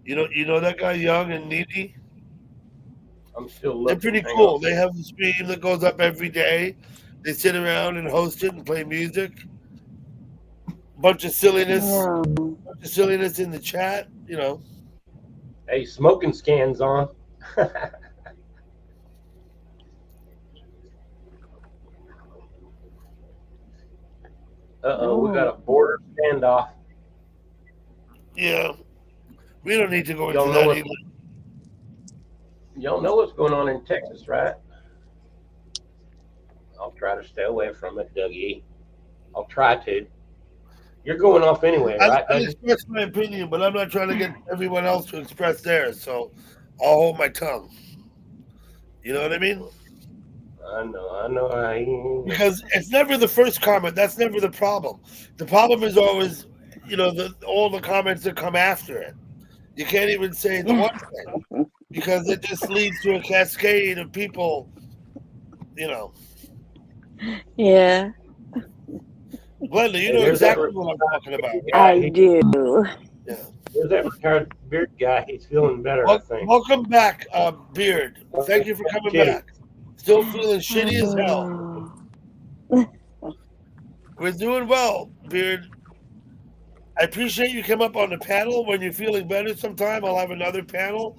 you know that guy Young and Needy? I'm still looking. They're pretty Hang cool. on. They have a stream that goes up every day. They sit around and host it and play music. Bunch of silliness in the chat. You know. Hey, smoking scan's on. Uh-oh, we got a border standoff. Yeah. We don't need to go into Y'all know that either. Y'all know what's going on in Texas, right? I'll try to stay away from it, Dougie. I'll try to. You're going off anyway, right, I Dougie? express my opinion, but I'm not trying to get everyone else to express theirs, so I'll hold my tongue. You know what I mean? I know. Because it's never the first comment. That's never the problem. The problem is always, you know, all the comments that come after it. You can't even say the one thing because it just leads to a cascade of people, you know. Yeah, Glenda, you know There's exactly that- what I'm talking about. I do. Yeah. There's that retired beard guy. He's feeling better, I think. Welcome back, Beard. Thank you for coming Okay. back. Still feeling shitty as hell. We're doing well, Beard. I appreciate you come up on the panel when you're feeling better sometime. I'll have another panel,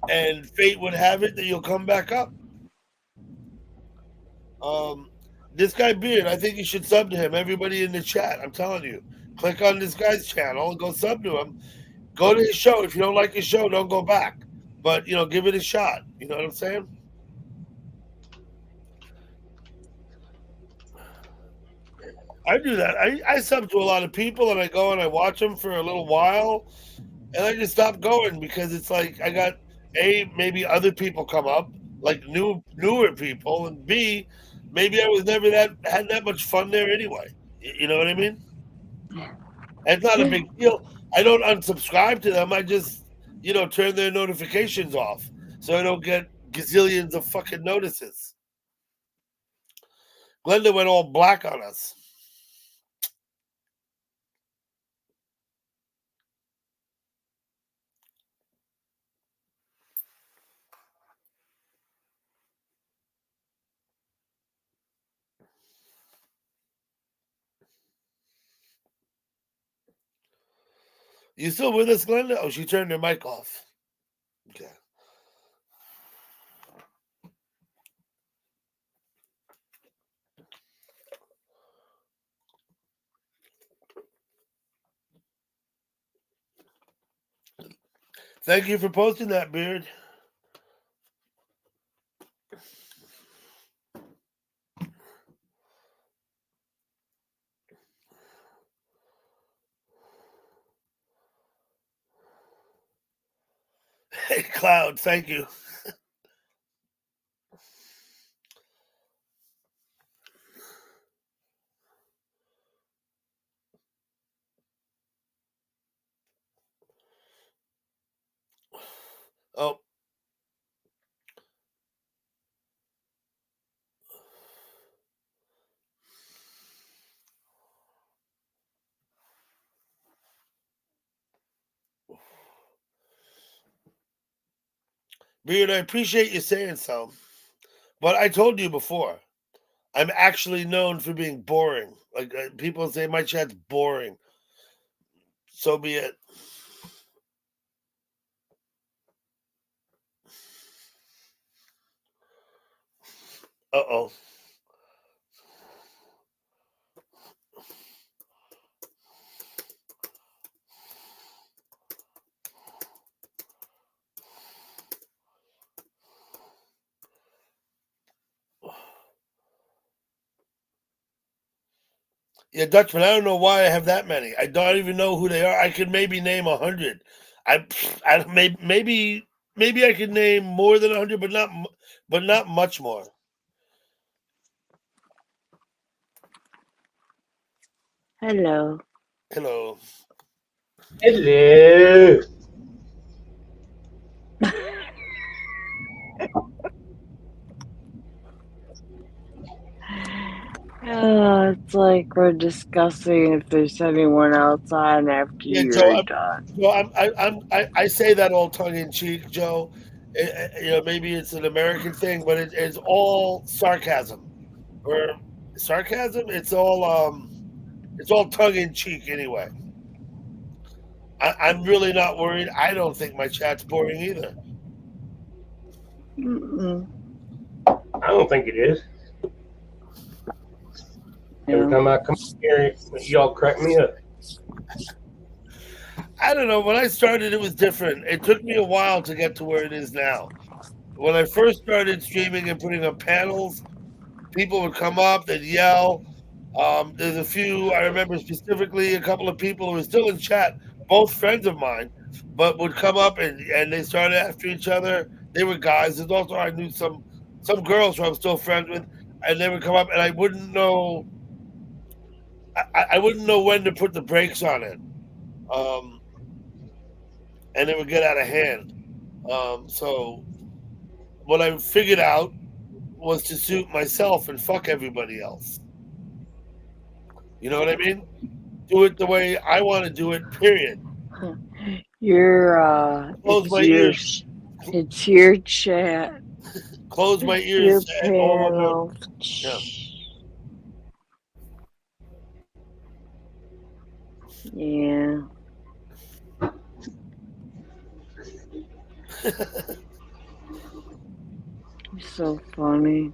and fate would have it that you'll come back up. This guy Beard, I think you should sub to him. Everybody in the chat, I'm telling you, click on this guy's channel and go sub to him. Go to his show. If you don't like his show, don't go back. But you know, give it a shot. You know what I'm saying? I do that. I sub to a lot of people and I go and I watch them for a little while and I just stop going because it's like I got maybe other people come up, like newer people, and B, maybe I was never had that much fun there anyway. You know what I mean? It's not a big deal. I don't unsubscribe to them. I just, you know, turn their notifications off so I don't get gazillions of fucking notices. Glenda went all black on us. You still with us, Glenda? Oh, she turned her mic off. Okay. Thank you for posting that, Beard. Hey, Cloud, thank you. Oh. Beard, I appreciate you saying so. But I told you before, I'm actually known for being boring. Like people say my chat's boring. So be it. Uh-oh. Yeah, Dutchman, I don't know why I have that many. I don't even know who they are. I could maybe name 100. I maybe I could name more than 100, but not much more. Hello. Hello. Hello. It's like we're discussing if there's anyone else on after Yeah, you're Joe, done. I say that all tongue in cheek, Joe. Maybe it's an American thing, but it's all sarcasm. Or sarcasm? It's all tongue in cheek anyway. I'm really not worried. I don't think my chat's boring either. Mm-mm. I don't think it is. Every time I come here, y'all crack me up. I don't know. When I started, it was different. It took me a while to get to where it is now. When I first started streaming and putting up panels, people would come up, they'd yell. There's a few, I remember specifically a couple of people who were still in chat, both friends of mine, but would come up and they started after each other. They were guys. There's also, I knew some girls who I'm still friends with, and they would come up and I wouldn't know. I wouldn't know when to put the brakes on it. And it would get out of hand. So what I figured out was to suit myself and fuck everybody else. You know what I mean? Do it the way I want to do it, period. It's your chat. Close my Your ears and all panel. of them. Yeah. Yeah. You're so funny.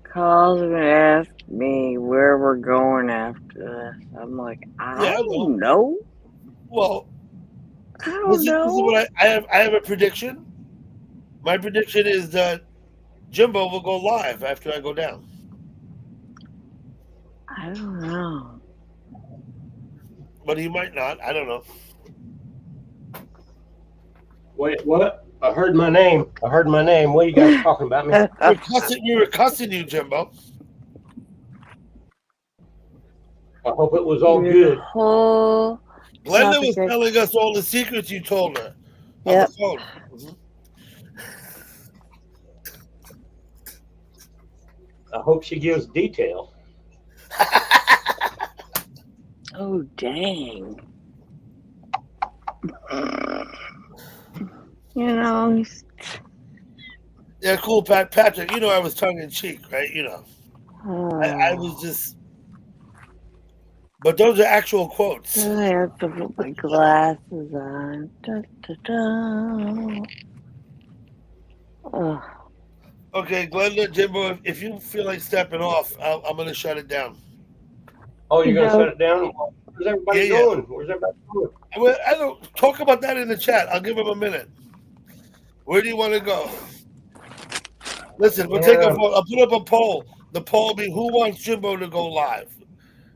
Carl's gonna ask me where we're going after this. I'm like, I don't know. Well, I don't this is know. what I have a prediction. My prediction is that Jimbo will go live after I go down. I don't know. But he might not. I don't know. Wait, what? I heard my name. What are you guys talking about me? We were cussing you, Jimbo. I hope it was all good. Glenda was telling us all the secrets you told her on the phone. I hope she gives detail. Oh, dang. You know. Yeah, cool, Patrick. You know I was tongue in cheek, right? You know. I was just. But those are actual quotes. I have to put my glasses on. Da, da, da. Ugh. Okay, Glenda, Jimbo, if you feel like stepping off, I'm going to shut it down. Oh, you're going to shut it down? Where's everybody going? Where's everybody going? I don't talk about that in the chat. I'll give him a minute. Where do you want to go? Listen, we'll take a vote. I'll put up a poll. The poll will be who wants Jimbo to go live,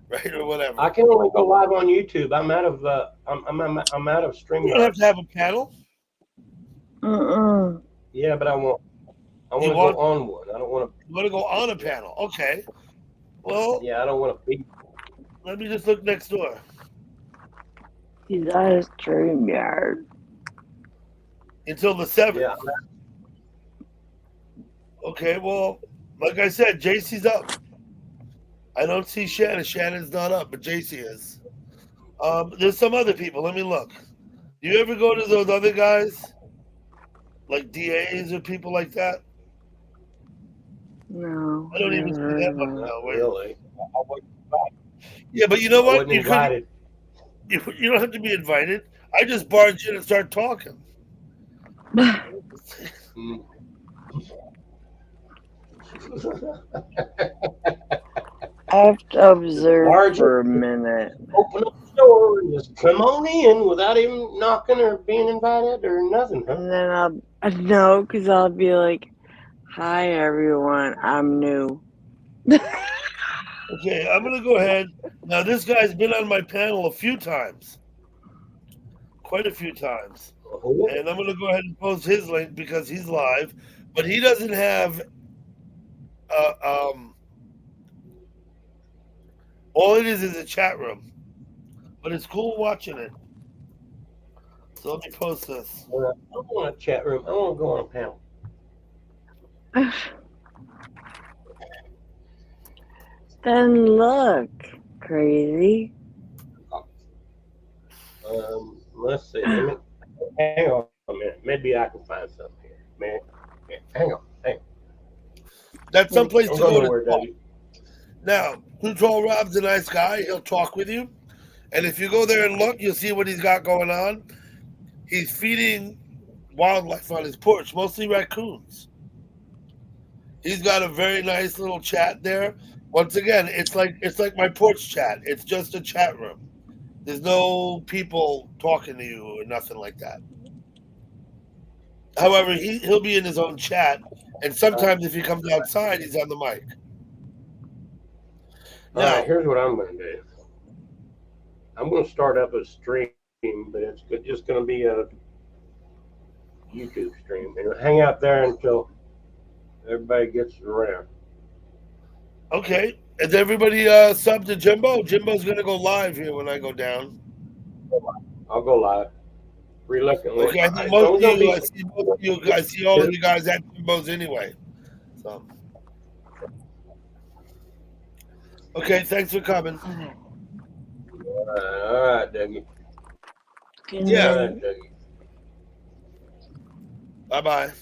right, or whatever. I can only go live on YouTube. I'm out of I'm out of streaming. You don't have to have a panel. Yeah, but I want to go on one. I don't want to. You want to go on a panel? Okay. Well. Yeah, I don't want to be. Let me just look next door. He's out of StreamYard. Until the 7th. Yeah. Okay, well, like I said, JC's up. I don't see Shannon. Shannon's not up, but JC is. There's some other people. Let me look. Do you ever go to those other guys? Like DAs or people like that? No. I don't even see that much now. Really? Yeah, but you know what? You don't have to be invited. I just barge in and start talking. I have to observe for a minute. Open up the door and just come on in without even knocking or being invited or nothing. Huh? And then no, because I'll be like, "Hi everyone, I'm new." Okay, I'm gonna go ahead. Now this guy's been on my panel a few times, quite a few times, and I'm gonna go ahead and post his link because he's live, but he doesn't have. All it is a chat room, but it's cool watching it. So let me post this. I don't want a chat room. I want to go on a panel. Then look, crazy. Let's see. Hang on a minute. Maybe I can find something here. Man, hang on. That's someplace Don't to go go nowhere, to talk. Dougie. Now, Control Rob's a nice guy. He'll talk with you. And if you go there and look, you'll see what he's got going on. He's feeding wildlife on his porch, mostly raccoons. He's got a very nice little chat there. Once again, it's like my porch chat. It's just a chat room. There's no people talking to you or nothing like that. However, he'll be in his own chat, and sometimes if he comes outside, he's on the mic. All right, here's what I'm going to do. I'm going to start up a stream, but it's just going to be a YouTube stream. And hang out there until everybody gets around. Okay. Is everybody sub to Jimbo? Jimbo's going to go live here when I go down. I'll go live. Reluctantly. Okay, I think most of you, I see most of you, I see all of you guys at Jimbo's anyway. So. Okay, thanks for coming. All right, Dougie. Good Yeah. night. All right, Dougie. Bye-bye.